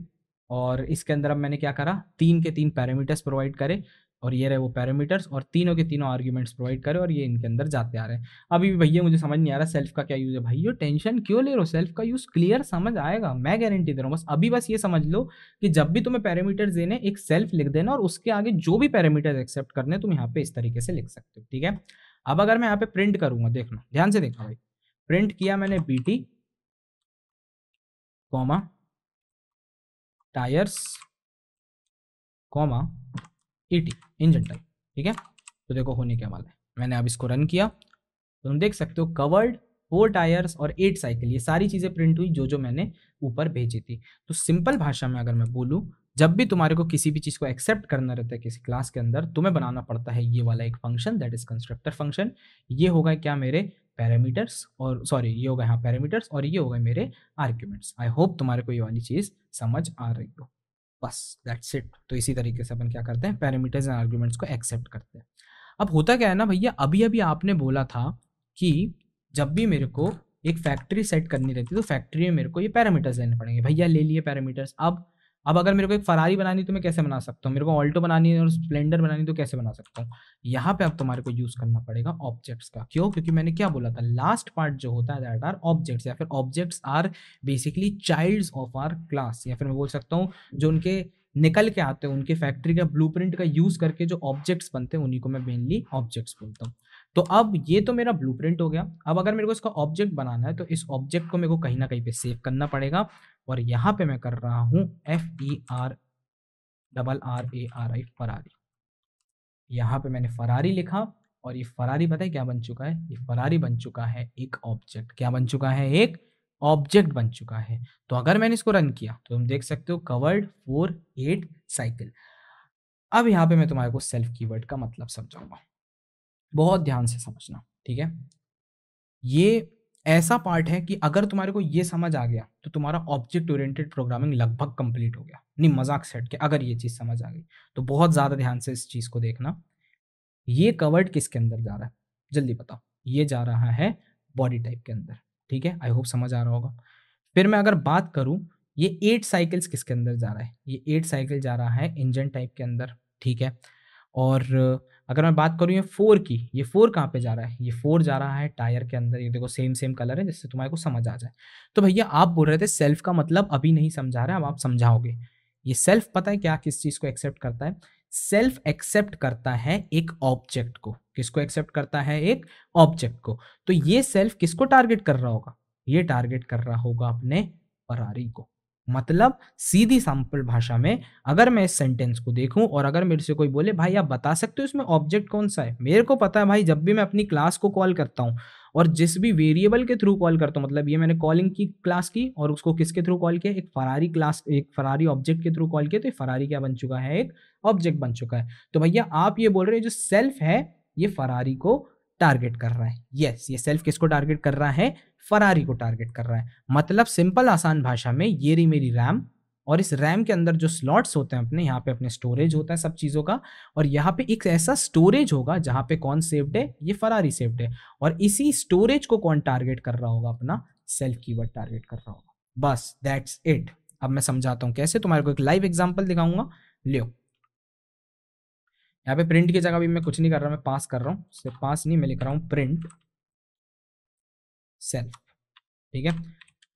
और इसके अंदर अब मैंने क्या करा, 3 के 3 पैरामीटर्स प्रोवाइड करे, और ये रहे वो पैरामीटर्स, और तीनों के तीनों आर्ग्यूमेंट्स प्रोवाइड करे, और ये इनके अंदर जाते आ रहे हैं। अभी भी भैया मुझे समझ नहीं आ रहा सेल्फ का क्या यूज है। भैया टेंशन क्यों ले रहे हो, सेल्फ का यूज क्लियर समझ आएगा, मैं गारंटी दे रहा हूँ। बस अभी बस ये समझ लो कि जब भी तुम्हें पैरामीटर्स देने, एक सेल्फ लिख देना, और उसके आगे जो भी पैरामीटर्स एक्सेप्ट करने तुम यहाँ पे इस तरीके से लिख सकते हो, ठीक है। अब अगर मैं यहाँ पे प्रिंट करूंगा, देखना ध्यान से देखना भाई, प्रिंट किया मैंने BT comma tyres comma ET engine type, ठीक है। तो देखो होने क्या वाला है, मैंने अब इसको रन किया तो तुम देख सकते हो कवर्ड, 4 टायर्स और 8 साइकिल, ये सारी चीजें प्रिंट हुई जो जो मैंने ऊपर भेजी थी। तो सिंपल भाषा में अगर मैं बोलूं, जब भी तुम्हारे को किसी भी चीज को एक्सेप्ट करना रहता है किसी क्लास के अंदर, तुम्हें बनाना पड़ता है ये वाला एक function, that is constructor function. ये होगा क्या, मेरे पैरामीटर्स, और सॉरी ये होगा यहाँ पैरामीटर्स, और ये होगा मेरे आर्ग्यूमेंट्स। आई होप तुम्हारे को ये वाली चीज समझ आ रही हो। बस दैट्स इट। तो इसी तरीके से अपन क्या करते हैं, पैरामीटर्स एंड आर्ग्यूमेंट्स को एक्सेप्ट करते हैं। अब होता क्या है ना भैया, अभी अभी आपने बोला था कि जब भी मेरे को एक फैक्ट्री सेट करनी रहती है तो फैक्ट्री में मेरे को ये पैरामीटर्स लेने पड़ेंगे। भैया ले लिए पैरामीटर्स। अब अगर मेरे को एक फरारी बनानी तो मैं कैसे बना सकता हूँ, मेरे को ऑल्टो बनानी है और स्प्लेंडर बनानी तो कैसे बना सकता हूँ। यहाँ पे अब तुम्हारे को यूज करना पड़ेगा ऑब्जेक्ट्स का। क्यों? क्योंकि मैंने क्या बोला था, लास्ट पार्ट जो होता है दैट आर ऑब्जेक्ट्स, या फिर objects are basically childs of our class, या फिर मैं बोल सकता हूँ जो उनके निकल के आते हैं, उनके फैक्ट्री का ब्लूप्रिंट का यूज करके जो ऑब्जेक्ट्स बनते हैं उन्हीं को मैं मेनली ऑब्जेक्ट्स बोलता हूँ। तो अब ये तो मेरा ब्लूप्रिंट हो गया। अब अगर मेरे को इसका ऑब्जेक्ट बनाना है तो इस ऑब्जेक्ट को मेरे को कहीं ना कहीं पे सेव करना पड़ेगा, और यहाँ पे मैं कर रहा हूँ FERRARI फरारी। यहाँ पे मैंने फरारी लिखा, और ये फरारी पता है क्या बन चुका है, ये फरारी बन चुका है एक ऑब्जेक्ट। क्या बन चुका है, एक ऑब्जेक्ट बन चुका है। तो अगर मैंने इसको रन किया तो तुम देख सकते हो कवर्ड 4 8 साइकिल। अब यहाँ पे मैं तुम्हारे को सेल्फ कीवर्ड का मतलब समझाऊंगा, बहुत ध्यान से समझना, ठीक है। ये ऐसा पार्ट है कि अगर तुम्हारे को ये समझ आ गया तो तुम्हारा ऑब्जेक्ट ओरिएंटेड प्रोग्रामिंग लगभग कंप्लीट हो गया। नहीं, मजाक से हट के अगर ये चीज़ समझ आ गई तो बहुत ज़्यादा ध्यान से इस चीज़ को देखना। ये कवर्ड किसके अंदर जा रहा है, जल्दी बताओ। ये जा रहा है बॉडी टाइप के अंदर। ठीक है, आई होप समझ आ रहा होगा। फिर मैं अगर बात करूं, ये 8 साइकिल्स किसके अंदर जा रहा है, ये 8 साइकिल जा रहा है इंजन टाइप के अंदर। ठीक है, और अगर मैं बात करूं ये 4 की, ये 4 कहाँ पे जा रहा है, ये 4 जा रहा है टायर के अंदर। ये देखो सेम सेम कलर है जिससे तुम्हारे को समझ आ जाए। तो भैया आप बोल रहे थे सेल्फ का मतलब अभी नहीं समझा रहे, अब आप समझाओगे। ये सेल्फ पता है क्या किस चीज को एक्सेप्ट करता है? सेल्फ एक्सेप्ट करता है एक ऑब्जेक्ट को। किसको एक्सेप्ट करता है? एक ऑब्जेक्ट को। तो ये सेल्फ किसको टारगेट कर रहा होगा? ये टारगेट कर रहा होगा अपने फरारी को। मतलब सीधी सैंपल भाषा में अगर मैं इस सेंटेंस को देखूं और अगर मेरे से कोई बोले भाई आप बता सकते हो इसमें ऑब्जेक्ट कौन सा है, मेरे को पता है भाई जब भी मैं अपनी क्लास को कॉल करता हूं और जिस भी वेरिएबल के थ्रू कॉल करता हूं, मतलब ये मैंने कॉलिंग की क्लास की और उसको किसके थ्रू कॉल किया, एक फरारी क्लास, एक फरारी ऑब्जेक्ट के थ्रू कॉल किया, तो फरारी क्या बन चुका है? एक ऑब्जेक्ट बन चुका है। तो भैया आप ये बोल रहे हैं जो सेल्फ है ये फरारी को टारगेट कर रहा है। यस, ये सेल्फ किसको टारगेट कर रहा है? फरारी को टारगेट कर रहा है। मतलब सिंपल आसान भाषा में ये रही मेरी रैम, और इस रैम के अंदर जो स्लॉट्स होते हैं अपने, यहाँ पे अपने स्टोरेज होता है सब चीज़ों का, और यहाँ पे एक ऐसा स्टोरेज होगा जहाँ पे कौन सेव्ड है? ये फरारी सेव्ड है। और इसी स्टोरेज को कौन टारगेट कर रहा होगा? अपना सेल्फ कीवर्ड टारगेट कर रहा होगा। बस दैट्स इट। अब मैं समझाता हूँ कैसे, तुम्हारे को एक लाइव एग्जाम्पल दिखाऊंगा। लियो, यहाँ पे प्रिंट की जगह भी मैं कुछ नहीं कर रहा, मैं पास कर रहा हूँ। सिर्फ पास नहीं, मैं लिख रहा हूँ प्रिंट सेल्फ। ठीक है,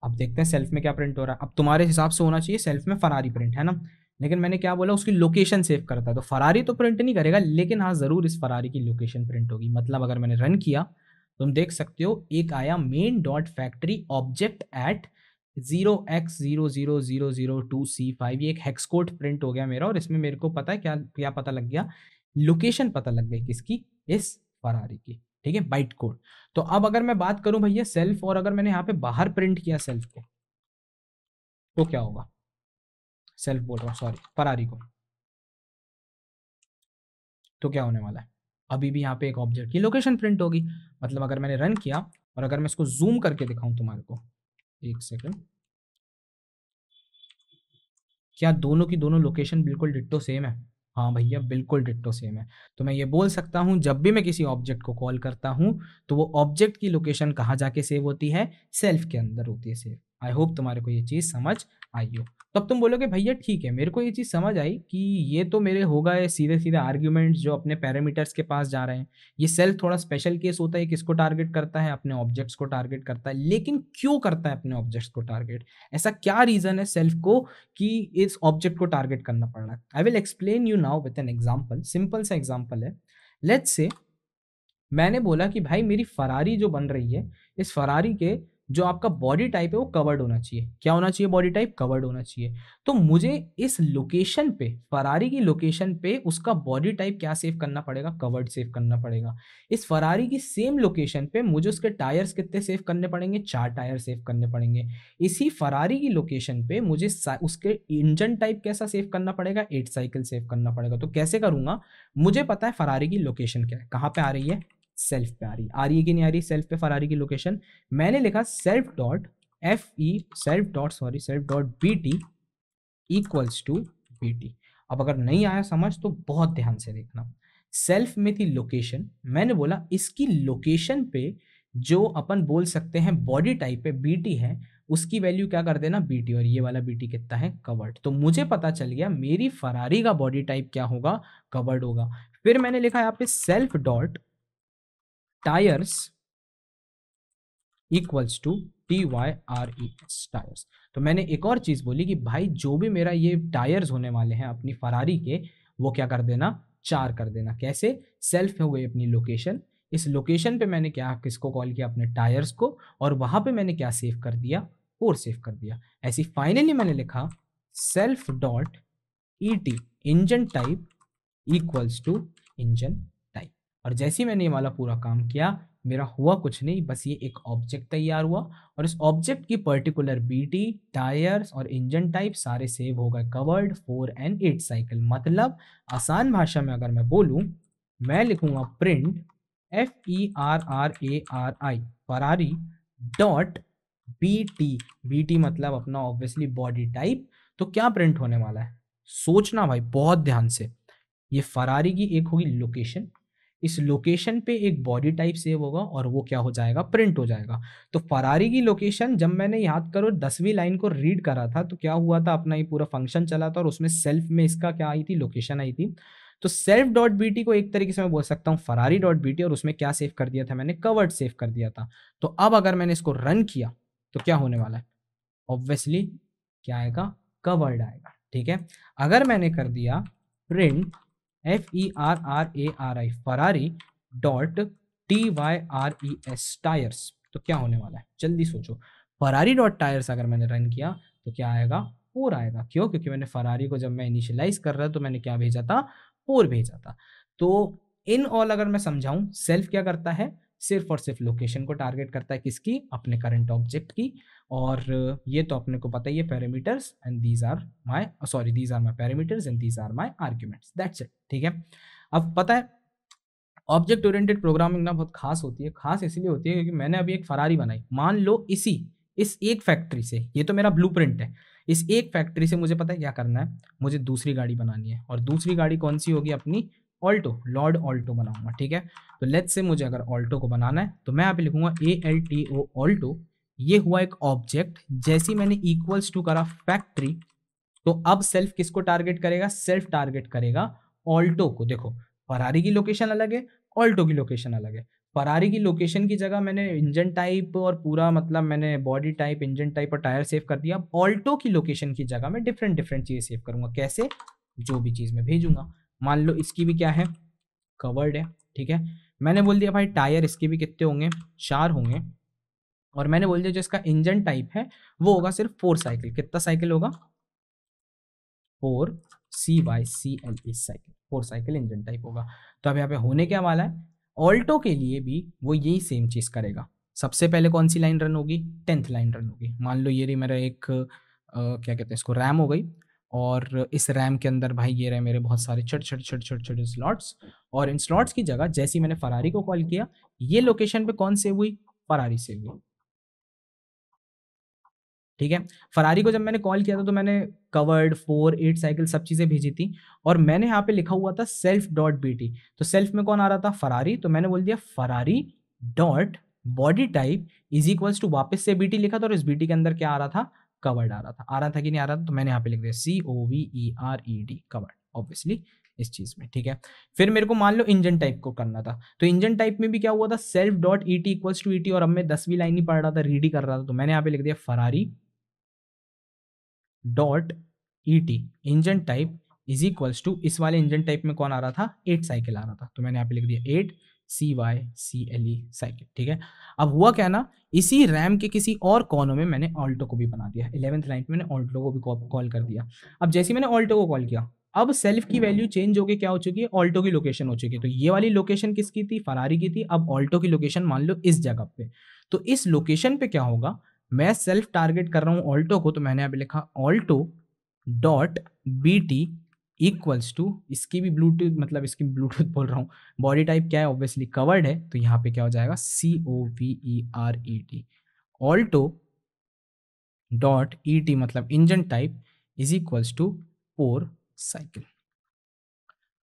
अब देखते हैं सेल्फ में क्या प्रिंट हो रहा है। अब तुम्हारे हिसाब से होना चाहिए सेल्फ में फरारी प्रिंट है ना, लेकिन मैंने क्या बोला, उसकी लोकेशन सेव करता है। तो फरारी तो प्रिंट नहीं करेगा, लेकिन हाँ जरूर इस फरारी की लोकेशन प्रिंट होगी। मतलब अगर मैंने रन किया तुम देख सकते हो एक आया main dot factory object at 0x000002C5। ये एक हेक्स कोड प्रिंट हो गया मेरा, और इसमें मेरे को पता है क्या क्या पता लग गया? लोकेशन पता लग गई किसकी? इस फरारी की। ठीक है, बाइट कोड। तो अब अगर मैं बात करूं भैया सेल्फ, और अगर मैंने यहाँ पे बाहर प्रिंट किया सेल्फ को, तो क्या होगा? सेल्फ बोल रहा हूँ, सॉरी, फरारी को। तो क्या होने वाला है? अभी भी यहाँ पे एक ऑब्जेक्ट की लोकेशन प्रिंट होगी। मतलब अगर मैंने रन किया और अगर मैं इसको जूम करके दिखाऊं तुम्हारे को, एक सेकंड, क्या दोनों की दोनों लोकेशन बिल्कुल डिट्टो सेम है? हाँ भैया बिल्कुल डिट्टो सेम है। तो मैं ये बोल सकता हूँ जब भी मैं किसी ऑब्जेक्ट को कॉल करता हूँ तो वो ऑब्जेक्ट की लोकेशन कहाँ जाके सेव होती है? सेल्फ के अंदर होती है सेव। आई होप तुम्हारे को ये चीज़ समझ आई हो। तो अब तुम बोलोगे भैया ठीक है मेरे को ये चीज़ समझ आई कि ये तो मेरे होगा ये सीधे सीधे आर्ग्यूमेंट्स जो अपने पैरामीटर्स के पास जा रहे हैं। ये सेल्फ थोड़ा स्पेशल केस होता है, किसको टारगेट करता है? अपने ऑब्जेक्ट्स को टारगेट करता है। लेकिन क्यों करता है अपने ऑब्जेक्ट्स को टारगेट? ऐसा क्या रीजन है सेल्फ को कि इस ऑब्जेक्ट को टारगेट करना पड़ रहा है? आई will explain you now with an example. Simple सा एग्जांपल है। लेट्स से मैंने बोला कि भाई मेरी फरारी जो बन रही है, इस फरारी के जो आपका बॉडी टाइप है वो कवर्ड होना चाहिए। क्या होना चाहिए? बॉडी टाइप कवर्ड होना चाहिए। तो मुझे इस लोकेशन पे, फरारी की लोकेशन पे उसका बॉडी टाइप क्या सेव करना पड़ेगा? कवर्ड सेव करना पड़ेगा। इस फरारी की सेम लोकेशन पे मुझे उसके टायर्स कितने सेव करने पड़ेंगे? 4 टायर सेव करने पड़ेंगे। इसी फरारी की लोकेशन पे मुझे उसके इंजन टाइप कैसा सेव करना पड़ेगा? 8 साइकिल सेव करना पड़ेगा। तो कैसे करूंगा? मुझे पता है फरारी की लोकेशन क्या है, कहाँ पे आ रही है? सेल्फ पे आ रही है कि नहीं आ रही? सेल्फ पे फरारी की लोकेशन मैंने लिखा self dot F E self dot B T equals to B T. अब अगर नहीं आया समझ तो बहुत ध्यान से देखना। सेल्फ में थी लोकेशन, मैंने बोला इसकी लोकेशन पे जो अपन बोल सकते हैं बॉडी टाइप पे बीटी है, उसकी वैल्यू क्या कर देना? बीटी। और ये वाला बीटी कितना है? कवर्ड। तो मुझे पता चल गया मेरी फरारी का बॉडी टाइप क्या होगा? कवर्ड होगा। फिर मैंने लिखा यहाँ पे self dot tyres equals to TYRES tyres. तो मैंने एक और चीज बोली कि भाई जो भी मेरा ये टायर्स होने वाले हैं अपनी फरारी के, वो क्या कर देना? 4 कर देना। कैसे? सेल्फ हो गई अपनी लोकेशन, इस लोकेशन पे मैंने क्या किसको कॉल किया? अपने टायर्स को, और वहां पे मैंने क्या सेव कर दिया? 4 सेव कर दिया। ऐसी फाइनली मैंने लिखा self dot ET engine type equals to engine type. और जैसे ही मैंने ये वाला पूरा काम किया, मेरा हुआ कुछ नहीं, बस ये एक ऑब्जेक्ट तैयार हुआ, और इस ऑब्जेक्ट की पर्टिकुलर बीटी, टायर्स और इंजन टाइप सारे सेव हो गए कवर्ड 4 एंड 8 साइकिल। मतलब आसान भाषा में अगर मैं बोलूं, मैं लिखूंगा print FERRARI Ferrari dot BT, BT मतलब अपना ऑब्वियसली बॉडी टाइप। तो क्या प्रिंट होने वाला है, सोचना भाई बहुत ध्यान से। ये फरारी की एक होगी लोकेशन, इस लोकेशन पे एक बॉडी टाइप सेव होगा और वो क्या हो जाएगा, प्रिंट हो जाएगा। तो फरारी की लोकेशन, जब मैंने याद करो 10वीं लाइन को रीड करा था तो क्या हुआ था, अपना ये पूरा फंक्शन चला था और उसमें सेल्फ में इसका क्या आई थी, लोकेशन आई थी। तो सेल्फ डॉट बीटी को एक तरीके से मैं बोल सकता हूँ फरारी डॉट बीटी, और उसमें क्या सेव कर दिया था मैंने, कवर्ड सेव कर दिया था। तो अब अगर मैंने इसको रन किया तो क्या होने वाला है, ऑब्वियसली क्या आएगा, कवर्ड आएगा। ठीक है, अगर मैंने कर दिया print FERRARI Ferrari dot TYRES tyres, तो क्या होने वाला है, जल्दी सोचो। फरारी डॉट टायर्स अगर मैंने रन किया तो क्या आएगा, 4 आएगा। क्यों, क्योंकि मैंने फरारी को जब मैं इनिशियलाइज कर रहा तो मैंने क्या भेजा था, 4 भेजा था। तो इन ऑल अगर मैं समझाऊं, सेल्फ क्या करता है, सिर्फ और सिर्फ लोकेशन को टारगेट करता है, किसकी, अपने करंट ऑब्जेक्ट की। और ये तो अपने को पता ही है, parameters and these are my parameters and these are my arguments, that's it. ठीक है, अब पता है ऑब्जेक्ट ओरिएंटेड प्रोग्रामिंग ना बहुत खास होती है। खास इसलिए होती है क्योंकि मैंने अभी एक फरारी बनाई, मान लो इस एक फैक्ट्री से, ये तो मेरा ब्लूप्रिंट है, इस एक फैक्ट्री से मुझे पता है क्या करना है, मुझे दूसरी गाड़ी बनानी है। और दूसरी गाड़ी कौन सी होगी, अपनी ऑल्टो, लॉर्ड ऑल्टो बनाऊंगा। ठीक है, तो लेट्स से मुझे अगर ऑल्टो को बनाना है तो मैं यहाँ पे लिखूंगा ALTO ऑल्टो। ये हुआ एक ऑब्जेक्ट, जैसी मैंने इक्वल्स टू करा फैक्ट्री, तो अब सेल्फ किसको टारगेट करेगा, सेल्फ टारगेट करेगा ऑल्टो को। देखो फरारी की लोकेशन अलग है, ऑल्टो की लोकेशन अलग है। फरारी की लोकेशन की जगह मैंने इंजन टाइप और पूरा मतलब मैंने बॉडी टाइप, इंजन टाइप और टायर सेव कर दिया। अब ऑल्टो की लोकेशन की जगह मैं डिफरेंट डिफरेंट चीजें सेव करूंगा। कैसे, जो भी चीज मैं भेजूंगा, मान लो इसकी भी क्या है, कवर्ड है। ठीक है, मैंने बोल दिया भाई टायर इसके भी कितने होंगे, 4 होंगे। और मैंने बोल दिया जो इसका इंजन टाइप है वो होगा सिर्फ 4 साइकिल। कितना साइकिल होगा, 4CYCLE cycle, 4 cycle engine type होगा। तो अब यहाँ पे होने क्या वाला है, ऑल्टो के लिए भी वो यही सेम चीज करेगा। सबसे पहले कौन सी लाइन रन होगी, 10th लाइन रन होगी। मान लो ये रही मेरा एक क्या कहते हैं इसको, रैम हो गई। और इस रैम के अंदर भाई ये रहे मेरे बहुत सारे छोटे छोटे छोटे छोटे छोटे स्लॉट्स। और इन स्लॉट्स की जगह जैसे ही मैंने फरारी को कॉल किया, ये लोकेशन पे कौन सेव हुई, फरारी सेव हुई। ठीक है, फरारी को जब मैंने कॉल किया था तो मैंने कवर्ड 4 8 साइकिल सब चीजें भेजी थी। और मैंने यहाँ पे लिखा हुआ था सेल्फ डॉट बीटी, तो सेल्फ में कौन आ रहा था, फरारी। तो मैंने बोल दिया Ferrari dot body type is equals to, वापस से बीटी लिखा था और इस बीटी के अंदर क्या आ रहा था, कवर्ड आ रहा था कि नहीं आ रहा था। तो मैंने यहाँ पे लिख दिया COVERED कवर्ड, ऑब्वियसली इस चीज में। ठीक है, फिर मेरे को मान लो इंजन टाइप को करना था, तो इंजन टाइप में भी क्या हुआ था, self dot ET equals to ET। और अब मैं 10वीं लाइन ही पढ़ रहा था, रीड ही कर रहा था, तो मैंने यहाँ पे लिख दिया Ferrari dot ET engine type is equals to, इस वाले इंजन टाइप में कौन आ रहा था, 8 साइकिल आ रहा था। तो मैंने यहाँ पे लिख दिया 8CYCLE साइकिल। ठीक है, अब हुआ क्या ना, इसी रैम के किसी और कोने में मैंने ऑल्टो को भी बना दिया। 11th लाइन पे मैंने ऑल्टो को भी कॉल कर दिया। अब जैसे ही मैंने ऑल्टो को कॉल किया, अब सेल्फ की वैल्यू चेंज होके क्या हो चुकी है, ऑल्टो की लोकेशन हो चुकी है। तो ये वाली लोकेशन किसकी थी, फरारी की थी। अब ऑल्टो की लोकेशन मान लो इस जगह पे, तो इस लोकेशन पे क्या होगा, मैं सेल्फ टारगेट कर रहा हूं ऑल्टो को, तो मैंने यहाँ पे लिखा Alto dot BT equals to, इसकी भी ब्लूटूथ मतलब इसकी ब्लूटूथ बोल रहा हूँ, बॉडी टाइप क्या है, ऑब्वियसली कवर्ड है। तो यहाँ पे क्या हो जाएगा, COVERED ऑल्टो डॉट ET मतलब engine type is equals to 4 cycle.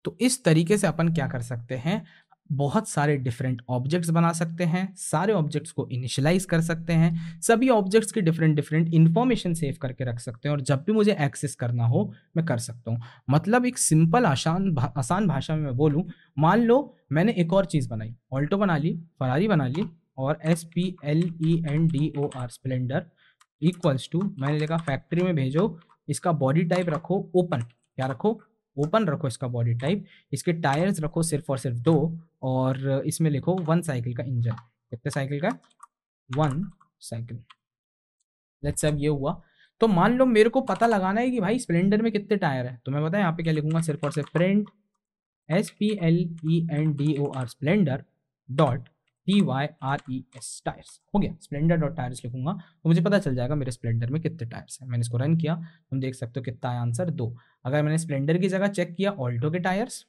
तो इस तरीके से अपन क्या कर सकते हैं, बहुत सारे डिफरेंट ऑब्जेक्ट्स बना सकते हैं, सारे ऑब्जेक्ट्स को इनिशियलाइज कर सकते हैं, सभी ऑब्जेक्ट्स की डिफरेंट डिफरेंट इंफॉर्मेशन सेव करके रख सकते हैं, और जब भी मुझे एक्सेस करना हो मैं कर सकता हूं। मतलब एक सिंपल आसान भाषा में मैं बोलूं, मान लो मैंने एक और चीज बनाई, ऑल्टो बना ली, फरारी बना ली, और SPLENDOR स्प्लेंडर इक्वल्स टू, मैंने लिखा फैक्ट्री में भेजो, इसका बॉडी टाइप रखो ओपन, क्या रखो, ओपन रखो इसका बॉडी टाइप, इसके टायर्स रखो सिर्फ और सिर्फ 2, और इसमें लिखो 1 साइकिल का इंजन। कितने साइकिल का, 1 साइकिल। लेट्स अब ये हुआ, तो मान लो मेरे को पता लगाना है कि भाई स्प्लेंडर में कितने टायर है, तो मैं बताया यहाँ पे क्या लिखूंगा, सिर्फ और सिर्फ print SPLENDOR Splendor dot TYRES tyres, हो गया, स्प्लेंडर डॉट टायर्स लिखूंगा तो मुझे पता चल जाएगा मेरे स्प्लेंडर में कितने टायर्स हैं। मैंने इसको रन किया, तुम देख सकते हो कितना है आंसर, 2। अगर मैंने स्प्लेंडर की जगह चेक किया ऑल्टो के टायर्स,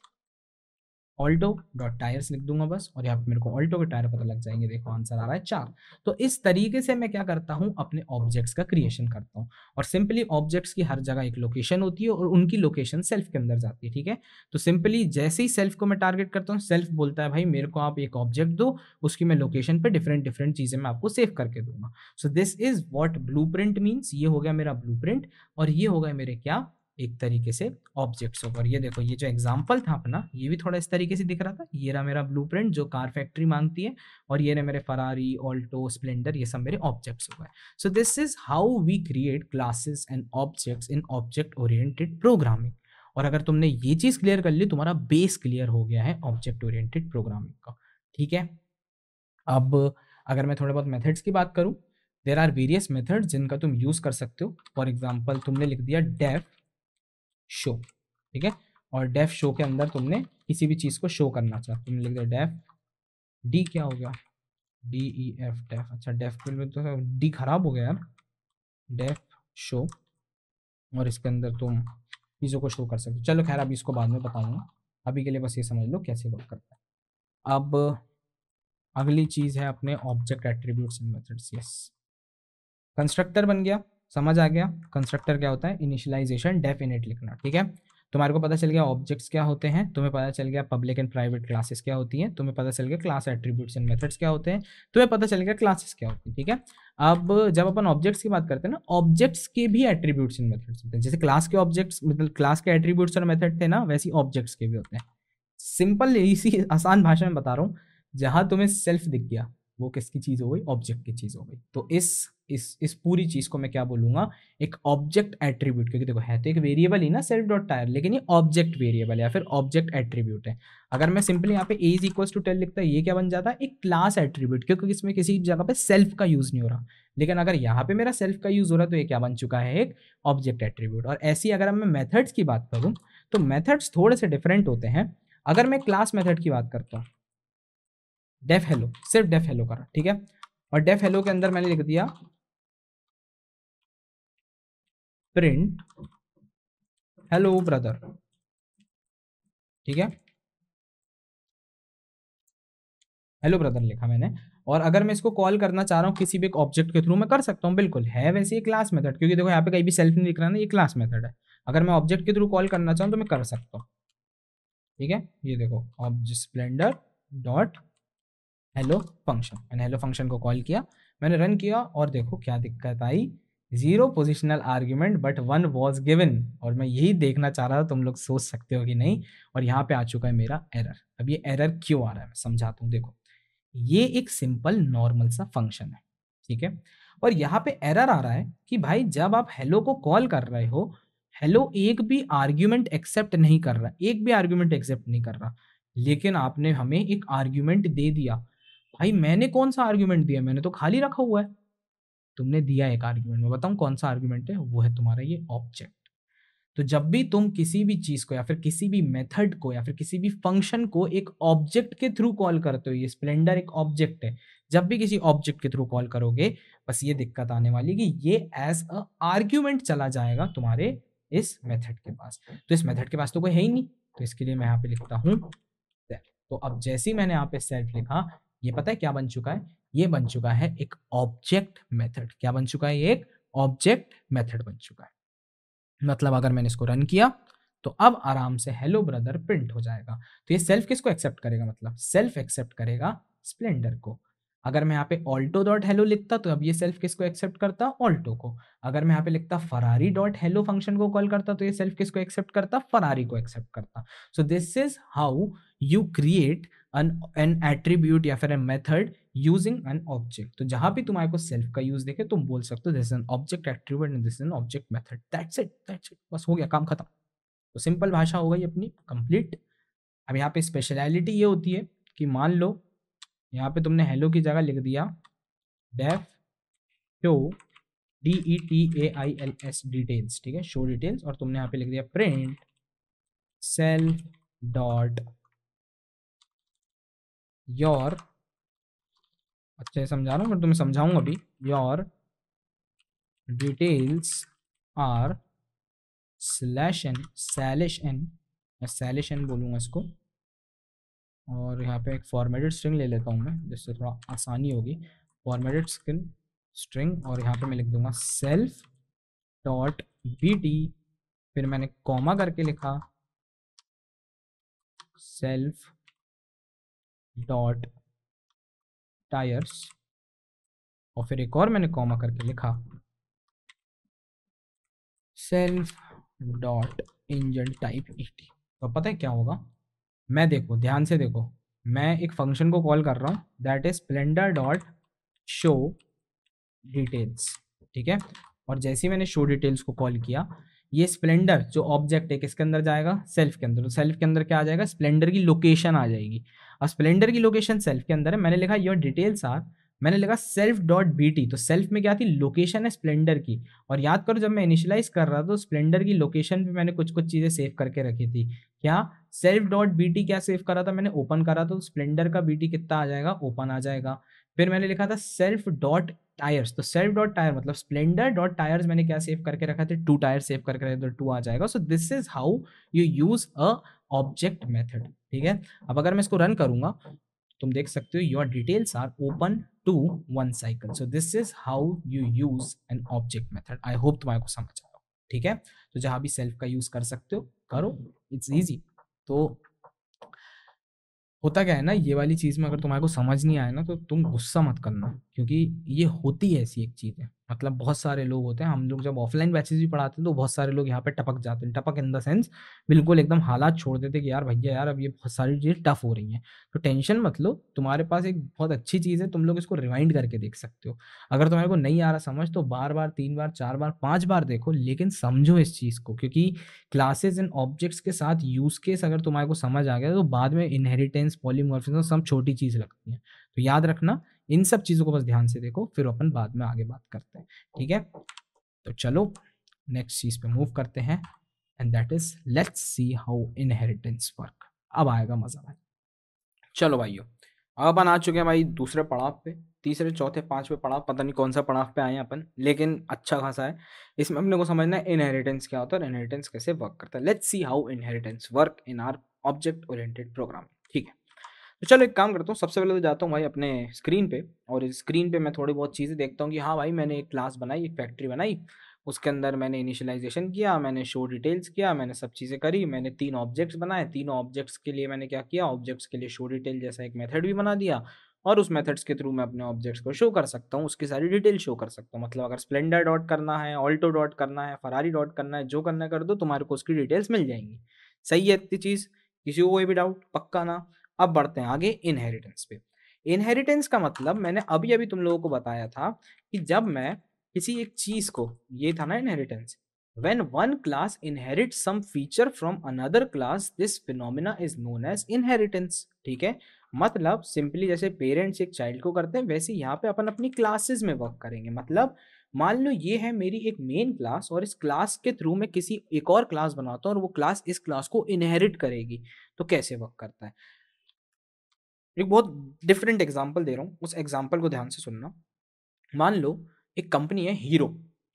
ऑल्टो डॉट टायर्स लिख दूंगा बस, और यहाँ पे मेरे को ऑल्टो के टायर पता लग जाएंगे। देखो आंसर आ रहा है 4। तो इस तरीके से मैं क्या करता हूँ, अपने ऑब्जेक्ट्स का क्रिएशन करता हूँ। और सिंपली ऑब्जेक्ट्स की हर जगह एक लोकेशन होती है और उनकी लोकेशन सेल्फ के अंदर जाती है, ठीक है। तो सिंपली जैसे ही सेल्फ को मैं टारगेट करता हूँ, सेल्फ बोलता है भाई मेरे को आप एक ऑब्जेक्ट दो, उसकी मैं लोकेशन पे डिफरेंट डिफरेंट चीजें मैं आपको सेव करके दूंगा। सो this is what blueprint means. ये हो गया मेरा ब्लूप्रिंट, और ये हो गए मेरे क्या, एक तरीके से ऑब्जेक्ट्स। और ये देखो, ये जो एग्जांपल था अपना, ये भी थोड़ा इस तरीके से दिख रहा था। ये रहा मेरा ब्लूप्रिंट जो कार फैक्ट्री मांगती है, और ये रहे मेरे फरारी, ऑल्टो, स्प्लेंडर, ये सब मेरे ऑब्जेक्ट्स हो गए। So this is how we create classes and objects in object oriented programming. और अगर तुमने ये चीज क्लियर कर ली, तुम्हारा बेस क्लियर हो गया है ऑब्जेक्ट ओरिएंटेड प्रोग्रामिंग का, ठीक है। अब अगर मैं थोड़े बहुत मेथड्स की बात करूं, देर आर वेरियस मेथड्स जिनका तुम यूज कर सकते हो। फॉर एग्जाम्पल तुमने लिख दिया डेफ शो, ठीक है। और डेफ शो के अंदर तुमने किसी भी चीज को शो करना चाहते, तुमने लिख दिया डेफ डी, क्या हो गया, डी ई एफ डेफ। अच्छा डेफ के लिए तो डी खराब हो गया यार, डेफ शो, और इसके अंदर तुम चीज़ों को शो कर सकते हो। चलो खैर, अभी इसको बाद में बताऊंगा, अभी के लिए बस ये समझ लो कैसे वर्क करता है। अब अगली चीज है अपने object attributes and methods. Yes, constructor बन गया, समझ आ गया। कंस्ट्रक्टर क्या होता है, इनिशियलाइजेशन डेफ इनिट लिखना, ठीक है। तुम्हारे को पता चल गया ऑब्जेक्ट्स क्या होते हैं, तुम्हें पता चल गया पब्लिक एंड प्राइवेट क्लासेस क्या होती हैं, तुम्हें पता चल गया क्लास एट्रीब्यूट्स एंड मेथड्स क्या होते हैं, तुम्हें पता चल गया क्लासेस क्या होती है, ठीक है। अब जब अपन ऑब्जेक्ट्स की बात करते हैं ना, ऑब्जेक्ट्स के भी एट्रीब्यूट्स एंड मेथड्स होते हैं। जैसे क्लास के ऑब्जेक्ट्स, मतलब क्लास के एट्रीब्यूट्स और मेथड थे ना, वैसे ऑब्जेक्ट्स के भी होते हैं। सिंपल इसी आसान भाषा में बता रहा हूँ, जहां तुम्हें सेल्फ दिख गया वो किसकी चीज हो गई, ऑब्जेक्ट की चीज हो गई। तो इस पूरी चीज को मैं क्या बोलूंगा, एक ऑब्जेक्ट एट्रीब्यूट। क्योंकि देखो है तो एक वेरिएबल ही ना सेल्फ डॉट टायर, लेकिन ये ऑब्जेक्ट वेरिएबल है या फिर ऑब्जेक्ट एट्रीब्यूट है। अगर मैं सिंपली यहाँ पे ए इज इक्वल टू 10 लिखता है, ये क्या बन जाता है, एक क्लास एट्रीब्यूट, क्योंकि इसमें किसी जगह पे सेल्फ का यूज नहीं हो रहा। लेकिन अगर यहाँ पे मेरा सेल्फ का यूज हो रहा है, तो ये क्या बन चुका है, एक ऑब्जेक्ट एट्रीब्यूट। और ऐसी अगर मैं मेथड्स की बात करूँ, तो मेथड्स थोड़े से डिफरेंट होते हैं। अगर मैं क्लास मेथड की बात करता हूँ, डेफ हेलो, सिर्फ डेफ हेलो करा, ठीक है। और डेफ हेलो के अंदर मैंने लिख दिया प्रिंट हेलो ब्रदर, ठीक है। हेलो ब्रदर लिखा मैंने। और अगर मैं इसको कॉल करना चाह रहा हूँ किसी भी एक ऑब्जेक्ट के थ्रू, मैं कर सकता हूँ, बिल्कुल है वैसे ये क्लास मेथड, क्योंकि देखो यहाँ पे कहीं भी सेल्फ नहीं लिख रहा ना, ये क्लास मेथड है। अगर मैं ऑब्जेक्ट के थ्रू कॉल करना चाहूँ तो मैं कर सकता हूँ, ठीक है। ये देखो object Splendor dot hello function, मैंने हेलो फंक्शन को कॉल किया, मैंने रन किया, और देखो क्या दिक्कत आई, 0 positional argument but 1 was given. और मैं यही देखना चाह रहा था तुम लोग सोच सकते हो कि नहीं। और यहाँ पे आ चुका है मेरा एरर। अब ये एरर क्यों आ रहा है मैं समझाता हूँ। देखो ये एक सिंपल नॉर्मल सा फंक्शन है, ठीक है। और यहाँ पे एरर आ रहा है कि भाई जब आप हेलो को कॉल कर रहे हो, हेलो एक भी आर्ग्यूमेंट एक्सेप्ट नहीं कर रहा, एक भी आर्ग्यूमेंट एक्सेप्ट नहीं कर रहा। लेकिन आपने हमें एक आर्ग्यूमेंट दे दिया। भाई मैंने कौन सा आर्ग्यूमेंट दिया, मैंने तो खाली रखा हुआ है। तुमने दिया एक आर्ग्यूमेंट, मैं बताऊं कौन सा आर्ग्यूमेंट है, वो है तुम्हारा ये ऑब्जेक्ट। तो जब भी तुम किसी भी चीज को या फिर किसी भी मेथड को या फिर किसी भी फंक्शन को एक ऑब्जेक्ट के थ्रू कॉल करते हो, ये स्प्लेंडर एक ऑब्जेक्ट है, जब भी किसी ऑब्जेक्ट के थ्रू कॉल करोगे, बस ये दिक्कत आने वाली कि ये एज अ आर्ग्यूमेंट चला जाएगा तुम्हारे इस मेथड के पास। तो इस मेथड के पास तो कोई है ही नहीं, तो इसके लिए मैं यहाँ पे लिखता हूँ सेल्फ। तो अब जैसे ही मैंने यहाँ पे सेल्फ लिखा, ये पता है क्या बन चुका है, ये बन चुका है एक ऑब्जेक्ट मेथड। क्या बन चुका है, ये एक ऑब्जेक्ट मेथड बन चुका है। मतलब अगर मैंने इसको रन किया, तो अब आराम से हेलो ब्रदर प्रिंट हो जाएगा। तो ये सेल्फ किसको एक्सेप्ट करेगा, मतलब सेल्फ एक्सेप्ट करेगा स्प्लेंडर को। अगर मैं यहाँ पे ऑल्टो डॉट हेलो लिखता, तो अब ये सेल्फ किसको एक्सेप्ट करता, ऑल्टो को। अगर मैं यहाँ पे लिखता फरारी डॉट हेलो फंक्शन को कॉल करता, तो ये सेल्फ किसको एक्सेप्ट करता, फरारी को एक्सेप्ट करता। सो this is how you create an attribute या फिर मेथड यूजिंग एन ऑब्जेक्ट। तो जहां भी तुम्हारे को सेल्फ का यूज देखे, तुम बोल सकते हो this is an object attribute and this is N object method. That's it, बस हो गया काम खत्म। तो सिंपल भाषा हो गई अपनी कंप्लीट। अब यहाँ पे स्पेशलिटी ये होती है कि मान लो यहाँ पे तुमने हेलो की जगह लिख दिया डेफ शो DETAILS डिटेल्स, ठीक है, शो डिटेल्स। और तुमने यहाँ पे लिख दिया प्रिंट सेल्फ डॉट योर, अच्छे से समझा रहा हूँ मैं तुम्हें, समझाऊंगा अभी, your details are /n, /n, मैं /n बोलूंगा इसको, और यहाँ पे एक फॉर्मेटेड स्ट्रिंग ले लेता हूँ मैं, जिससे थोड़ा आसानी होगी। फॉर्मेटेड स्ट्रिंग और यहाँ पे मैं लिख दूंगा सेल्फ डॉट बी टी, फिर मैंने कॉमा करके लिखा सेल्फ डॉट टायर्स, और फिर एक और मैंने कॉमा करके लिखा self dot engine type ET. तो पता है क्या होगा, मैं देखो ध्यान से देखो, मैं एक फंक्शन को कॉल कर रहा हूँ that is Splendor dot show details, ठीक है। और जैसे ही मैंने शो डिटेल्स को कॉल किया, ये स्प्लेंडर जो ऑब्जेक्ट है किसके अंदर जाएगा, सेल्फ के अंदर। तो सेल्फ के अंदर क्या आ जाएगा, स्प्लेंडर की लोकेशन आ जाएगी। अब स्प्लेंडर की लोकेशन सेल्फ के अंदर है, मैंने लिखा योर डिटेल्स आर, मैंने लिखा सेल्फ डॉट बी टी। तो सेल्फ में क्या थी, लोकेशन है स्प्लेंडर की। और याद करो जब मैं इनिशियलाइज कर रहा था तो स्प्लेंडर की लोकेशन पे मैंने कुछ कुछ चीजें सेव करके रखी थी। क्या, सेल्फ डॉट बी टी क्या सेव करा था मैंने, ओपन करा, तो स्प्लेंडर का बी टी कितना आ जाएगा, ओपन आ जाएगा। फिर मैंने लिखा था सेल्फ डॉट टायर्स, तो सेल्फ डॉट टायर मतलब स्प्लेंडर डॉट टायर्स मैंने क्या सेव करके रखा था, 2 टायर सेव करके रखे तो 2 आ जाएगा। सो this is how you use a object method, ठीक है। अब अगर मैं इसको रन करूंगा, तुम देख सकते हो your details are open to 1 cycle. So this is how you use an object method. I hope तुम्हारे को समझ आ रहा हो, ठीक है। तो जहां भी सेल्फ का यूज कर सकते हो करो, इट्स ईजी। तो होता क्या है ना, ये वाली चीज़ में अगर तुम्हारे को समझ नहीं आए ना तो तुम गुस्सा मत करना, क्योंकि ये होती है ऐसी एक चीज़ है। मतलब बहुत सारे लोग होते हैं, हम लोग जब ऑफलाइन बैचेस भी पढ़ाते हैं तो बहुत सारे लोग यहाँ पे टपक जाते हैं। टपक इन द सेंस बिल्कुल एकदम हालात छोड़ देते हैं कि यार भैया यार अब ये बहुत सारी चीज़ें टफ हो रही हैं। तो टेंशन मत लो, तुम्हारे पास एक बहुत अच्छी चीज़ है, तुम लोग इसको रिवाइंड करके देख सकते हो। अगर तुम्हारे को नहीं आ रहा समझ तो बार बार 3 बार 4 बार 5 बार देखो, लेकिन समझो इस चीज़ को, क्योंकि क्लासेस एंड ऑब्जेक्ट्स के साथ यूज केस अगर तुम्हारे को समझ आ गया तो बाद में इनहेरिटेंस पॉलीमॉर्फिज्म सब छोटी चीज लगती है। तो याद रखना इन सब चीजों को बस ध्यान से देखो, फिर अपन बाद में आगे बात करते हैं, ठीक है। तो चलो नेक्स्ट चीज पे मूव करते हैं, and that is let's see how inheritance work. अब आएगा मजा भाई। चलो भाइयों, अब अपन आ चुके हैं भाई दूसरे पड़ाव पे, तीसरे चौथे पांचवे पड़ाव, पता नहीं कौन सा पड़ाव पे आए हैं अपन, लेकिन अच्छा खासा है। इसमें अपने को समझना है इनहेरिटेंस क्या होता है और इनहेरिटेंस कैसे वर्क करता है। Let's see how inheritance work in our object oriented programming, ठीक है। तो चलो एक काम करता हूँ, सबसे पहले तो जाता हूँ भाई अपने स्क्रीन पे, और इस स्क्रीन पे मैं थोड़ी बहुत चीज़ें देखता हूँ कि हाँ भाई मैंने एक क्लास बनाई, एक फैक्ट्री बनाई, उसके अंदर मैंने इनिशियलाइजेशन किया, मैंने शो डिटेल्स किया, मैंने सब चीज़ें करी, मैंने 3 ऑब्जेक्ट्स बनाए, तीनों ऑब्जेक्ट्स के लिए मैंने क्या किया, ऑब्जेक्ट्स के लिए शो डिटेल जैसा एक मेथड भी बना दिया, और उस मेथड्स के थ्रू मैं अपने ऑब्जेक्ट्स को शो कर सकता हूँ, उसकी सारी डिटेल शो कर सकता हूँ। मतलब अगर स्प्लेंडर डॉट करना है, ऑल्टो डॉट करना है, फरारी डॉट करना है, जो करना है कर दो, तुम्हारे को उसकी डिटेल्स मिल जाएंगी। सही है इतनी चीज़, किसी को कोई भी डाउट, पक्का ना। अब बढ़ते हैं आगे इनहेरिटेंस पे। इनहेरिटेंस का मतलब मैंने अभी अभी तुम लोगों को बताया था कि जब मैं किसी एक चीज को, ये था ना inheritance, when one class inherit some feature from another class this phenomena is known as inheritance, ठीक है। मतलब सिंपली जैसे पेरेंट्स एक चाइल्ड को करते हैं, वैसे यहाँ पे अपन अपनी क्लासेस में वर्क करेंगे। मतलब मान लो ये है मेरी एक मेन क्लास, और इस क्लास के थ्रू मैं किसी एक और क्लास बनाता हूँ, और वो क्लास इस क्लास को इनहेरिट करेगी। तो कैसे वर्क करता है, एक बहुत डिफरेंट एग्जांपल दे रहा हूँ, उस एग्जांपल को ध्यान से सुनना। मान लो एक कंपनी है हीरो,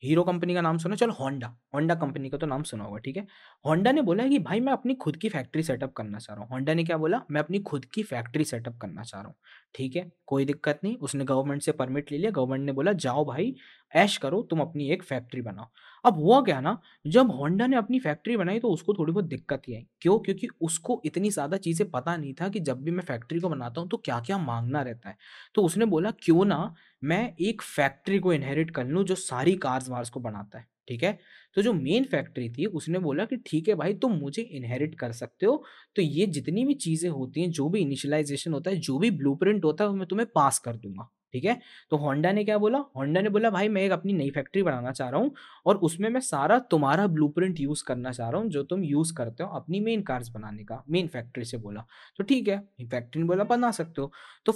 हीरो कंपनी का नाम सुना, चलो होंडा, होंडा कंपनी का तो नाम सुना होगा, ठीक है। होंडा ने बोला कि भाई मैं अपनी खुद की फैक्ट्री सेटअप करना चाह रहा हूँ। होंडा ने क्या बोला, मैं अपनी खुद की फैक्ट्री सेटअप करना चाह रहा हूँ, ठीक है, कोई दिक्कत नहीं। उसने गवर्नमेंट से परमिट ले लिया, गवर्नमेंट ने बोला जाओ भाई ऐश करो, तुम अपनी एक फैक्ट्री बनाओ। अब हुआ क्या ना, जब होंडा ने अपनी फैक्ट्री बनाई तो उसको थोड़ी बहुत दिक्कत ही आई। क्यों, क्योंकि उसको इतनी ज़्यादा चीज़ें पता नहीं था कि जब भी मैं फैक्ट्री को बनाता हूँ तो क्या क्या मांगना रहता है। तो उसने बोला क्यों ना मैं एक फैक्ट्री को इनहेरिट कर लूँ जो सारी कार्स वार्स को बनाता है, ठीक है। तो जो मेन फैक्ट्री थी उसने बोला कि ठीक है भाई तुम मुझे इनहेरिट कर सकते हो, तो ये जितनी भी चीज़ें होती हैं, जो भी इनिशियलाइजेशन होता है, जो भी ब्लूप्रिंट होता है, वो मैं तुम्हें पास कर दूंगा, ठीक है। तो होंडा ने क्या बोला, होंडा ने बोला भाई मैं एक अपनी नई फैक्ट्री बनाना चाह रहा हूँ, और उसमें मैं सारा तुम्हारा ब्लूप्रिंट यूज करना चाह रहा हूँ जो तुम यूज करते हो अपनी मेन कार्स बनाने का। मेन फैक्ट्री से बोला, तो ठीक है, फैक्ट्री ने बोला बना सकते हो। तो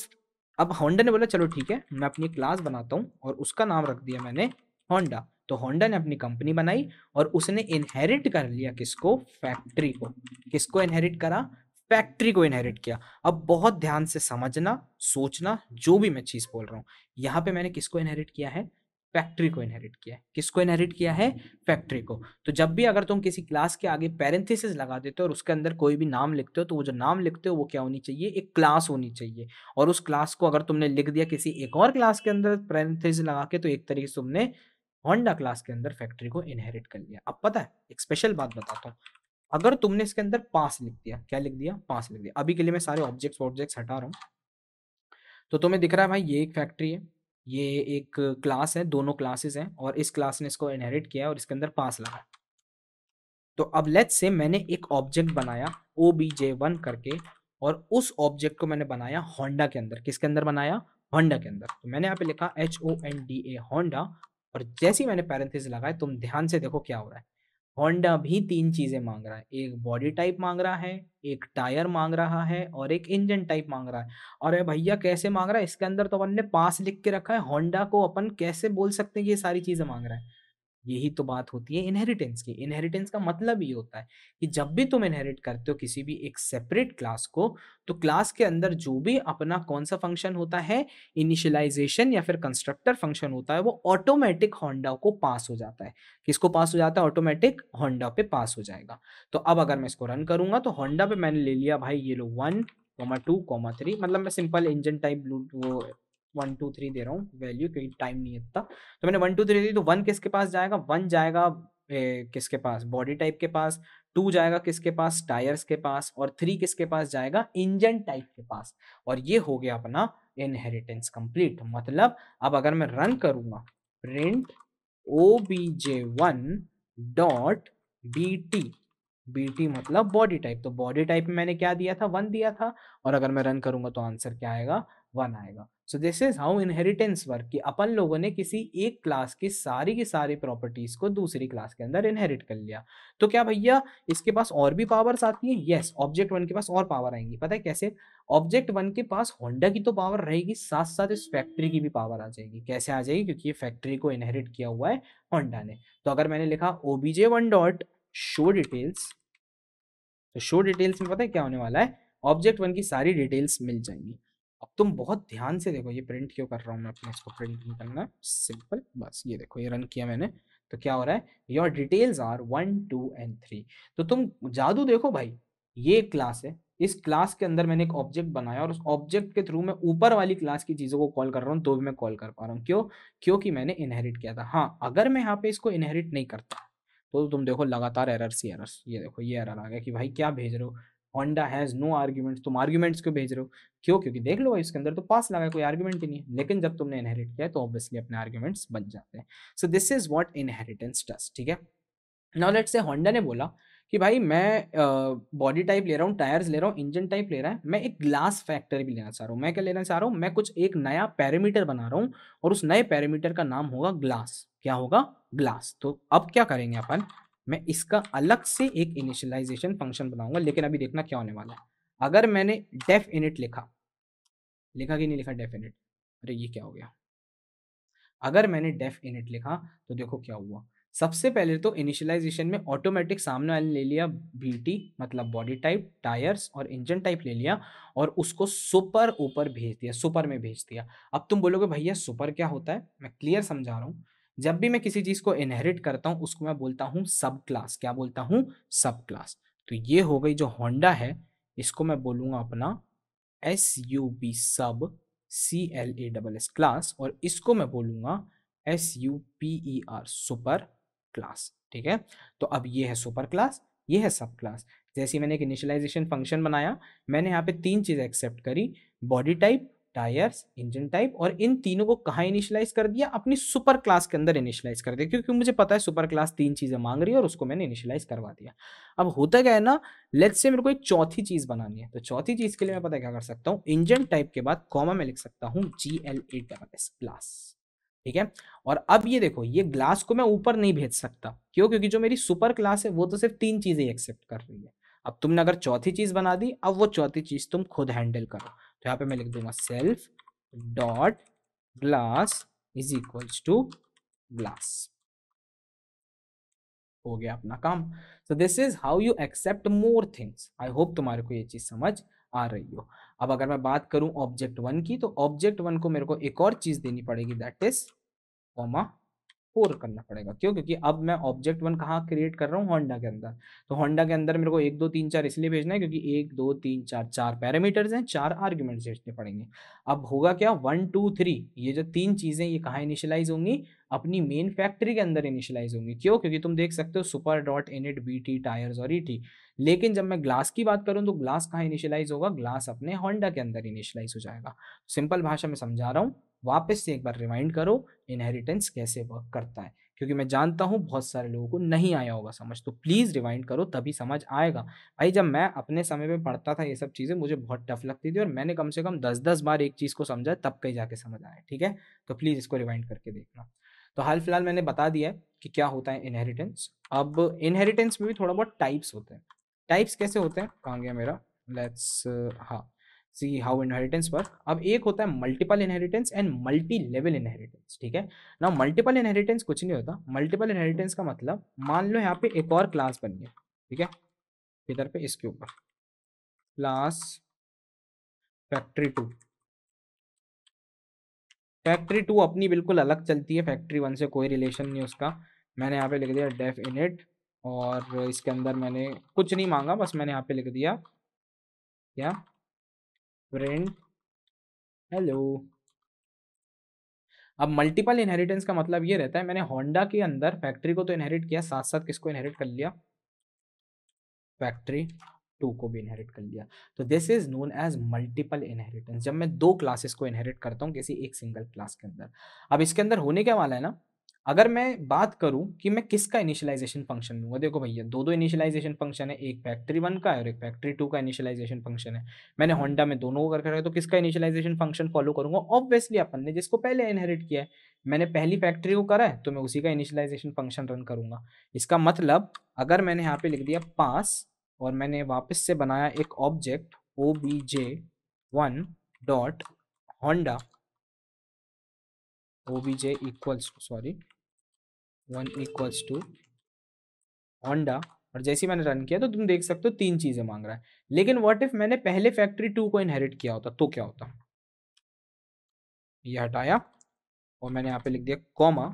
अब होंडा ने बोला चलो ठीक है, मैं अपनी क्लास बनाता हूँ, और उसका नाम रख दिया मैंने होंडा। तो होंडा ने अपनी कंपनी बनाई, और उसने इनहेरिट कर लिया किसको, फैक्ट्री को। किसको इनहेरिट करा, फैक्ट्री को इनहेरिट किया। अब बहुत ध्यान से समझना, सोचना जो भी मैं चीज बोल रहा हूँ। यहाँ पे मैंने किसको इनहेरिट किया है, फैक्ट्री को इनहेरिट किया है। किसको इनहेरिट किया है? फैक्ट्री को। तो जब भी अगर तुम किसी क्लास के आगे पैरेंथेसिस लगा देते हो और उसके अंदर कोई भी नाम लिखते हो, तो वो जो नाम लिखते हो वो क्या होनी चाहिए? एक क्लास होनी चाहिए। और उस क्लास को अगर तुमने लिख दिया किसी एक और क्लास के अंदर पैरेंथेसिस लगा के, तो एक तरीके से तुमने होंडा क्लास के अंदर फैक्ट्री को इनहेरिट कर लिया। अब पता है, एक स्पेशल बात बताता हूँ। अगर तुमने इसके अंदर पास लिख दिया, क्या लिख दिया? पास लिख दिया। अभी के लिए मैं सारे ऑब्जेक्ट्स हटा रहा हूँ। तो तुम्हें दिख रहा है भाई, ये एक फैक्ट्री है, ये एक क्लास है, दोनों क्लासेस हैं, और इस क्लास ने इसको इनहेरिट किया है और इसके अंदर पास लगा। तो अब लेट्स से मैंने एक ऑब्जेक्ट बनाया obj1 करके, और उस ऑब्जेक्ट को मैंने बनाया होंडा के अंदर। किसके अंदर बनाया? होंडा के अंदर। तो मैंने यहाँ पे लिखा HONDA होंडा, और जैसे ही मैंने पैरेंथेसिस लगाए, तुम ध्यान से देखो क्या हो रहा है। होंडा भी तीन चीजें मांग रहा है, एक बॉडी टाइप मांग रहा है, एक टायर मांग रहा है, और एक इंजन टाइप मांग रहा है। अरे भैया कैसे मांग रहा है? इसके अंदर तो अपन ने पास लिख के रखा है, होंडा को अपन कैसे बोल सकते हैं कि ये सारी चीजें मांग रहा है? यही तो बात होती है इनहेरिटेंस की। इनहेरिटेंस का मतलब ये होता है कि जब भी तुम इनहेरिट करते हो किसी भी एक सेपरेट क्लास को, तो क्लास के अंदर जो भी अपना कौन सा फंक्शन होता है, इनिशियलाइजेशन या फिर कंस्ट्रक्टर फंक्शन होता है, वो ऑटोमेटिक होंडा को पास हो जाता है। किसको पास हो जाता है? ऑटोमेटिक होंडा पे पास हो जाएगा। तो अब अगर मैं इसको रन करूंगा, तो होंडा पे मैंने ले लिया भाई, ये लो 1,2,3, मतलब मैं सिंपल इंजन टाइप वो 1 2 3 दे रहा हूँ वैल्यू, क्योंकि टाइम नहीं है इतना। तो मैंने 1 2 3 दी, तो 1 किसके पास जाएगा? 1 जाएगा किसके पास? बॉडी टाइप के पास। 2 जाएगा किसके पास? टायर्स के पास। और 3 किसके पास जाएगा? इंजन टाइप के पास। और ये हो गया अपना इनहेरिटेंस कंप्लीट। मतलब अब अगर मैं रन करूंगा, print obj1 dot bt, bt मतलब बॉडी टाइप, तो बॉडी टाइप में मैंने क्या दिया था? 1 दिया था। और अगर मैं रन करूंगा तो आंसर क्या आएगा? 1 आएगा। So this is how inheritance work, कि अपन लोगों ने किसी एक क्लास की सारी प्रॉपर्टीज को दूसरी क्लास के अंदर इनहेरिट कर लिया। तो क्या भैया इसके पास और भी पावर्स आती है? यस, ऑब्जेक्ट वन के पास और पावर आएंगी। पता है कैसे? ऑब्जेक्ट वन के पास होंडा की तो पावर रहेगी, साथ साथ इस फैक्ट्री की भी पावर आ जाएगी। कैसे आ जाएगी? क्योंकि ये फैक्ट्री को इनहेरिट किया हुआ है होंडा ने। तो अगर मैंने लिखा obj1 डॉट शो डिटेल्स, तो शो डिटेल्स में पता है क्या होने वाला है? ऑब्जेक्ट वन की सारी डिटेल्स मिल जाएंगी। अब तुम बहुत ध्यान से देखो, ये प्रिंट क्यों कर रहा हूँ मैं, अपने इसको प्रिंट नहीं करना, सिंपल बस ये देखो, ये रन किया मैंने। तो क्या हो रहा है? Your details are 1 2 and 3। तो तुम जादू देखो भाई, ये क्लास है, इस क्लास के अंदर मैंने एक ऑब्जेक्ट बनाया, और उस ऑब्जेक्ट के थ्रू मैं ऊपर वाली क्लास की चीजों को कॉल कर रहा हूँ, तो भी मैं कॉल कर पा रहा हूँ। क्यों? क्योंकि मैंने इनहेरिट किया था। हाँ, अगर मैं यहाँ पे इसको इनहेरिट नहीं करता, तो तुम देखो लगातार एरर्स ही एरर्स। ये देखो, ये एरर आ गया कि भाई क्या भेज रहे हो, होंडा हैज नो आर्ग्यूमेंट्स। तुम आर्ग्यूमेंट्स क्यों भेज रहे हो? क्यों? क्योंकि देख लो इसके अंदर तो पास लगा है, कोई आर्ग्यूमेंट ही नहीं है। लेकिन जब तुमने इनहेरिट किया है, तो ऑब्वियसली अपने आर्ग्यूमेंट्स बन जाते हैं। सो this is what inheritance does. ठीक है, नाउ लेट्स से होंडा ने बोला कि भाई मैं बॉडी टाइप ले रहा हूँ, टायर्स ले रहा हूँ, इंजन टाइप ले रहा है, मैं एक ग्लास फैक्टर भी लेना चाह रहा हूँ। मैं क्या लेना चाह रहा हूँ? मैं कुछ एक नया पैरामीटर बना रहा हूँ, और उस नए पैरामीटर का नाम होगा ग्लास। क्या होगा? ग्लास। तो अब क्या करेंगे अपन? मैं इसका अलग से एक इनिशियलाइजेशन फंक्शन बनाऊंगा। लेकिन अभी देखना क्या होने वाला है। अगर मैंने डेफ इनिट लिखा, लिखा कि नहीं लिखा डेफ इनिट? अरे ये क्या हो गया? अगर मैंने डेफ इनिट लिखा, तो देखो क्या हुआ। सबसे पहले तो इनिशियलाइजेशन में ऑटोमेटिक सामने वाले ले लिया बीटी, मतलब बॉडी टाइप, टायर्स और इंजन टाइप ले लिया, और उसको सुपर ऊपर भेज दिया, सुपर में भेज दिया। अब तुम बोलोगे भैया सुपर क्या होता है? मैं क्लियर समझा रहा हूँ। जब भी मैं किसी चीज को इनहेरिट करता हूँ, उसको मैं बोलता हूँ सब क्लास। क्या बोलता हूँ? सब क्लास। तो ये हो गई जो होंडा है, इसको मैं बोलूंगा अपना SUB सब, CLASS क्लास, और इसको मैं बोलूंगा SUPER सुपर क्लास। ठीक है, तो अब ये है सुपर क्लास, ये है सब क्लास। जैसे मैंने एक इनिशियलाइजेशन फंक्शन बनाया, मैंने यहाँ पे तीन चीजें एक्सेप्ट करी, body type, tyres, engine type, और इन तीनों को कहाँ इनिशियलाइज कर दिया? अपनी सुपर क्लास के अंदर इनिशियलाइज कर दिया, क्योंकि मुझे पता है सुपर क्लास तीन चीजें मांग रही है, और उसको मैंने इनिशियलाइज करवा दिया। अब होता क्या है ना, लेट्स से मेरे को एक चौथी चीज बनानी है, तो चौथी चीज के लिए मैं पता क्या कर सकता हूँ? इंजन टाइप के बाद कॉमा में लिख सकता हूँ GLASS क्लास। ठीक है, और अब ये देखो, ये ग्लास को मैं ऊपर नहीं भेज सकता। क्यों? क्योंकि जो मेरी सुपर क्लास है वो तो सिर्फ तीन चीजें एक्सेप्ट कर रही है। अब तुमने अगर चौथी चीज बना दी, अब वो चौथी चीज तुम खुद हैंडल करो। तो यहाँ पे मैं लिख दूंगा self dot glass is equals to glass. हो गया अपना काम। So this is how you accept more things. I hope तुम्हारे को ये चीज समझ आ रही हो। अब अगर मैं बात करूं ऑब्जेक्ट वन की, तो ऑब्जेक्ट वन को मेरे को एक और चीज देनी पड़ेगी, दैट इज कॉमा 4 करना पड़ेगा। क्यों? क्योंकि अब मैं ऑब्जेक्ट 1 कहाँ क्रिएट कर रहा हूँ? होंडा के अंदर। तो होंडा के अंदर मेरे को 1 2 3 4 इसलिए भेजना है क्योंकि 1 2 3 4 4 पैरामीटर्स हैं, 4 आर्गुमेंट्स भेजने पड़ेंगे। अब होगा क्या? 1 2 3 ये जो 3 चीजें ये कहाँ इनिशियलाइज होंगी? अपनी मेन फैक्ट्री के अंदर इनिशियलाइज होंगी। क्यों? क्योंकि तुम देख सकते हो super dot init BT tyres और ईटी। लेकिन जब मैं ग्लास की बात करूं तो ग्लास कहाँ इनिशियलाइज होगा? ग्लास अपने होंडा के अंदर इनिशियलाइज हो जाएगा। सिंपल भाषा में समझा रहा हूं, वापस से एक बार रिमाइंड करो इनहेरिटेंस कैसे वर्क करता है, क्योंकि मैं जानता हूं बहुत सारे लोगों को नहीं आया होगा समझ। तो प्लीज रिवाइंड करो तभी समझ आएगा। भाई जब मैं अपने समय पे पढ़ता था ये सब चीजें मुझे बहुत टफ लगती थी और मैंने कम से कम 10-10 बार एक चीज को समझा तब कहीं जाके समझ आया। ठीक है, तो प्लीज इसको रिवाइंड करके देखना। तो हाल फिलहाल मैंने बता दिया है कि क्या होता है इनहेरिटेंस। अब इनहेरिटेंस में भी थोड़ा बहुत टाइप्स होते हैं। टाइप्स कैसे होते हैं? कहाँ गया मेरा? लेट्स हाँ, सी हाउ इनहेरिटेंस वर्क। अब एक होता है multiple inheritance and multi level inheritance. ठीक है ना, मल्टीपल इनहेरिटेंस कुछ नहीं होता। मल्टीपल इनहेरिटेंस का मतलब मान लो यहाँ पे एक और क्लास बन गया। ठीक है, इधर पे इसके ऊपर क्लास फैक्ट्री 2। फैक्ट्री 2 अपनी बिल्कुल अलग चलती है, फैक्ट्री 1 से कोई रिलेशन नहीं उसका। मैंने यहाँ पे लिख दिया डेफ इनिट और इसके अंदर मैंने कुछ नहीं मांगा, बस मैंने यहाँ पे लिख दिया क्या? Print hello. अब मल्टीपल इनहेरिटेंस का मतलब ये रहता है मैंने होंडा के अंदर फैक्ट्री को तो इनहेरिट किया, साथ साथ किसको इनहेरिट कर लिया? फैक्ट्री 2 को भी इनहेरिट कर लिया। तो this is known as multiple inheritance, जब मैं दो क्लासेस को इनहेरिट करता हूं किसी एक सिंगल क्लास के अंदर। अब इसके अंदर होने क्या वाला है ना, अगर मैं बात करूं कि मैं किसका इनिशियलाइजेशन फंक्शन लूंगा, देखो भैया दो दो इनिशियलाइजेशन फंक्शन है, एक फैक्ट्री 1 का है और एक फैक्ट्री 2 का इनिशियलाइजेशन फंक्शन है। मैंने होंडा में दोनों को करके रखा है, तो किसका इनिशियलाइजेशन फंक्शन फॉलो करूंगा? ऑब्वियसली अपन ने जिसको पहले इनहेरिट किया है। मैंने पहली फैक्ट्री को करा है तो मैं उसी का इनिशियलाइजेशन फंक्शन रन करूंगा। इसका मतलब अगर मैंने यहाँ पे लिख दिया पास और मैंने वापस से बनाया एक object obj1 dot Honda, obj equals sorry 1 equals to Honda, और जैसे ही मैंने रन किया तो तुम देख सकते हो तीन चीजें मांग रहा है। लेकिन व्हाट इफ मैंने पहले फैक्ट्री 2 को इनहेरिट किया होता तो क्या होता? ये हटाया और मैंने यहाँ पे लिख दिया कॉमा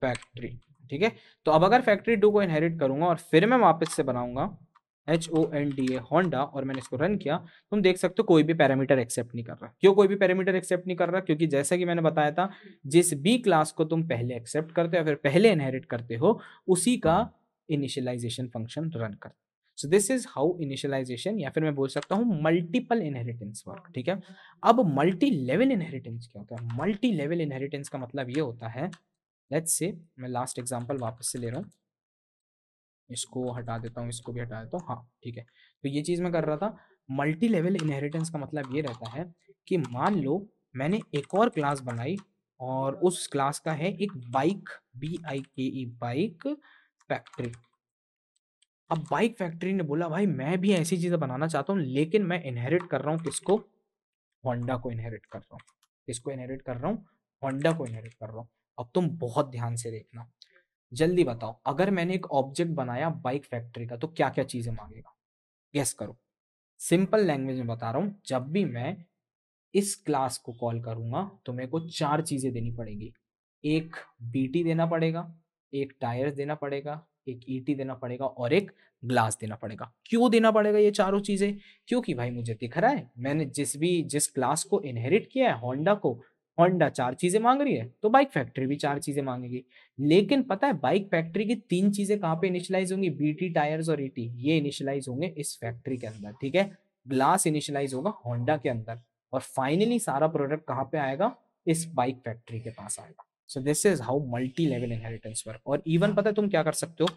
फैक्ट्री। ठीक है, तो अब अगर फैक्ट्री 2 को इनहेरिट करूंगा और फिर मैं वापस से बनाऊंगा HONDA होंडा और मैंने इसको रन किया, तुम देख सकते हो कोई भी पैरामीटर एक्सेप्ट नहीं कर रहा। क्यों कोई भी पैरामीटर एक्सेप्ट नहीं कर रहा? क्योंकि जैसा कि मैंने बताया था, जिस भी क्लास को तुम पहले एक्सेप्ट करते हो या फिर पहले इनहेरिट करते हो उसी का इनिशियलाइजेशन फंक्शन रन करते। So this is how initialization या फिर मैं बोल सकता हूँ मल्टीपल इनहेरिटेंस वर्क। ठीक है, अब मल्टी लेवल इनहेरिटेंस क्या होता है? मल्टी लेवल इनहेरिटेंस का मतलब ये होता है, लेट्स से मैं लास्ट एग्जांपल वापस से ले रहा हूँ, इसको हटा देता हूँ, इसको भी हटा देता हूँ। हाँ ठीक है, तो ये चीज़ मैं कर रहा था। मल्टी लेवल इनहेरिटेंस का मतलब ये रहता है कि मान लो मैंने एक और क्लास बनाई और उस क्लास का है एक बाइक, BIKE बाइक फैक्ट्री। अब बाइक फैक्ट्री ने बोला भाई मैं भी ऐसी चीज़ें बनाना चाहता हूँ, लेकिन मैं इनहेरिट कर रहा हूँ किसको? होंडा को इनहेरिट कर रहा हूँ। किसको इनहेरिट कर रहा हूँ? होंडा को इनहेरिट कर रहा हूँ। अब तुम बहुत ध्यान से देखना, जल्दी बताओ अगर मैंने एक ऑब्जेक्ट बनाया बाइक फैक्ट्री का तो क्या क्या चीजें मांगेगा? गेस करो। सिंपल लैंग्वेज में बता रहा हूं, जब भी मैं इस क्लास को कॉल करूंगा तो मेरे को चार चीजें देनी पड़ेगी। एक बीटी देना पड़ेगा, एक टायर्स देना पड़ेगा, एक ईटी देना पड़ेगा और एक ग्लास देना पड़ेगा। क्यों देना पड़ेगा ये चारों चीजें? क्योंकि भाई मुझे दिख रहा है मैंने जिस क्लास को इनहेरिट किया है होंडा को, होंडा चार चीजें मांग रही है तो बाइक फैक्ट्री भी चार चीजें मांगेगी। लेकिन पता है बाइक फैक्ट्री की तीन चीजें कहाँ पे इनिशियलाइज होंगी? बीटी टायर्स और ईटी, ये इनिशियलाइज होंगे इस फैक्ट्री के अंदर। ठीक है, ग्लास इनिशियलाइज होगा होंडा के अंदर और फाइनली सारा प्रोडक्ट कहाँ पे आएगा? इस बाइक फैक्ट्री के पास आएगा। So this is how multi level inheritance work. और इवन पता है तुम क्या कर सकते हो?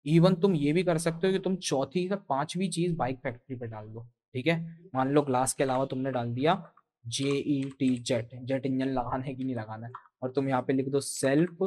इवन तुम ये भी कर सकते हो कि तुम चौथी या पांचवी चीज बाइक फैक्ट्री पे डाल दो। ठीक है, मान लो ग्लास के अलावा तुमने डाल दिया JET जेट, जेट इंजन लगाना है कि नहीं लगाना है, और तुम यहाँ पे लिख दो self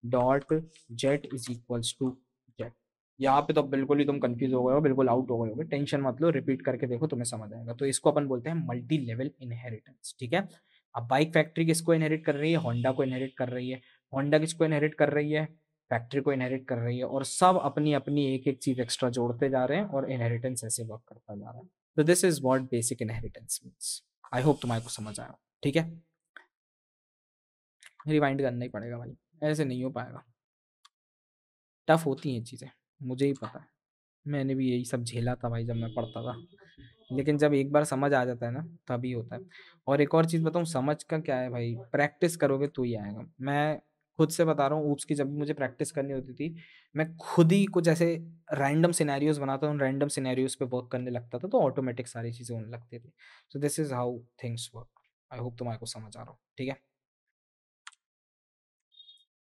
dot jet is equals to jet. यहाँ पे तो बिल्कुल ही तुम कंफ्यूज हो गए हो, बिल्कुल आउट हो गए होगे। टेंशन मत लो, रिपीट करके देखो तुम्हें समझ आएगा। तो इसको अपन बोलते हैं मल्टी लेवल इनहेरिटेंस। ठीक है, अब बाइक फैक्ट्री किसको इनहेरिट कर रही है? होंडा को इनहेरिट कर रही है। होंडा किसको इनहेरिट कर रही है? फैक्ट्री को इनहेरिट कर रही है। और सब अपनी अपनी एक एक चीज एक्स्ट्रा जोड़ते जा रहे हैं और इनहेरिटेंस ऐसे वर्क करता जा रहा है। तो this is what basic inheritance means. I hope तुम्हारे को समझ आया, ठीक है। रिवाइंड करना ही पड़ेगा भाई, ऐसे नहीं हो पाएगा, टफ होती हैं चीज़ें, मुझे ही पता है, मैंने भी यही सब झेला था भाई जब मैं पढ़ता था। लेकिन जब एक बार समझ आ जाता है ना तभी होता है। और एक और चीज़ बताऊँ, समझ का क्या है भाई, प्रैक्टिस करोगे तो ही आएगा। मैं खुद से बता रहा हूँ, ऊप्स की जब भी मुझे प्रैक्टिस करनी होती थी, मैं खुद ही कुछ ऐसे रैंडम सिनेरियोज बनाता हूँ, रैंडम सिनेरियोज पे वर्क करने लगता था, तो ऑटोमेटिक सारी चीज़ें होने लगती थी। सो this is how things work. I hope तुम्हारे को समझ आ रहा हो, ठीक है।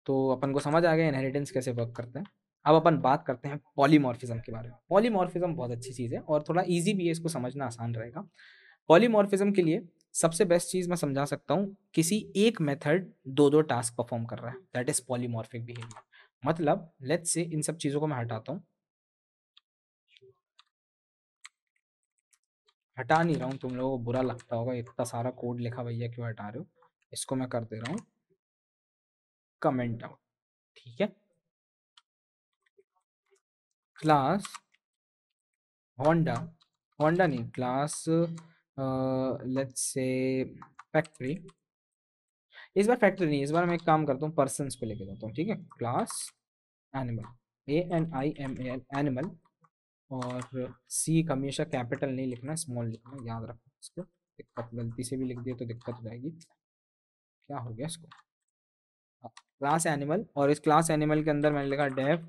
तो अपन को समझ आ गया इनहेरिटेंस कैसे वर्क करते हैं। अब अपन बात करते हैं पॉलीमॉर्फिज्म के बारे में। पॉलीमॉर्फिज्म बहुत अच्छी चीज़ है और थोड़ा इजी भी है, इसको समझना आसान रहेगा। पॉलीमॉर्फिज्म के लिए सबसे बेस्ट चीज़ मैं समझा सकता हूँ, किसी एक मेथड दो दो टास्क परफॉर्म कर रहा है, दैट इज पॉलीमॉर्फिक बिहेवियर। मतलब लेट्स से इन सब चीज़ों को मैं हटाता हूँ, हटा नहीं रहा हूँ, तुम लोगों को बुरा लगता होगा इतना सारा कोड लिखा, भैया क्यों हटा रहे हो, इसको मैं कर दे रहा हूँ कमेंट आउट, ठीक है। क्लास होंडा, होंडा नहीं, क्लास लेट्स से फैक्ट्री, इस बार फैक्ट्री नहीं, इस बार मैं एक काम करता हूँ, पर्सन्स को लेके जाता हूँ, ठीक है। क्लास एनिमल, ANIMAL एनिमल, और सी हमेशा कैपिटल नहीं लिखना, स्मॉल लिखना, याद रखना इसको, दिक्कत गलती से भी लिख दिए तो दिक्कत हो जाएगी। क्या हो गया इसको, क्लास एनिमल, और इस क्लास एनिमल के अंदर मैंने लिखा डेफ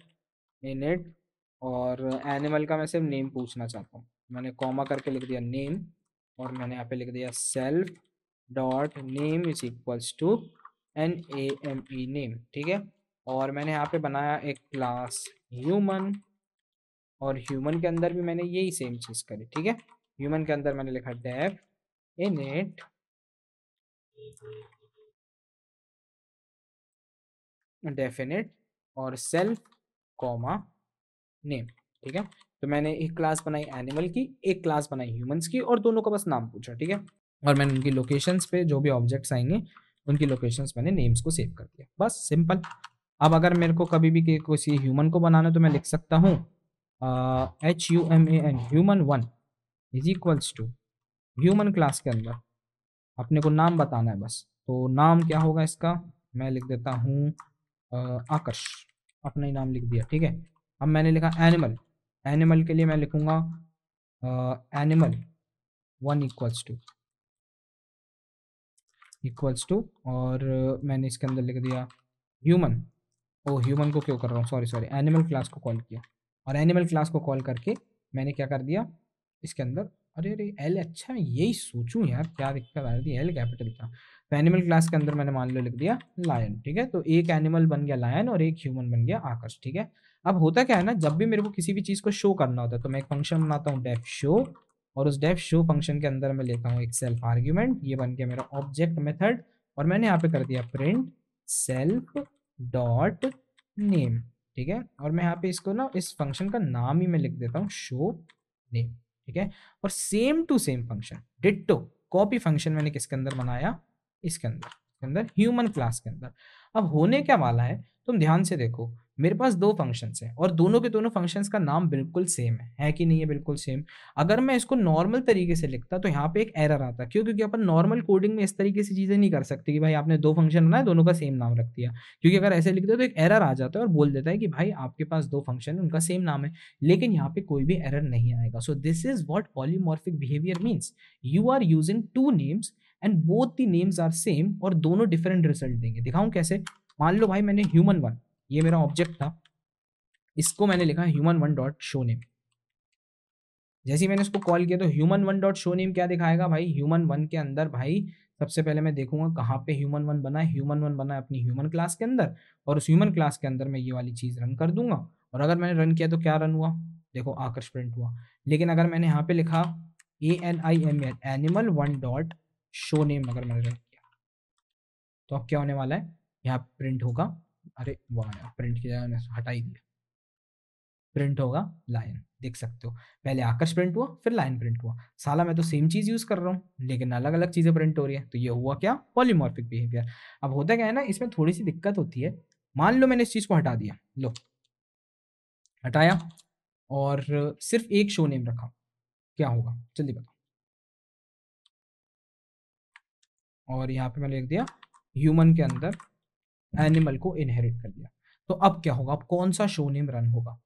इनिट, और एनिमल का मैं सिर्फ नेम पूछना चाहता हूँ, मैंने कॉमा करके लिख दिया नेम, और मैंने यहाँ पे लिख दिया self dot name is equals to NAME name, ठीक है। और मैंने यहाँ पे बनाया एक क्लास ह्यूमन, और ह्यूमन के अंदर भी मैंने यही सेम चीज़ करी, ठीक है। ह्यूमन के अंदर मैंने लिखा डेफ इनिट डेफिनेट और सेल्फ कॉमा नेम, ठीक है। तो मैंने एक क्लास बनाई एनिमल की, एक क्लास बनाई ह्यूमंस की, और दोनों का बस नाम पूछा, ठीक है। और मैंने उनकी लोकेशंस पे जो भी ऑब्जेक्ट्स आएंगे उनकी लोकेशंस मैंने नेम्स को सेव कर दिया, बस सिंपल। अब अगर मेरे को कभी भी किसी ह्यूमन को बनाना है तो मैं लिख सकता हूँ HUMAN human 1 is equals to, human class के अंदर अपने को नाम बताना है बस, तो नाम क्या होगा इसका, मैं लिख देता हूँ आकर्ष, अपना ही नाम लिख दिया, ठीक है। अब मैंने लिखा एनिमल, एनिमल के लिए मैं लिखूंगा एनिमल 1 इक्वल्स टू, और मैंने इसके अंदर लिख दिया ह्यूमन, ओ ह्यूमन को क्यों कर रहा हूँ, सॉरी सॉरी, एनिमल क्लास को कॉल किया, और एनिमल क्लास को कॉल करके मैंने क्या कर दिया इसके अंदर, अरे अरे एल, अच्छा मैं यही सोचूं यार क्या दिक्कत आ रही थी, एल कैपिटल था। तो एनिमल क्लास के अंदर मैंने मान लो लिख दिया लायन, ठीक है। तो एक एनिमल बन गया लायन और एक ह्यूमन बन गया आकाश, ठीक है। अब होता क्या है ना, जब भी मेरे को किसी भी चीज़ को शो करना होता है तो मैं एक फंक्शन बनाता हूँ डेफ शो, और उस डेफ शो फंक्शन के अंदर मैं लेता हूँ एक सेल्फ आर्ग्यूमेंट, ये बन गया मेरा ऑब्जेक्ट मेथड, और मैंने यहाँ पे कर दिया प्रिंट सेल्फ डॉट नेम, ठीक है। और मैं यहाँ पे इसको ना इस फंक्शन का नाम ही मैं लिख देता हूँ शो नेम, ठीक है। और same to same function ditto copy function मैंने किसके अंदर बनाया, इसके अंदर ह्यूमन क्लास के अंदर। अब होने क्या वाला है, तुम ध्यान से देखो, मेरे पास दो फंक्शंस हैं और दोनों के दोनों फंक्शंस का नाम बिल्कुल सेम है कि नहीं है, बिल्कुल सेम। अगर मैं इसको नॉर्मल तरीके से लिखता तो यहाँ पे एक एरर आता, क्यों, क्योंकि अपन नॉर्मल कोडिंग में इस तरीके से चीजें नहीं कर सकते कि भाई आपने दो फंक्शन बनाए दोनों का सेम नाम रख दिया, क्योंकि अगर ऐसे लिखते तो एक एरर आ जाता है और बोल देता है कि भाई आपके पास दो फंक्शन है उनका सेम नाम है, लेकिन यहाँ पे कोई भी एरर नहीं आएगा। So this is what polymorphic behaviour means, you are using two names and both the names are same, और दोनों डिफरेंट रिजल्ट देंगे। दिखाऊं कैसे, मान लो भाई मैंने ह्यूमन 1, ये मेरा ऑब्जेक्ट था, इसको मैंने लिखा ह्यूमन 1 डॉट शो नेम, जैसे ही मैंने इसको कॉल किया तो ह्यूमन 1 डॉट शो नेम क्या दिखाएगा भाई, ह्यूमन 1 के अंदर भाई सबसे पहले मैं देखूंगा कहाँ पे ह्यूमन 1 बना है, ह्यूमन 1 बना है अपनी ह्यूमन क्लास के अंदर, और उस ह्यूमन क्लास के अंदर मैं ये वाली चीज रन कर दूंगा, और अगर मैंने रन किया तो क्या रन हुआ, देखो आकर्ष प्रिंट हुआ। लेकिन अगर मैंने यहाँ पे लिखा ANIML animal 1 dot show name, अगर मैंने रन किया तो अब क्या होने वाला है, यहाँ प्रिंट होगा, अरे वाह प्रिंट की जगह मैंने हटा ही दिया, प्रिंट होगा लायन, देख सकते हो पहले आकाश प्रिंट हुआ फिर लायन प्रिंट हुआ, साला मैं तो सेम चीज यूज कर रहा हूँ लेकिन अलग अलग चीजें प्रिंट हो रही है, तो ये हुआ क्या, पॉलीमॉर्फिक बिहेवियर। अब होता क्या है ना, इसमें थोड़ी सी दिक्कत होती है, मान लो मैंने इस चीज को हटा दिया, लो हटाया, और सिर्फ एक शो नेम रखा, क्या होगा, जल्दी बताओ। और यहाँ पे मैंने लिख दिया ह्यूमन के अंदर एनिमल को इनहेरिट कर दिया। तो अब क्या होगा, अब कौन सा शो नेम रन होगा।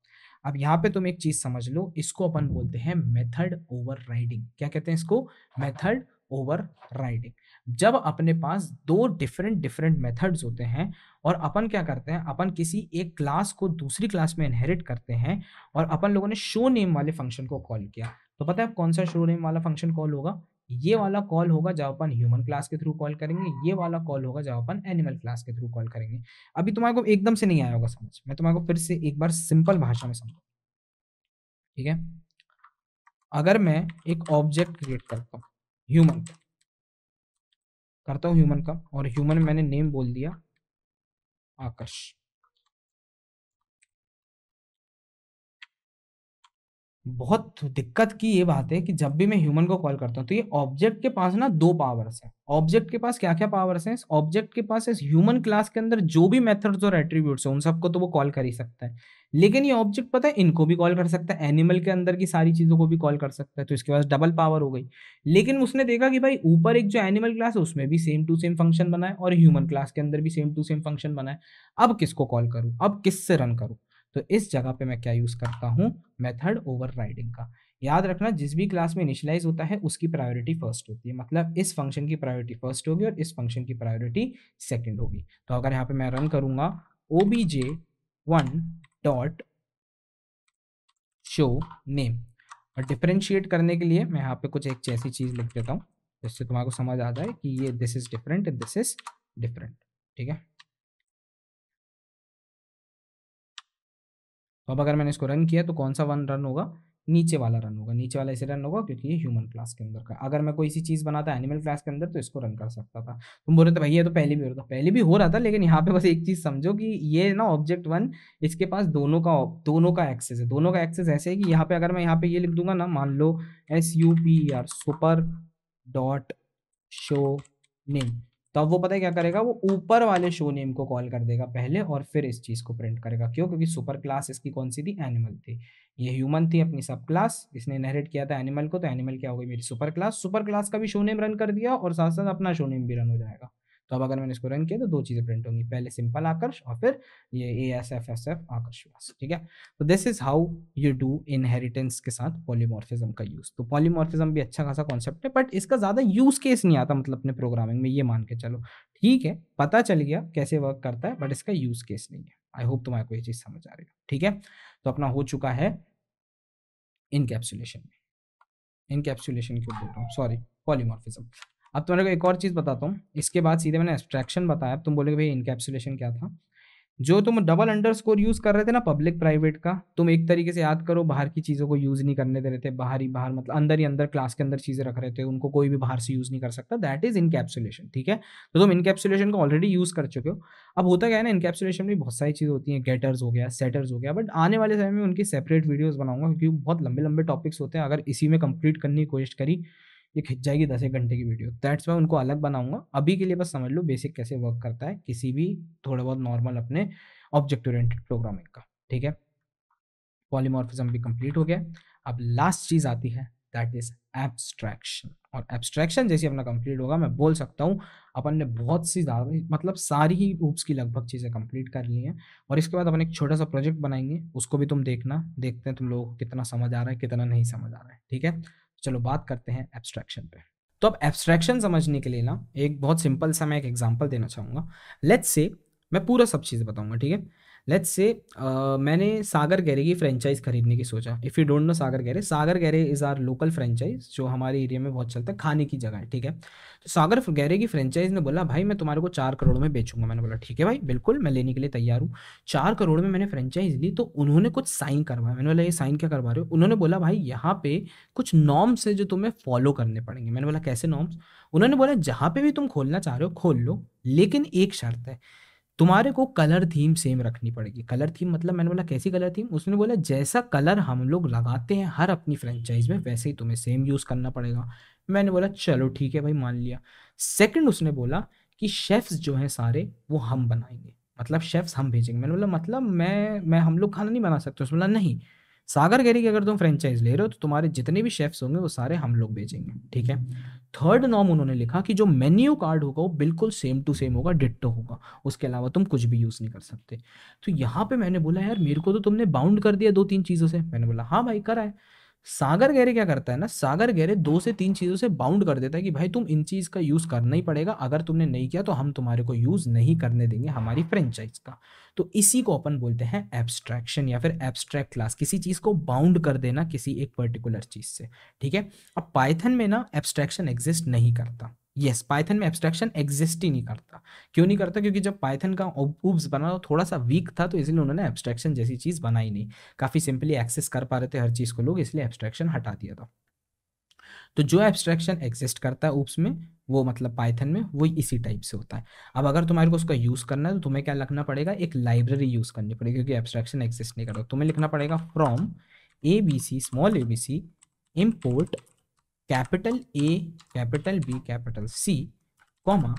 अब यहाँ पे तुम एक चीज समझ लो, इसको अपन बोलते हैं मेथड ओवरराइडिंग। क्या कहते हैं इसको, मेथड ओवरराइडिंग। जब अपने पास दो डिफरेंट डिफरेंट मेथड्स होते हैं और अपन क्या करते हैं, अपन किसी एक क्लास को दूसरी क्लास में इनहेरिट करते हैं और अपन लोगों ने शो नेम वाले फंक्शन को कॉल किया, तो पता है कौन सा शो नेम वाला फंक्शन कॉल होगा, ये वाला कॉल होगा जब अपन ह्यूमन क्लास के थ्रू कॉल करेंगे, ये वाला कॉल होगा जब अपन एनिमल क्लास के थ्रू कॉल करेंगे। अभी तुम्हारे को एकदम से नहीं आया होगा समझ, मैं तुम्हारे को फिर से एक बार सिंपल भाषा में समझाऊं, ठीक है। अगर मैं एक ऑब्जेक्ट क्रिएट करता हूँ ह्यूमन करता हूँ ह्यूमन का, और ह्यूमन में मैंने नेम बोल दिया आकाश, बहुत दिक्कत की ये बात है कि जब भी मैं ह्यूमन को कॉल करता हूँ तो ये ऑब्जेक्ट के पास ना दो पावर्स हैं। ऑब्जेक्ट के पास क्या क्या पावर्स हैं, ऑब्जेक्ट के पास इस ह्यूमन क्लास के अंदर जो भी मेथड्स और एट्रीब्यूट्स हैं उन सबको तो वो कॉल कर ही सकता है, लेकिन ये ऑब्जेक्ट पता है इनको भी कॉल कर सकता है, एनिमल के अंदर की सारी चीजों को भी कॉल कर सकता है, तो इसके पास डबल पावर हो गई। लेकिन उसने देखा कि भाई ऊपर एक जो एनिमल क्लास है उसमें भी सेम टू सेम फंक्शन बना है और ह्यूमन क्लास के अंदर भी सेम टू सेम फंक्शन बना है, अब किसको कॉल करूं, अब किससे रन करूं। तो इस जगह पे मैं क्या यूज करता हूं, मेथड ओवरराइडिंग का। याद रखना जिस भी क्लास में इनिशियलाइज होता है उसकी प्रायोरिटी फर्स्ट होती है, मतलब इस फंक्शन की प्रायोरिटी फर्स्ट होगी और इस फंक्शन की प्रायोरिटी सेकंड होगी। तो अगर यहाँ पे मैं रन करूंगा obj1 डॉट शो नेम, और डिफरेंशिएट करने के लिए मैं यहाँ पे कुछ एक ऐसी चीज लिख देता हूँ जिससे तुम्हारे को समझ आ जाए कि ये this is different, this is different, ठीक है। तो अब अगर मैंने इसको रन किया तो कौन सा वन रन होगा, नीचे वाला रन होगा, नीचे वाला इसे रन होगा क्योंकि ये ह्यूमन क्लास के अंदर का। अगर मैं कोई सी चीज बनाता एनिमल क्लास के अंदर तो इसको रन कर सकता था। तुम बोल रहे थे भैया ये तो पहले भी हो रहा था, पहले भी हो रहा था, लेकिन यहाँ पे बस एक चीज समझो कि ये ना ऑब्जेक्ट वन इसके पास दोनों का एक्सेस है। दोनों का एक्सेस ऐसे है कि यहाँ पे अगर मैं यहाँ पे ये लिख दूंगा ना, मान लो SUPER super dot show name, तब वो पता है क्या करेगा, वो ऊपर वाले शो नेम को कॉल कर देगा पहले और फिर इस चीज को प्रिंट करेगा। क्यों, क्योंकि सुपर क्लास इसकी कौन सी थी, एनिमल थी, ये ह्यूमन थी अपनी सब क्लास, इसने इनहेरिट किया था एनिमल को, तो एनिमल क्या हो गई मेरी सुपर क्लास, सुपर क्लास का भी शो नेम रन कर दिया और साथ साथ अपना शो नेम भी रन हो जाएगा। तो अब अगर मैंने इसको रन किया तो दो चीजें प्रिंट होंगी, पहले सिंपल आकर्ष और फिर ये ASFSF आकर्ष व्यास, ठीक है। तो this is how you do inheritance के साथ पॉलीमॉर्फिज्म का यूज। तो पॉलीमॉर्फिज्म भी अच्छा खासा कॉन्सेप्ट है बट इसका ज्यादा यूज केस नहीं आता, मतलब अपने प्रोग्रामिंग में, ये मान के चलो, ठीक है पता चल गया कैसे वर्क करता है बट इसका यूज केस नहीं है। आई होप तुम्हारे को ये चीज समझ आ रही है, ठीक है। तो अपना हो चुका है इनकैप्सुलेशन, इनकैप्सुलेशन क्यों बोल रहा हूँ, सॉरी, पॉलीमॉर्फिज्म। अब तुम्हारे को एक और चीज बताता हूँ, इसके बाद सीधे मैंने एब्स्ट्रैक्शन बताया। अब तुम बोलोगे भाई इनकैप्सुलेशन क्या था, जो तुम डबल अंडरस्कोर यूज कर रहे थे ना पब्लिक प्राइवेट का, तुम एक तरीके से याद करो बाहर की चीजों को यूज नहीं करने दे रहे थे, बाहर ही बाहर मतलब अंदर ही अंदर क्लास के अंदर चीजें रख रहे थे, उनको कोई भी बाहर से यूज नहीं कर सकता, दैट इज इनकैप्सुलेशन, ठीक है। तो तुम इनकैप्सुलेशन को ऑलरेडी यूज कर चुके हो। अब होता क्या है ना, इनकैप्सुलेशन में बहुत सारी चीजें होती हैं, गेटर्स हो गया, सेटर्स हो गया, बट आने वाले समय में उनकी सेपरेट वीडियोज बनाऊंगा क्योंकि बहुत लंबे लंबे टॉपिक्स होते हैं, अगर इसी में कंप्लीट करने की कोशिश करी ये खिंच जाएगी 10 एक घंटे की वीडियो, दैट्स मैं उनको अलग बनाऊंगा। अभी के लिए बस समझ लो बेसिक कैसे वर्क करता है किसी भी थोड़ा बहुत नॉर्मल अपने ऑब्जेक्ट ओरिएंटेड प्रोग्रामिंग का, ठीक है। पॉलीमॉर्फिज्म भी कंप्लीट हो गया। अब लास्ट चीज आती है दैट इज एब्स्ट्रैक्शन, और एब्स्ट्रैक्शन जैसे अपना कंप्लीट होगा मैं बोल सकता हूँ अपन ने बहुत सी ज्यादा मतलब सारी ही ऊप्स की लगभग चीजें कंप्लीट कर ली हैं। और इसके बाद अपन एक छोटा सा प्रोजेक्ट बनाएंगे, उसको भी तुम देखना, देखते हैं तुम लोगों को कितना समझ आ रहा है कितना नहीं समझ आ रहा है, ठीक है। चलो बात करते हैं एब्स्ट्रैक्शन पे। तो अब एब्स्ट्रैक्शन समझने के लिए ना एक बहुत सिंपल सा मैं एक एग्जांपल देना चाहूँगा। लेट्स से मैं पूरा सब चीज़ बताऊंगा, ठीक है। लेट्स से मैंने सागर गैरे की फ्रेंचाइज खरीदने की सोचा। If you don't know Sagar Gaire is our local franchise जो हमारे एरिया में बहुत चलता है, खाने की जगह है, ठीक है। तो सागर गैरे की फ्रेंचाइज ने बोला भाई मैं तुम्हारे को 4 करोड़ में बेचूंगा। मैंने बोला ठीक है भाई बिल्कुल मैं लेने के लिए तैयार हूँ। 4 करोड़ में मैंने फ्रेंचाइज ली तो उन्होंने कुछ साइन करवाया। मैंने बोला ये साइन क्या करवा रहे हो, उन्होंने बोला भाई यहाँ पे कुछ नॉर्म्स है जो तुम्हें फॉलो करने पड़ेंगे। मैंने बोला कैसे नॉर्म्स, उन्होंने बोला जहाँ पे भी तुम खोलना चाह रहे हो खोल लो, लेकिन एक शर्त है तुम्हारे को कलर थीम सेम रखनी पड़ेगी। कलर थीम मतलब, मैंने बोला कैसी कलर थीम, उसने बोला जैसा कलर हम लोग लगाते हैं हर अपनी फ्रेंचाइज में वैसे ही तुम्हें सेम यूज करना पड़ेगा। मैंने बोला चलो ठीक है भाई मान लिया। सेकंड उसने बोला कि शेफ्स जो हैं सारे वो हम बनाएंगे, मतलब शेफ्स हम भेजेंगे। मैंने बोला मतलब मैं हम लोग खाना नहीं बना सकते, उसने बोला नहीं सागर गिरी की अगर तुम फ्रेंचाइज ले रहे हो तो तुम्हारे जितने भी शेफ्स होंगे वो सारे हम लोग बेचेंगे, ठीक है। थर्ड नॉर्म उन्होंने लिखा कि जो मेन्यू कार्ड होगा वो बिल्कुल सेम टू सेम होगा, डिट्टो होगा, उसके अलावा तुम कुछ भी यूज नहीं कर सकते। तो यहाँ पे मैंने बोला यार मेरे को तो तुमने बाउंड कर दिया 2-3 चीजों से। मैंने बोला हाँ भाई करा है। सागर गहरे क्या करता है ना, सागर गहरे 2 से 3 चीजों से बाउंड कर देता है कि भाई तुम इन चीज का यूज करना ही पड़ेगा, अगर तुमने नहीं किया तो हम तुम्हारे को यूज नहीं करने देंगे हमारी फ्रेंचाइज का। तो इसी को अपन बोलते हैं एब्स्ट्रैक्शन या फिर एब्स्ट्रैक्ट क्लास, किसी चीज को बाउंड कर देना किसी एक पर्टिकुलर चीज से, ठीक है। अब पाइथन में ना एब्स्ट्रैक्शन एग्जिस्ट नहीं करता। यस, पाइथन में एब्स्ट्रैक्शन एग्जिस्ट ही नहीं करता। क्यों नहीं करता? क्योंकि जब पाइथन का ऊप्स बना वो थोड़ा सा वीक था, तो इसलिए उन्होंने एब्स्ट्रैक्शन जैसी चीज बनाई नहीं। काफी सिंपली एक्सेस कर पा रहे थे हर चीज को लोग, इसलिए एब्स्ट्रैक्शन हटा दिया था। तो जो एब्स्ट्रैक्शन एग्जिस्ट करता है ऊप्स में, वो मतलब पाइथन में वो इसी टाइप से होता है। अब अगर तुम्हारे को उसका यूज करना है तो तुम्हें क्या लिखना पड़ेगा, एक लाइब्रेरी यूज करनी पड़ेगी, क्योंकि एब्स्ट्रैक्शन एग्जिस्ट नहीं करता। तुम्हें लिखना पड़ेगा from ABC small ABC import capital A capital B capital C comma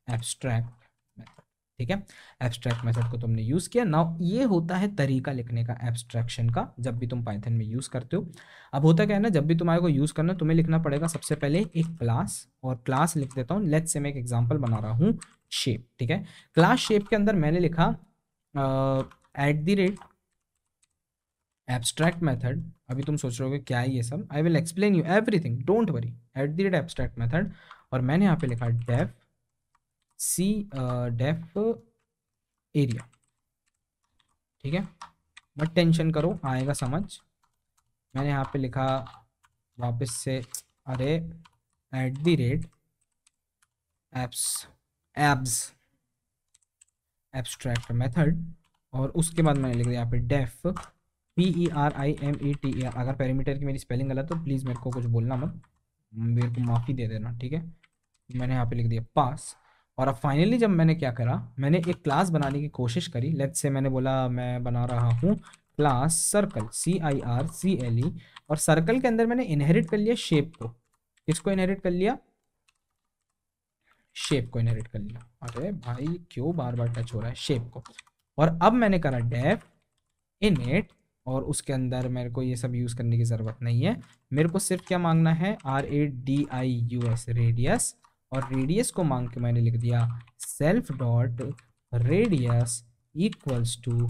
abstract method, ठीक है। एब्स्ट्रैक्ट मेथड को तुमने यूज किया। नाउ ये होता है तरीका लिखने का एब्स्ट्रैक्शन का, जब भी तुम पाइथन में यूज करते हो। अब होता क्या है ना, जब भी तुम्हारे को यूज करना है तुम्हें लिखना पड़ेगा सबसे पहले एक क्लास, और क्लास लिख देता हूँ। लेट्स से मैं एक एग्जांपल बना रहा हूँ शेप, ठीक है। क्लास शेप के अंदर मैंने लिखा @ एब्स्ट्रैक्ट मेथड। अभी तुम सोच रहे हो क्या है ये सब, आई will explain you everything, don't worry. @ Abstract method, और मैंने यहाँ पे लिखा डेफ एरिया, ठीक है। मत टेंशन करो, आएगा समझ। मैंने यहाँ पे लिखा वापस से, अरे @ एब्स्ट्रैक्ट मेथड, और उसके बाद मैंने लिख दिया यहाँ पे डेफ PERIMETER। अगर पैरामीटर की मेरी स्पेलिंग गलत हो प्लीज़ मेरे को कुछ बोलना मत, मेरे को माफ़ी दे देना, ठीक है। मैंने यहाँ पे लिख दिया पास। और अब फाइनली जब मैंने क्या करा, मैंने एक क्लास बनाने की कोशिश करी। लेट्स से मैंने बोला मैं बना रहा हूँ क्लास सर्कल, CIRCLE, और सर्कल के अंदर मैंने इनहेरिट कर लिया शेप को। किसको इनहेरिट कर लिया? शेप को इनहेरिट कर लिया। अरे भाई क्यों बार बार टच हो रहा है शेप को। और अब मैंने करा डेफ इनिट, और उसके अंदर मेरे को ये सब यूज़ करने की ज़रूरत नहीं है। मेरे को सिर्फ क्या मांगना है, RADIUS रेडियस, और रेडियस को मांग के मैंने लिख दिया self dot radius equals to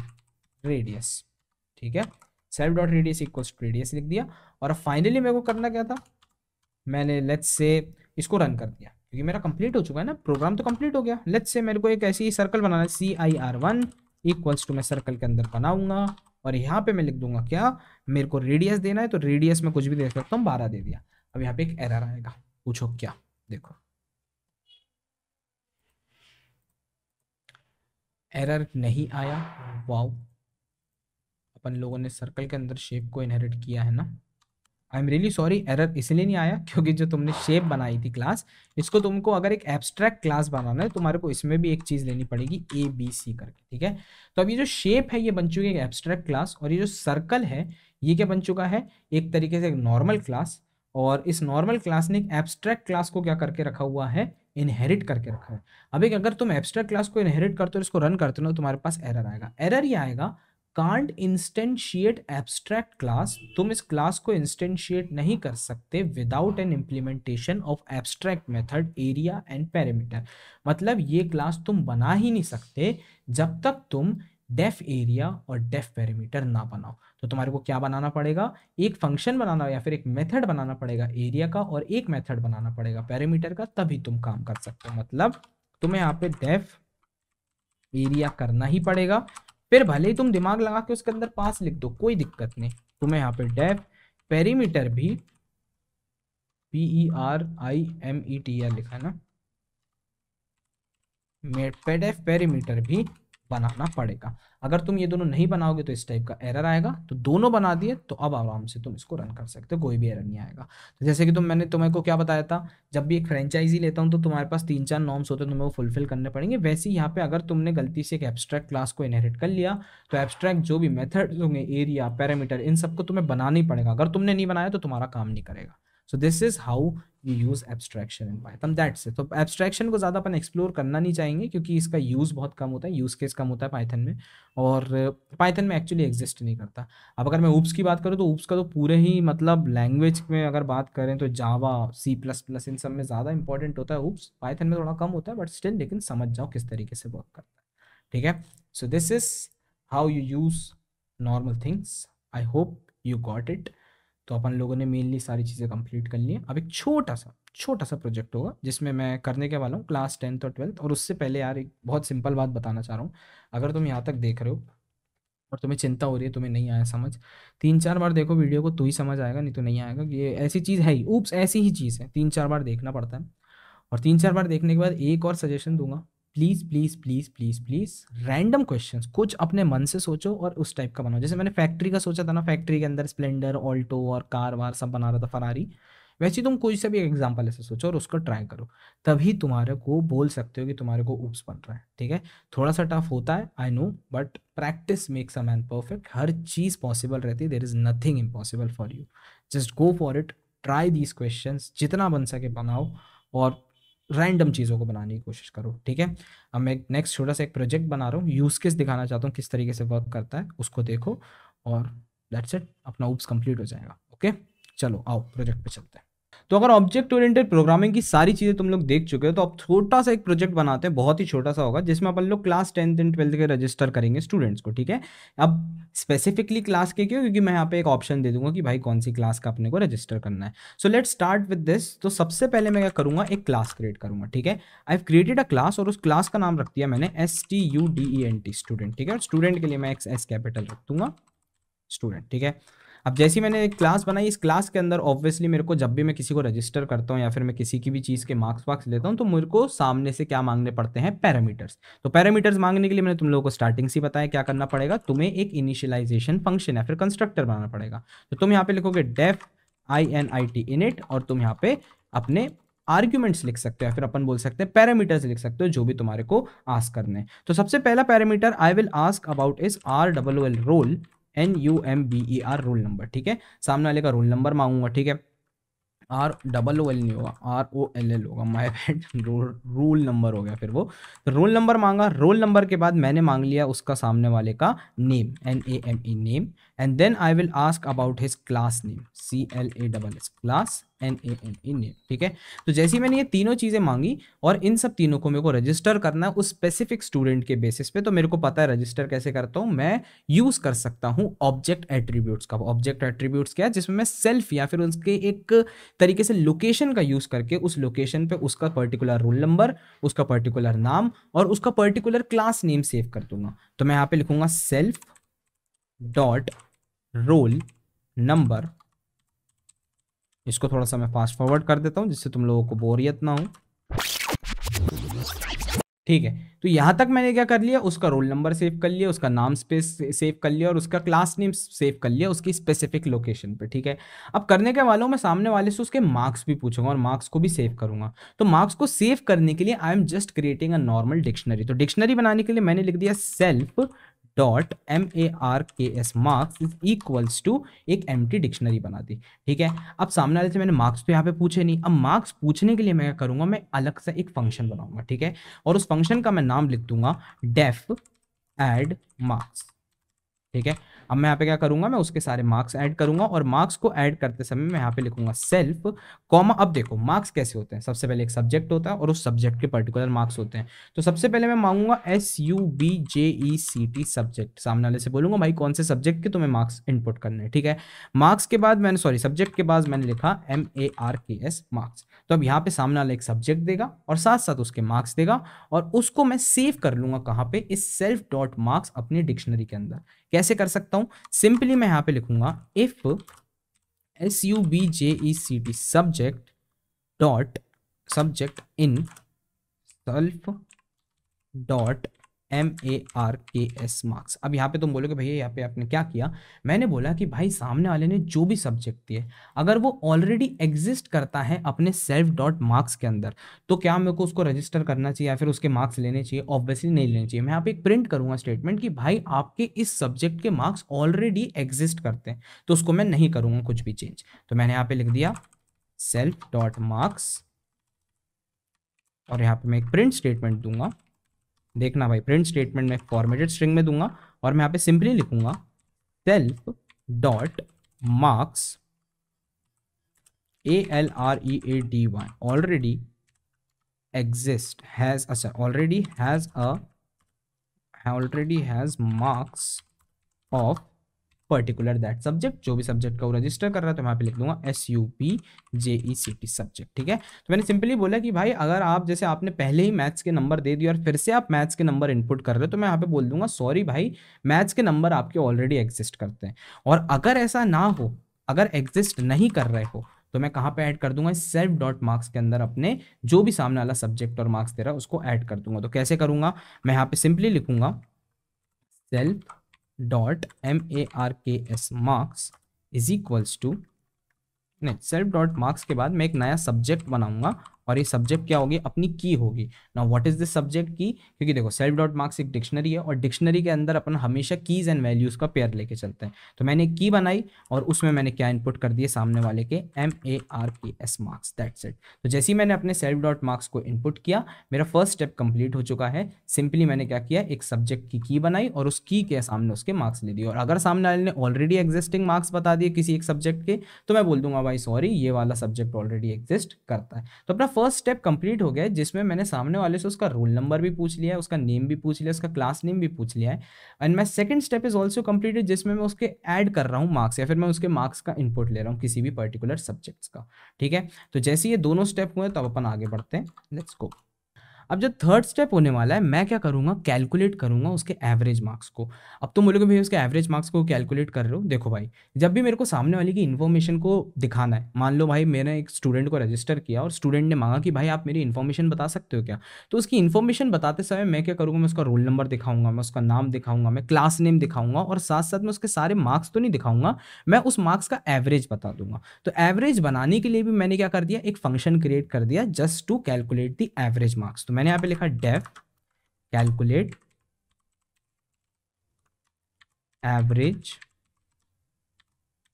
radius, ठीक है। Self dot radius equals to radius लिख दिया। और फाइनली मेरे को करना क्या था, मैंने लेट्स से इसको रन कर दिया, क्योंकि मेरा कंप्लीट हो चुका है ना, प्रोग्राम तो कंप्लीट हो गया। लेट्स से मेरे को एक ऐसी सर्कल बनाना है, CIR1 इक्वल्स टू, मैं सर्कल के अंदर बनाऊंगा, और यहाँ पे मैं लिख दूंगा क्या, मेरे को रेडियस देना है, तो रेडियस में कुछ भी दे सकता हूँ, 12 दे दिया। अब यहाँ पे एक एरर आएगा, पूछो क्या, देखो एरर नहीं आया। वाओ, अपन लोगों ने सर्कल के अंदर शेप को इनहेरिट किया है ना। I am really sorry, error इसलिए नहीं आया क्योंकि जो तुमने शेप बनाई थी क्लास, इसको तुमको अगर एक एब्स्ट्रैक्ट क्लास बनाना है तुम्हारे को इसमें भी एक चीज़ लेनी पड़ेगी ABC करके, ठीक है। तो अब ये जो शेप है ये बन चुकी है एक एब्स्ट्रैक्ट क्लास, और ये जो सर्कल है ये क्या बन चुका है, एक तरीके से एक नॉर्मल क्लास। और इस नॉर्मल क्लास ने एक एब्स्ट्रैक्ट क्लास को क्या करके रखा हुआ है, इनहेरिट करके रखा है। अब एक अगर तुम एब्स्ट्रैक्ट क्लास को इनहेरिट करते हो, इसको रन करते हो, तो तुम्हारे पास एरर आएगा। एरर ये आएगा, कांट इंस्टेंशिएट एब्स्ट्रैक्ट क्लास, तुम इस क्लास को इंस्टेंशिएट नहीं कर सकते without an implementation of abstract method area and parameter. मतलब ये क्लास तुम बना ही नहीं सकते जब तक तुम डेफ एरिया और डेफ पैरामीटर ना बनाओ। तो तुम्हारे को क्या बनाना पड़ेगा, एक फंक्शन बनाना या फिर एक मेथड बनाना पड़ेगा एरिया का, और एक मेथड बनाना पड़ेगा पैरामीटर का, तभी तुम काम कर सकते हो। मतलब तुम्हें यहाँ पे डेफ एरिया करना ही पड़ेगा, फिर भले ही तुम दिमाग लगा के उसके अंदर पास लिख दो, कोई दिक्कत नहीं। तुम्हें यहाँ पे डेफ पेरीमीटर भी, PERIMETR लिखा है ना, डेफ पेरीमीटर भी बनाना पड़ेगा। अगर तुम ये दोनों नहीं बनाओगे तो इस टाइप का एरर आएगा। तो दोनों बना दिए तो अब आराम से तुम इसको रन कर सकते हो, कोई भी एरर नहीं आएगा। तो जैसे कि मैंने तुम्हें को क्या बताया था, जब भी एक फ्रेंचाइजी लेता हूँ तो तुम्हारे पास 3-4 नॉर्म्स होते हैं, तुम्हें वो फुलफिल करने पड़ेंगे। वैसे ही यहाँ पे अगर तुमने गलती से एक एब्स्ट्रैक्ट क्लास को इनहेरिट कर लिया तो एब्स्ट्रैक्ट जो भी मेथड्स होंगे, एरिया, पैरामीटर, इन सबको तुम्हें बनाना ही पड़ेगा। अगर तुमने नहीं बनाया तो तुम्हारा काम नहीं करेगा। सो this is how you use abstraction in Python, that's it. तो एब्स्ट्रैक्शन को ज़्यादा अपन एक्सप्लोर करना नहीं चाहेंगे क्योंकि इसका यूज़ बहुत कम होता है, यूज़ केस कम होता है पाइथन में, और पाइथन में एक्चुअली एग्जिस्ट नहीं करता। अब अगर मैं ऊप्स की बात करूँ तो ऊप्स का तो पूरे ही मतलब लैंग्वेज में अगर बात करें तो जावा, C++ इन सब में ज़्यादा इंपॉर्टेंट होता है ऊप्स, पाइथन में थोड़ा कम होता है, बट स्टिल लेकिन समझ जाओ किस तरीके से वर्क करता है, ठीक है। सो this is how you use normal things, I hope you got it. तो अपन लोगों ने मेनली सारी चीज़ें कंप्लीट कर ली हैं। अब एक छोटा सा प्रोजेक्ट होगा जिसमें मैं करने के वाला हूँ क्लास 10th और 12th। और उससे पहले यार एक बहुत सिंपल बात बताना चाह रहा हूँ, अगर तुम यहाँ तक देख रहे हो और तुम्हें चिंता हो रही है, तुम्हें नहीं आया समझ, 3-4 बार देखो वीडियो को तो ही समझ आएगा, नहीं तो नहीं आएगा। ये ऐसी चीज़ है ही, ऊप्स ऐसी ही चीज़ है, 3-4 बार देखना पड़ता है। और 3-4 बार देखने के बाद एक और सजेशन दूंगा, please please please please please random questions कुछ अपने मन से सोचो और उस टाइप का बनाओ। जैसे मैंने फैक्ट्री का सोचा था ना, फैक्ट्री के अंदर स्प्लेंडर, ऑल्टो और कार वार सब बना रहा था, फरारी, वैसे ही तुम कोई सा भी एग्जाम्पल ऐसे सोचो और उसको ट्राई करो, तभी तुम्हारे को बोल सकते हो कि तुम्हारे को ऊप्स बन रहा है, ठीक है। थोड़ा सा टफ होता है I know, but practice makes a man perfect. Her cheese possible रहती है, there is nothing impossible for you, just go for it, try these questions, जितना बन सके बनाओ और रैंडम चीज़ों को बनाने की कोशिश करो, ठीक है। अब मैं नेक्स्ट छोटा सा एक प्रोजेक्ट बना रहा हूँ, यूज़ केस दिखाना चाहता हूँ किस तरीके से वर्क करता है, उसको देखो और दैट्स इट, अपना ऊप्स कंप्लीट हो जाएगा। ओके, चलो आओ प्रोजेक्ट पे चलते हैं। तो अगर ऑब्जेक्ट ओरिएंटेड प्रोग्रामिंग की सारी चीज़ें तुम लोग देख चुके हो तो अब छोटा सा एक प्रोजेक्ट बनाते हैं, बहुत ही छोटा सा होगा, जिसमें अपन लोग क्लास 10th एंड 12th के रजिस्टर करेंगे स्टूडेंट्स को, ठीक है। अब स्पेसिफिकली क्लास के क्यों, क्योंकि मैं यहाँ पे एक ऑप्शन दे दूंगा कि भाई कौन सी क्लास का अपने को रजिस्टर करना है। So let's start with this. तो सबसे पहले मैं क्या करूंगा, एक क्लास क्रिएट करूंगा, ठीक है। I have created a class और उस क्लास का नाम रख दिया मैंने STUDENT, स्टूडेंट, ठीक है। और स्टूडेंट के लिए मैं एक S कैपिटल रख दूंगा, स्टूडेंट, ठीक है। अब जैसे ही मैंने एक क्लास बनाई, इस क्लास के अंदर ऑब्वियसली मेरे को जब भी मैं किसी को रजिस्टर करता हूँ या फिर मैं किसी की भी चीज़ के मार्क्स वार्क्स लेता हूँ तो मेरे को सामने से क्या मांगने पड़ते हैं, पैरामीटर्स। तो पैरामीटर्स मांगने के लिए मैंने तुम लोगों को स्टार्टिंग से बताया क्या करना पड़ेगा, तुम्हें एक इनिशियलाइजेशन फंक्शन या फिर कंस्ट्रक्टर बनाना पड़ेगा। तो तुम यहाँ पे लिखोगे डेफ INIT इनिट, और तुम यहाँ पे अपने आर्ग्यूमेंट्स लिख सकते हो या फिर अपन बोल सकते हैं पैरामीटर्स लिख सकते हो, जो भी तुम्हारे को आस्क करने हैं। तो सबसे पहला parameter I will ask about is ROL roll, NUMBER roll number, ठीक है। सामने वाले का रोल नंबर मांगूंगा, ठीक है। ROOL नहीं होगा, ROLL होगा, माय बैड, रोल नंबर हो गया फिर वो। तो रोल नंबर मांगा, रोल नंबर के बाद मैंने मांग लिया उसका सामने वाले का name, NAME name, and then I will ask about his class name, CLASS class, NAME name, ठीक है। तो जैसे ही मैंने ये तीनों चीज़ें मांगी और इन सब तीनों को मेरे को रजिस्टर करना है उस स्पेसिफिक स्टूडेंट के बेसिस पे, तो मेरे को पता है रजिस्टर कैसे करता हूँ मैं, यूज कर सकता हूँ ऑब्जेक्ट एट्रीब्यूट्स का। ऑब्जेक्ट एट्रीब्यूट्स क्या है, जिसमें मैं सेल्फ या फिर उसके एक तरीके से लोकेशन का यूज करके उस लोकेशन पे उसका पर्टिकुलर रोल नंबर, उसका पर्टिकुलर नाम और उसका पर्टिकुलर क्लास नेम सेव कर दूंगा। तो मैं यहाँ पे लिखूंगा सेल्फ डॉट रोल नंबर, इसको थोड़ा सा मैं फास्ट फॉरवर्ड कर देता हूं जिससे तुम लोगों को बोरियत ना हो, ठीक है। तो यहां तक मैंने क्या कर लिया, उसका रोल नंबर सेव कर लिया, उसका नाम स्पेस सेव कर लिया और उसका क्लास नेम सेव कर लिया उसकी स्पेसिफिक लोकेशन पे, ठीक है। अब करने के वालों मैं सामने वाले से उसके मार्क्स भी पूछूंगा और मार्क्स को भी सेव करूंगा। तो मार्क्स को सेव करने के लिए I am just creating a normal dictionary. तो डिक्शनरी बनाने के लिए मैंने लिख दिया self dot MARKS marks is equals to एक एम्प्टी डिक्शनरी बना दी, ठीक है। अब सामने वाले से मैंने मार्क्स तो यहाँ पे पूछे नहीं, अब मार्क्स पूछने के लिए मैं क्या करूंगा, मैं अलग से एक फंक्शन बनाऊंगा, ठीक है। और उस फंक्शन का मैं नाम लिख दूंगा डेफ एड मार्क्स, ठीक है। अब मैं यहाँ पे क्या करूंगा, मैं उसके सारे मार्क्स ऐड करूंगा और मार्क्स को ऐड करते समय मैं यहाँ पे लिखूंगा सेल्फ कॉमा। अब देखो मार्क्स कैसे होते हैं, सबसे पहले एक सब्जेक्ट होता है और उस सब्जेक्ट के पर्टिकुलर मार्क्स होते हैं। तो सबसे पहले मैं मांगूंगा SUBJECT सब्जेक्ट, सामने वाले से बोलूंगा भाई कौन से सब्जेक्ट के तुम्हें मार्क्स इनपुट करने हैं, ठीक है। मार्क्स के बाद मैंने सब्जेक्ट के बाद मैंने लिखा MARKS मार्क्स। तो अब यहाँ पे सामने वाला एक सब्जेक्ट देगा और साथ साथ उसके मार्क्स देगा और उसको मैं सेव कर लूंगा कहाँ पे, इस सेल्फ डॉट मार्क्स अपनी डिक्शनरी के अंदर। कैसे कर सकता हूं, सिंपली मैं यहां पे लिखूंगा if SUBJECT subject dot subject in self dot MARKS marks. अब यहाँ पे तुम बोलोगे भैया यहाँ पे आपने क्या किया, मैंने बोला कि भाई सामने वाले ने जो भी सब्जेक्ट दिए अगर वो ऑलरेडी एग्जिस्ट करता है अपने सेल्फ डॉट मार्क्स के अंदर तो क्या मेरे को उसको रजिस्टर करना चाहिए या फिर उसके मार्क्स लेने चाहिए, ऑब्वियसली नहीं लेने चाहिए। मैं यहाँ पे एक प्रिंट करूंगा स्टेटमेंट कि भाई आपके इस सब्जेक्ट के मार्क्स ऑलरेडी एग्जिस्ट करते हैं, तो उसको मैं नहीं करूंगा कुछ भी चेंज। तो मैंने यहाँ पे लिख दिया सेल्फ डॉट मार्क्स, और यहाँ पे मैं एक प्रिंट स्टेटमेंट दूंगा। देखना भाई, प्रिंट स्टेटमेंट में फॉर्मेटेड स्ट्रिंग में दूंगा और मैं यहाँ पे सिंपली लिखूंगा self dot marks ALREADY already exist has, अच्छा already has marks of particular that subject. जो भी सब्जेक्ट का वो रजिस्टर कर रहा है तो मैं यहाँ पे लिख दूंगा SUBJECT सब्जेक्ट। ठीक है, तो मैंने सिंपली बोला कि भाई अगर आप जैसे आपने पहले ही मैथ्स के नंबर दे दिए और फिर से आप मैथ्स के नंबर इनपुट कर रहे हो तो मैं यहाँ पे बोल दूंगा सॉरी भाई, मैथ्स के नंबर आपके ऑलरेडी एग्जिस्ट करते हैं। और अगर ऐसा ना हो, अगर एग्जिस्ट नहीं कर रहे हो तो मैं कहाँ पे ऐड कर दूंगा, सेल्फ डॉट मार्क्स के अंदर अपने जो भी सामने वाला सब्जेक्ट और मार्क्स दे रहा है उसको ऐड कर दूंगा। तो कैसे करूंगा, मैं यहाँ पे सिंपली लिखूंगा self dot MARKS marks is equals to, नहीं, सेल्फ डॉट मार्क्स के बाद मैं एक नया सब्जेक्ट बनाऊंगा और ये सब्जेक्ट क्या होगी, अपनी की होगी। Now what is this subject की, क्योंकि देखो सेल्फ डॉट मार्क्स एक डिक्शनरी है और डिक्शनरी के अंदर अपन हमेशा कीज एंड वैल्यूज का पेयर लेके चलते हैं। तो मैंने एक की बनाई और उसमें मैंने क्या इनपुट कर दिए सामने वाले के MARKS मार्क्स, दैट्स इट। तो जैसे ही मैंने अपने सेल्फ डॉट मार्क्स को इनपुट किया, मेरा फर्स्ट स्टेप कंप्लीट हो चुका है। सिंपली मैंने क्या किया, एक सब्जेक्ट की बनाई और उस की के सामने उसके मार्क्स ले दिए। और अगर सामने वाले ने ऑलरेडी एग्जिस्टिंग मार्क्स बता दिए किसी एक सब्जेक्ट के तो मैं बोल दूंगा भाई सॉरी, ये वाला सब्जेक्ट ऑलरेडी एग्जिस्ट करता है। तो अपना फर्स्ट स्टेप कंप्लीट हो गया है, जिसमें मैंने सामने वाले से उसका रोल नंबर भी पूछ लिया है, उसका नेम भी पूछ लिया, उसका क्लास नेम भी पूछ लिया है। And my second step is also completed, जिसमें मैं उसके ऐड कर रहा हूँ मार्क्स या फिर मैं उसके मार्क्स का इनपुट ले रहा हूँ किसी भी पर्टिकुलर सब्जेक्ट्स का। ठीक है, तो जैसे ये दोनों स्टेप हुए तब अपन आगे बढ़ते हैं, लेट्स गो। अब जो थर्ड स्टेप होने वाला है, मैं क्या करूंगा, कैलकुलेट करूंगा उसके एवरेज मार्क्स को। अब तुम बोलोगे भाई उसके एवरेज मार्क्स को कैलकुलेट कर रहे हो, देखो भाई जब भी मेरे को सामने वाले की इन्फॉर्मेशन को दिखाना है, मान लो भाई मैंने एक स्टूडेंट को रजिस्टर किया और स्टूडेंट ने मांगा कि भाई आप मेरी इन्फॉर्मेशन बता सकते हो क्या, तो उसकी इन्फॉर्मेशन बताते समय मैं क्या करूंगा, मैं उसका रोल नंबर दिखाऊंगा, मैं उसका नाम दिखाऊंगा, मैं क्लास नेम दिखाऊंगा और साथ साथ में उसके सारे मार्क्स तो नहीं दिखाऊंगा, मैं उस मार्क्स का एवरेज बता दूंगा। तो एवरेज बनाने के लिए भी मैंने क्या कर दिया, एक फंक्शन क्रिएट कर दिया just to calculate the average marks. तो मैंने यहाँ पे लिखा def calculate average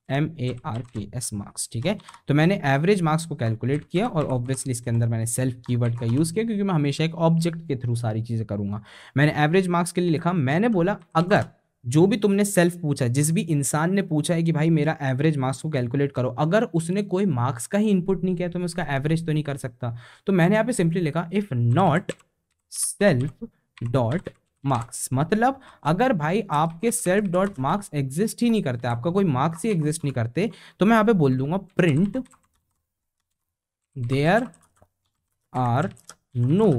MARKS marks. ठीक है, तो मैंने एवरेज मार्क्स को कैलकुलेट किया और ऑब्वियसली इसके अंदर मैंने सेल्फ कीवर्ड का यूज किया क्योंकि मैं हमेशा एक ऑब्जेक्ट के थ्रू सारी चीजें करूंगा। मैंने एवरेज मार्क्स के लिए लिखा, मैंने बोला अगर जो भी तुमने सेल्फ पूछा, जिस भी इंसान ने पूछा है कि भाई मेरा एवरेज मार्क्स को कैलकुलेट करो, अगर उसने कोई मार्क्स का ही इनपुट नहीं किया तो मैं उसका एवरेज तो नहीं कर सकता। तो मैंने यहाँ पे सिंपली लिखा if not self dot marks, मतलब अगर भाई आपके सेल्फ डॉट मार्क्स एग्जिस्ट ही नहीं करते, आपका कोई मार्क्स ही एग्जिस्ट नहीं करते, तो मैं यहां पे बोल दूंगा print there are no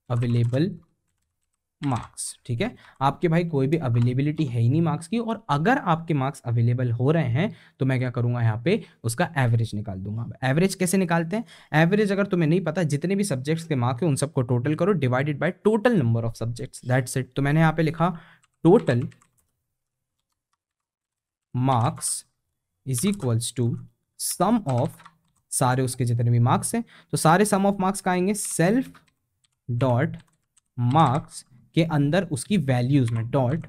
available marks. ठीक है, आपके भाई कोई भी अवेलेबिलिटी है ही नहीं मार्क्स की, और अगर आपके मार्क्स अवेलेबल हो रहे हैं तो मैं क्या करूंगा, यहाँ पे उसका एवरेज निकाल दूंगा। एवरेज कैसे निकालते हैं, एवरेज अगर तुम्हें नहीं पता, जितने भी सब्जेक्ट्स के मार्क्स हैं उन सबको टोटल करो divided by total number of subjects, that's it. तो मैंने यहाँ पे लिखा total marks is equals to sum of सारे उसके जितने भी मार्क्स हैं, तो सारे सम ऑफ मार्क्स का आएंगे सेल्फ डॉट मार्क्स के अंदर उसकी वैल्यूज में dot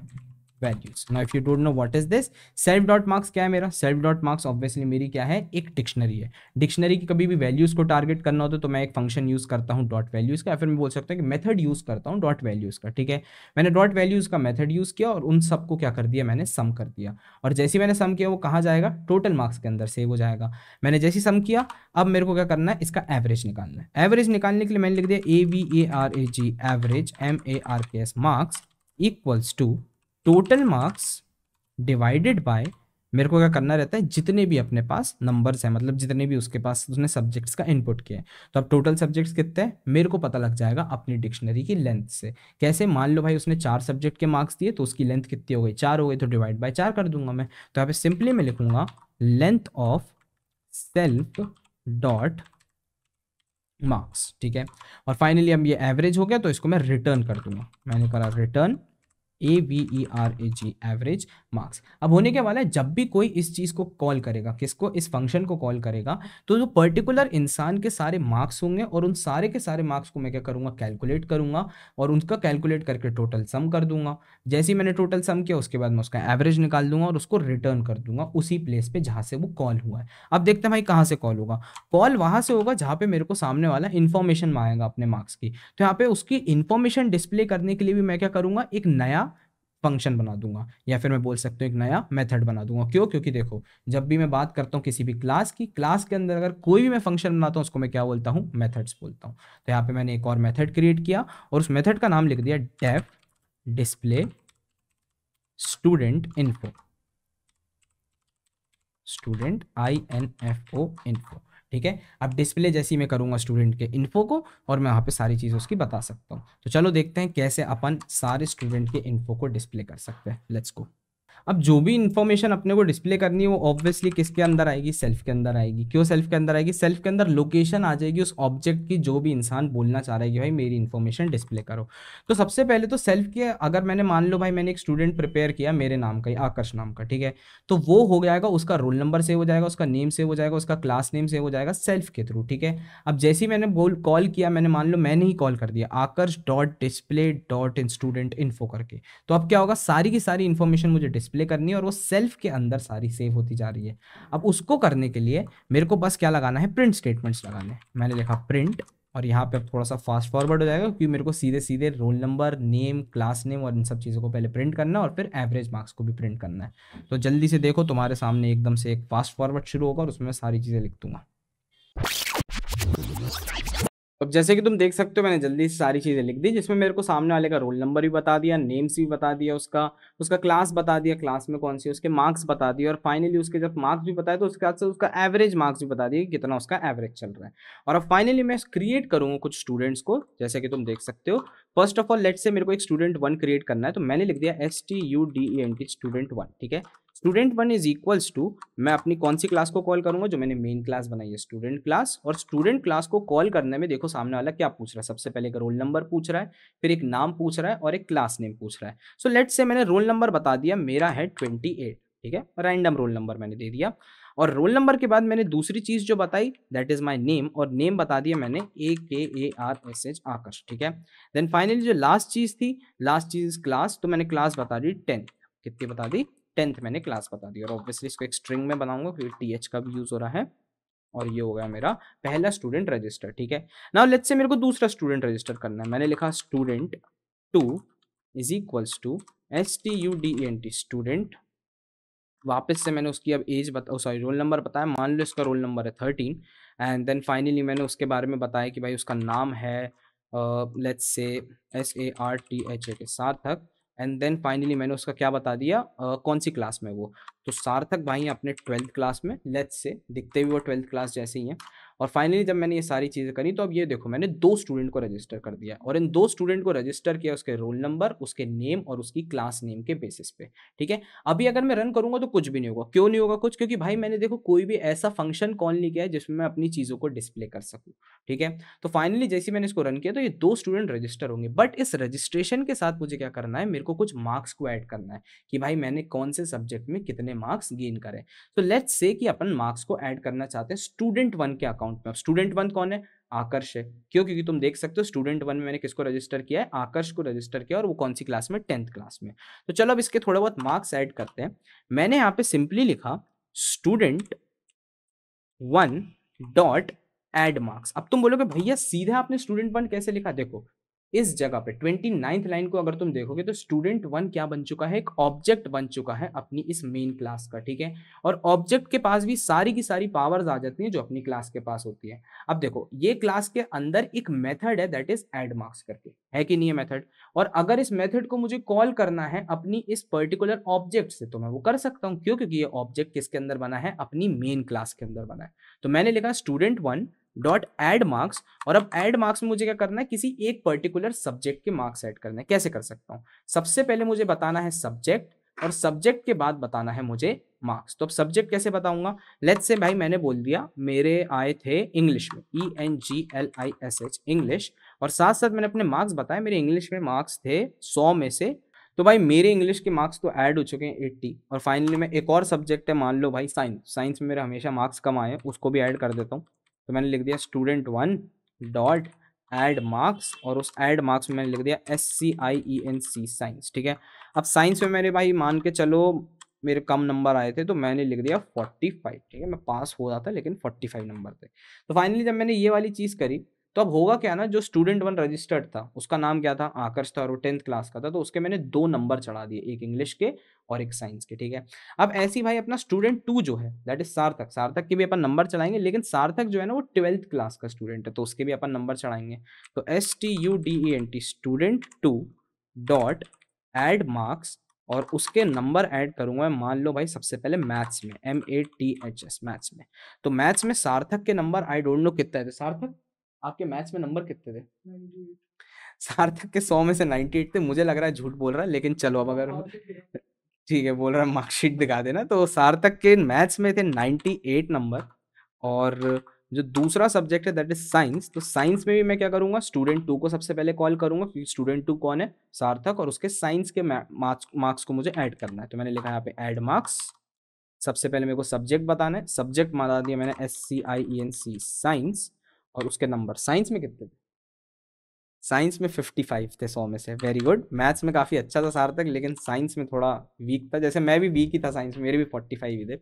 values. Now if you don't no what is this, self dot marks क्या है मेरा, सेल्फ डॉट मार्क्स ऑब्वियसली मेरी क्या है, एक डिक्शनरी है। डिक्शनरी की कभी भी वैल्यूज को टारगेट करना होता है तो मैं एक फंक्शन यूज करता हूं डॉट वैल्यूज का, या फिर मैं बोल सकता हूं कि मेथड यूज करता हूं डॉट वैल्यूज का। ठीक है, मैंने डॉट वैल्यूज का मेथड यूज किया और उन सबको क्या कर दिया, मैंने सम कर दिया। और जैसे ही मैंने सम किया वो कहाँ जाएगा, टोटल मार्क्स के अंदर सेव हो जाएगा। मैंने जैसे ही सम किया, अब मेरे को क्या करना है, इसका एवरेज निकालना है। एवरेज निकालने के लिए मैंने लिख दिया AVARAG average MARKS marks equals to total marks divided by, मेरे को क्या करना रहता है, जितने भी अपने पास नंबर्स हैं, मतलब जितने भी उसके पास उसने सब्जेक्ट्स का इनपुट किया है। तो अब टोटल सब्जेक्ट्स कितने हैं मेरे को पता लग जाएगा अपनी डिक्शनरी की लेंथ से। कैसे, मान लो भाई उसने 4 सब्जेक्ट के मार्क्स दिए तो उसकी लेंथ कितनी हो गई, 4 हो गई, तो डिवाइड बाय 4 कर दूंगा मैं। तो यहाँ पे सिंपली मैं लिखूंगा length of self dot marks. ठीक है, और फाइनली अब ये एवरेज हो गया तो इसको मैं रिटर्न कर दूंगा। मैंने करा रिटर्न AVERAG, एवरेज मार्क्स। अब होने के वाला है, जब भी कोई इस चीज़ को कॉल करेगा, किसको, इस फंक्शन को कॉल करेगा, तो जो पर्टिकुलर इंसान के सारे मार्क्स होंगे और उन सारे के सारे मार्क्स को मैं क्या करूँगा, कैलकुलेट करूँगा और उनका कैलकुलेट करके टोटल सम कर दूंगा। जैसे ही मैंने टोटल सम किया उसके बाद मैं उसका एवरेज निकाल दूंगा और उसको रिटर्न कर दूंगा उसी प्लेस पे जहाँ से वो कॉल हुआ है। अब देखते हैं भाई कहाँ से कॉल होगा। कॉल वहाँ से होगा जहाँ पे मेरे को सामने वाला इन्फॉर्मेशन मांगेगा अपने मार्क्स की। तो यहाँ पे उसकी इन्फॉर्मेशन डिस्प्ले करने के लिए भी मैं क्या करूँगा, एक नया फंक्शन बना दूंगा, या फिर मैं बोल सकता हूँ एक नया मेथड बना दूंगा। क्यों? क्योंकि देखो, जब भी मैं बात करता हूँ किसी भी क्लास की, क्लास के अंदर अगर कोई भी मैं फंक्शन बनाता हूँ उसको मैं क्या बोलता हूँ, मेथड्स बोलता हूँ। तो यहाँ पे मैंने एक और मेथड क्रिएट किया और उस मेथड का नाम लिख दिया def display student info, student INFO info. ठीक है, अब डिस्प्ले जैसी मैं करूंगा स्टूडेंट के इन्फो को और मैं वहाँ पे सारी चीज़ उसकी बता सकता हूँ। तो चलो देखते हैं कैसे अपन सारे स्टूडेंट के इन्फो को डिस्प्ले कर सकते हैं। Let's go. अब जो भी इंफॉर्मेशन अपने को डिस्प्ले करनी है वो ऑब्वियसली किसके अंदर आएगी, सेल्फ के अंदर आएगी। क्यों सेल्फ के अंदर आएगी? सेल्फ के अंदर लोकेशन आ जाएगी उस ऑब्जेक्ट की जो भी इंसान बोलना चाह रहा है कि भाई मेरी इंफॉर्मेशन डिस्प्ले करो। तो सबसे पहले तो सेल्फ के, अगर मैंने मान लो भाई मैंने एक स्टूडेंट प्रिपेयर किया मेरे नाम का, आकर्ष नाम का, ठीक है, तो वो हो जाएगा, उसका रोल नंबर सेव हो जाएगा, उसका नेम सेव हो जाएगा, उसका क्लास नेम सेव हो जाएगा सेल्फ के थ्रू। ठीक है, अब जैसे ही मैंने कॉल किया, मैंने मान लो मैंने ही कॉल कर दिया Aakarsh dot display dot student info करके, तो अब क्या होगा, सारी की सारी इंफॉर्मेशन मुझे डिस्प्ले करनी है और वो सेल्फ के अंदर सारी सेव होती जा रही है। अब उसको करने के लिए मेरे को बस क्या लगाना है, प्रिंट स्टेटमेंट्स लगाने हैं। मैंने लिखा प्रिंट, और यहाँ पे अब थोड़ा सा फास्ट फॉरवर्ड हो जाएगा क्योंकि मेरे को सीधे सीधे roll number, name, class name और इन सब चीज़ों को पहले प्रिंट करना है और फिर एवरेज मार्क्स को भी प्रिंट करना है। तो जल्दी से देखो, तुम्हारे सामने एकदम से एक फास्ट फॉरवर्ड शुरू होगा और उसमें सारी चीज़ें लिख दूंगा। अब जैसे कि तुम देख सकते हो मैंने जल्दी से सारी चीज़ें लिख दी, जिसमें मेरे को सामने वाले का रोल नंबर भी बता दिया, नेम्स भी बता दिया, उसका उसका क्लास बता दिया, क्लास में कौन सी, उसके मार्क्स बता दिए, और फाइनली उसके जब मार्क्स भी बताए तो उसके बाद से उसका एवरेज मार्क्स भी बता दिए कि कितना उसका एवरेज चल रहा है। और अब फाइनली मैं क्रिएट करूँगा कुछ स्टूडेंट्स को, जैसे कि तुम देख सकते हो। फर्स्ट ऑफ ऑल लेट से मेरे को एक स्टूडेंट 1 क्रिएट करना है, तो मैंने लिख दिया STUDENT स्टूडेंट 1। ठीक है, स्टूडेंट 1 इज इक्वल्स टू, मैं अपनी कौन सी क्लास को कॉल करूंगा, जो मैंने मेन क्लास बनाई है स्टूडेंट क्लास। और स्टूडेंट क्लास को कॉल करने में देखो सामने वाला क्या पूछ रहा है, सबसे पहले एक रोल नंबर पूछ रहा है, फिर एक नाम पूछ रहा है और एक क्लास नेम पूछ रहा है। सो लेट्स से मैंने रोल नंबर बता दिया, मेरा है 28। ठीक है, रैंडम रोल नंबर मैंने दे दिया। और रोल नंबर के बाद मैंने दूसरी चीज जो बताई दैट इज माय नेम, और नेम बता दिया मैंने AKARSH आकर्ष। ठीक है, देन फाइनली जो लास्ट चीज थी, लास्ट चीज क्लास, तो मैंने क्लास बता दी 10। कितनी बता दी? 10th मैंने क्लास बता दी। और ऑब्वियसली इसको एक स्ट्रिंग में बनाऊंगा क्योंकि TH का भी यूज हो रहा है। और ये हो गया मेरा पहला स्टूडेंट रजिस्टर। ठीक है, नाउ लेट्स से मेरे को दूसरा स्टूडेंट रजिस्टर करना है। मैंने लिखा student 2 is equals to STUDENT student. वापस से मैंने उसकी अब एज सॉरी रोल नंबर बताया, मान लो इसका रोल नंबर है 13। एंड देन फाइनली मैंने उसके बारे में बताया कि भाई उसका नाम है लेट्स से SARTHA के सार्थक। एंड देन फाइनली मैंने उसका क्या बता दिया, कौन सी क्लास में वो, तो सार्थक भाई अपने 12th क्लास में, लेट्स से दिखते भी वो 12th क्लास जैसे ही हैं। और फाइनली जब मैंने ये सारी चीज़ें करी तो अब ये देखो मैंने 2 स्टूडेंट को रजिस्टर कर दिया, और इन 2 स्टूडेंट को रजिस्टर किया उसके रोल नंबर, उसके नेम और उसकी क्लास नेम के बेसिस पे। ठीक है, अभी अगर मैं रन करूंगा तो कुछ भी नहीं होगा। क्यों नहीं होगा कुछ? क्योंकि भाई मैंने देखो कोई भी ऐसा फंक्शन कॉल नहीं किया है जिसमें मैं अपनी चीज़ों को डिस्प्ले कर सकूं। ठीक है, तो फाइनली जैसे मैंने इसको रन किया तो ये 2 स्टूडेंट रजिस्टर होंगे, बट इस रजिस्ट्रेशन के साथ मुझे क्या करना है, मेरे को कुछ मार्क्स को ऐड करना है कि भाई मैंने कौन से सब्जेक्ट में कितने मार्क्स गेन करे। तो लेट्स से कि अपन मार्क्स को ऐड करना चाहते हैं स्टूडेंट 1 के अकाउंट में। स्टूडेंट 1 कौन है? आकर्ष है। क्यों? क्योंकि तुम देख सकते हो स्टूडेंट 1 में मैंने किसको रजिस्टर किया है, आकर्ष को रजिस्टर किया, और वो कौन सी क्लास में, 10th क्लास में। तो चलो अब इसके थोड़े बहुत मार्क्स ऐड करते हैं। मैंने यहाँ पे सिंपली लिखा स्टूडेंट 1 डॉट एड मार्क्स। अब तुम बोलोगे भैया सीधे आपने स्टूडेंट 1 कैसे लिखा? देखो इस जगह पे 29th लाइन को अगर तुम देखोगे तो स्टूडेंट 1 क्या बन चुका है, एक ऑब्जेक्ट बन चुका है अपनी इस मेन क्लास का। ठीक है, और ऑब्जेक्ट के पास भी सारी की सारी पावर्स आ जाती हैं जो अपनी क्लास के पास होती है। अब देखो ये क्लास के अंदर एक मेथड है दैट इज एड मार्क्स करके, है कि नहीं है मेथड? और अगर इस मेथड को मुझे कॉल करना है अपनी इस पर्टिकुलर ऑब्जेक्ट से तो मैं वो कर सकता हूँ। क्यों? क्योंकि ये ऑब्जेक्ट किसके अंदर बना है, अपनी मेन क्लास के अंदर बना है। तो मैंने लिखा स्टूडेंट 1 डॉट एड मार्क्स, और अब एड मार्क्स में मुझे क्या करना है, किसी एक पर्टिकुलर सब्जेक्ट के मार्क्स ऐड करने हैं। कैसे कर सकता हूं? सबसे पहले मुझे बताना है सब्जेक्ट, और सब्जेक्ट के बाद बताना है मुझे मार्क्स। तो अब सब्जेक्ट कैसे बताऊंगा? लेट्स से भाई मैंने बोल दिया मेरे आए थे इंग्लिश में, ENGLISH इंग्लिश, और साथ साथ मैंने अपने मार्क्स बताए, मेरे इंग्लिश में मार्क्स थे 100 में से। तो भाई मेरे इंग्लिश के मार्क्स तो ऐड हो चुके हैं 80, और फाइनली मैं एक और सब्जेक्ट है, मान लो भाई साइंस, साइंस में मेरे हमेशा मार्क्स कम आए हैं, उसको भी ऐड कर देता हूँ। तो मैंने लिख दिया student1 डॉट ऐड मार्क्स, और उस ऐड मार्क्स में मैंने लिख दिया SCIENC साइंस, ठीक है। अब साइंस में मेरे भाई मान के चलो मेरे कम नंबर आए थे, तो मैंने लिख दिया 45, ठीक है। मैं पास हो रहा था लेकिन 45 नंबर थे। तो फाइनली जब मैंने ये वाली चीज़ करी, तो अब होगा क्या ना, जो student1 रजिस्टर्ड था उसका नाम क्या था, आकर्ष था, और वो 10th क्लास का था, तो उसके मैंने 2 नंबर चढ़ा दिए, एक इंग्लिश के और एक साइंस के, ठीक है। अब ऐसी भाई अपना student2 जो है दैट इज सार्थक, सार्थक के भी अपन नंबर चढ़ाएंगे, लेकिन सार्थक जो है ना वो 12th क्लास का स्टूडेंट है, तो उसके भी अपन नंबर चढ़ाएंगे। तो STUDENT student2 dot add marks, और उसके नंबर ऐड करूंगा मैं, मान लो भाई सबसे पहले मैथ्स में, MATHS मैथ्स में। तो मैथ्स में सार्थक के नंबर आई डोंट नो कितने थे, सार्थक आपके मैथ्स में नंबर कितने थे? 98। सार्थक के 100 में से 98 थे, मुझे लग रहा है झूठ बोल रहा है, लेकिन चलो अब अगर ठीक है बोल रहा है मार्कशीट दिखा देना। तो सार्थक के मैथ्स में थे 98 नंबर, और जो दूसरा सब्जेक्ट है दैट इज साइंस, तो साइंस में भी मैं क्या करूंगा, student2 को सबसे पहले कॉल करूंगा, क्योंकि student2 कौन है, सार्थक, और उसके साइंस के मार्क्स को मुझे ऐड करना है। तो मैंने लिखा यहाँ पे ऐड मार्क्स, सबसे पहले मेरे को सब्जेक्ट बताना है, सब्जेक्ट बता दिया मैंने SCIENC साइंस, और उसके नंबर, साइंस में कितने थे, साइंस में 55 थे 100 में से, वेरी गुड। मैथ्स में काफ़ी अच्छा था सार्थक, लेकिन साइंस में थोड़ा वीक था, जैसे मैं भी वीक ही था साइंस में, मेरे भी 45 ही थे।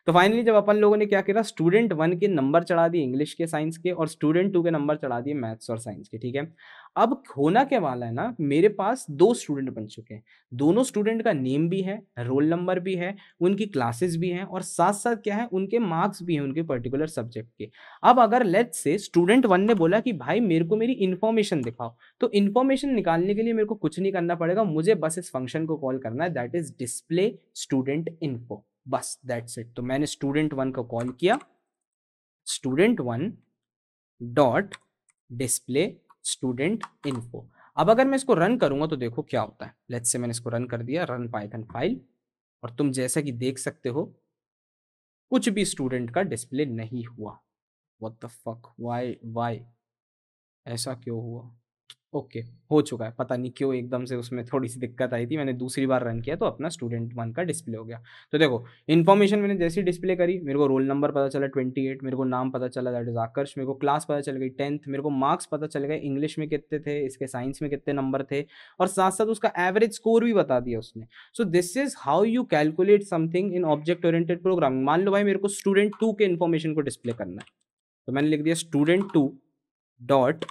तो फाइनली जब अपन लोगों ने क्या किया, student1 के नंबर चढ़ा दिए इंग्लिश के, साइंस के, और student2 के नंबर चढ़ा दिए मैथ्स और साइंस के, ठीक है। अब होना क्या वाला है ना, मेरे पास 2 स्टूडेंट बन चुके हैं, दोनों स्टूडेंट का नेम भी है, रोल नंबर भी है, उनकी क्लासेस भी हैं, और साथ साथ क्या है, उनके मार्क्स भी हैं उनके पर्टिकुलर सब्जेक्ट के। अब अगर लेट्स से student1 ने बोला कि भाई मेरे को मेरी इन्फॉर्मेशन दिखाओ, तो इन्फॉर्मेशन निकालने के लिए मेरे को कुछ नहीं करना पड़ेगा, मुझे बस इस फंक्शन को कॉल करना है, that is display student info, बस दैट्स इट। तो मैंने student1 को कॉल किया, student1 dot display student info. अब अगर मैं इसको रन करूंगा तो देखो क्या होता है, लेट्स से मैंने इसको रन कर दिया, रन पाइथन फाइल, और तुम जैसा कि देख सकते हो कुछ भी स्टूडेंट का डिस्प्ले नहीं हुआ। व्हाट द फक, वाई ऐसा क्यों हुआ? ओके, हो चुका है, पता नहीं क्यों एकदम से उसमें थोड़ी सी दिक्कत आई थी, मैंने दूसरी बार रन किया तो अपना student1 का डिस्प्ले हो गया। तो देखो इन्फॉर्मेशन मैंने जैसी डिस्प्ले करी, मेरे को रोल नंबर पता चला 28, मेरे को नाम पता चला दैट इज आकर्ष, मेरे को क्लास पता चल गई 10th, मेरे को मार्क्स पता चल गए, इंग्लिश में कितने थे, इसके साइंस में कितने नंबर थे, और साथ साथ उसका एवरेज स्कोर भी बता दिया उसने। सो this is how you calculate something in object oriented programming. मान लो भाई मेरे को student2 के इन्फॉर्मेशन को डिस्प्ले करना है, तो मैंने लिख दिया student2 dot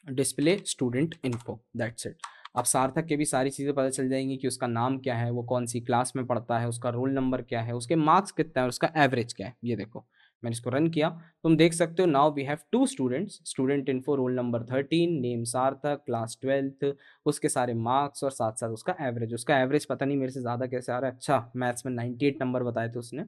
display student info, that's it. अब सार्थक के भी सारी चीज़ें पता चल जाएंगी कि उसका नाम क्या है, वो कौन सी क्लास में पढ़ता है, उसका रोल नंबर क्या है, उसके मार्क्स कितना है, उसका एवरेज क्या है। ये देखो मैंने इसको रन किया, तुम देख सकते हो now we have 2 students, student info roll number 13, name Sarthak, class 12th, उसके सारे मार्क्स, और साथ साथ उसका एवरेज, उसका एवरेज पता नहीं मेरे से ज़्यादा कैसे आ रहा है, अच्छा मैथ्स में 98 नंबर बताए थे उसने,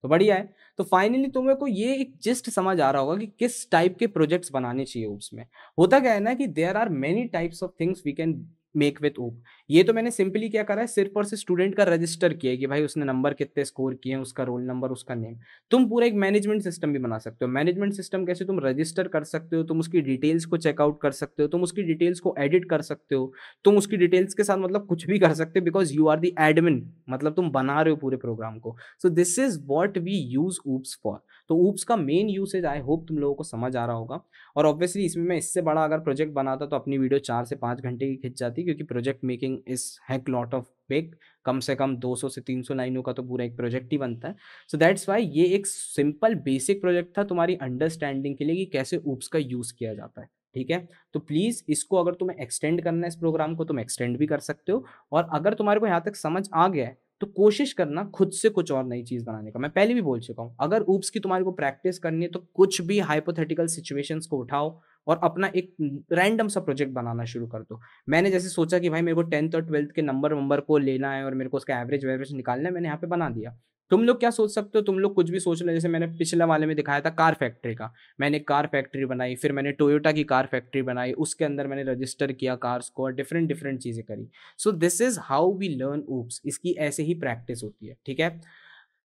तो बढ़िया है। तो फाइनली तुम्हें को ये एक जिस्ट समझ आ रहा होगा कि किस टाइप के प्रोजेक्ट्स बनाने चाहिए उसमें। होता क्या है ना कि there are many types of things we can make with OOP. ये तो मैंने सिंपली क्या करा है, सिर्फ और सिर्फ स्टूडेंट का रजिस्टर किया है कि भाई उसने नंबर कितने स्कोर किए हैं, उसका रोल नंबर, उसका नेम। तुम पूरा एक मैनेजमेंट सिस्टम भी बना सकते हो। मैनेजमेंट सिस्टम कैसे, तुम रजिस्टर कर सकते हो, तुम उसकी डिटेल्स को चेकआउट कर सकते हो, तुम उसकी डिटेल्स को एडिट कर सकते हो, तुम उसकी डिटेल्स के साथ मतलब कुछ भी कर सकते हो, because you are the admin, मतलब तुम बना रहे हो पूरे प्रोग्राम को। So this is what we use OOPs for. तो ऊप्स का मेन यूसेज आई होप तुम लोगों को समझ आ रहा होगा। और ऑब्वियसली इसमें मैं इससे बड़ा अगर प्रोजेक्ट बनाता तो अपनी वीडियो 4 से 5 घंटे की खिंच जाती, क्योंकि project making is hack lot of big, कम से कम 200 से 300 लाइनों का तो पूरा एक प्रोजेक्ट ही बनता है। सो दैट्स वाई ये एक सिंपल बेसिक प्रोजेक्ट था तुम्हारी अंडरस्टैंडिंग के लिए कि कैसे ऊप्स का यूज किया जाता है, ठीक है। तो प्लीज इसको अगर तुम्हें एक्सटेंड करना है इस प्रोग्राम को, तुम एक्सटेंड भी कर सकते हो। और अगर तुम्हारे को यहाँ तक समझ आ गया है तो कोशिश करना खुद से कुछ और नई चीज बनाने का। मैं पहले भी बोल चुका हूं, अगर ऊप्स की तुम्हारे को प्रैक्टिस करनी है तो कुछ भी हाइपोथेटिकल सिचुएशंस को उठाओ और अपना एक रैंडम सा प्रोजेक्ट बनाना शुरू कर दो। मैंने जैसे सोचा कि भाई मेरे को 10th और 12th के नंबर को लेना है और मेरे को उसका एवरेज वेवरेज निकालना है, मैंने यहाँ पे बना दिया। तुम लोग क्या सोच सकते हो, तुम लोग कुछ भी सोच लो। जैसे मैंने पिछले वाले में दिखाया था कार फैक्ट्री का, मैंने कार फैक्ट्री बनाई, फिर मैंने टोयोटा की कार फैक्ट्री बनाई, उसके अंदर मैंने रजिस्टर किया कार्स को और डिफरेंट डिफरेंट चीजें करी। So this is how we learn OOPs, इसकी ऐसे ही प्रैक्टिस होती है, ठीक है।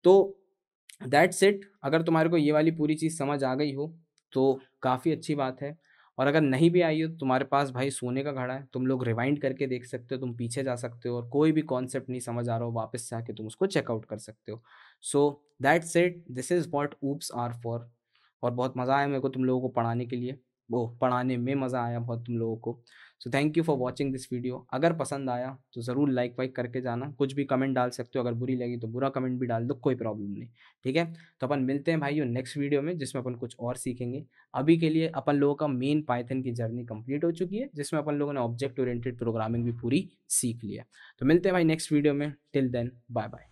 तो दैट्स इट। अगर तुम्हारे को ये वाली पूरी चीज़ समझ आ गई हो तो काफ़ी अच्छी बात है। और अगर नहीं भी आई हो तो तुम्हारे पास भाई सोने का घड़ा है, तुम लोग रिवाइंड करके देख सकते हो, तुम पीछे जा सकते हो और कोई भी कॉन्सेप्ट नहीं समझ आ रहा हो वापस से आके तुम उसको चेकआउट कर सकते हो। So that's it, this is what OOPs are for. और बहुत मज़ा आया मेरे को तुम लोगों को पढ़ाने के लिए, वो पढ़ाने में मज़ा आया बहुत तुम लोगों को। So thank you for watching this video. अगर पसंद आया तो ज़रूर लाइक वाइक करके जाना, कुछ भी कमेंट डाल सकते हो, अगर बुरी लगी तो बुरा कमेंट भी डाल दो, कोई प्रॉब्लम नहीं। ठीक है, तो अपन मिलते हैं भाइयों नेक्स्ट वीडियो में जिसमें अपन कुछ और सीखेंगे। अभी के लिए अपन लोगों का मेन पाइथन की जर्नी कंप्लीट हो चुकी है, जिसमें अपन लोगों ने ऑब्जेक्ट ओरिएंटेड प्रोग्रामिंग भी पूरी सीख लिया। तो मिलते हैं भाई नेक्स्ट वीडियो में, टिल देन बाय बाय।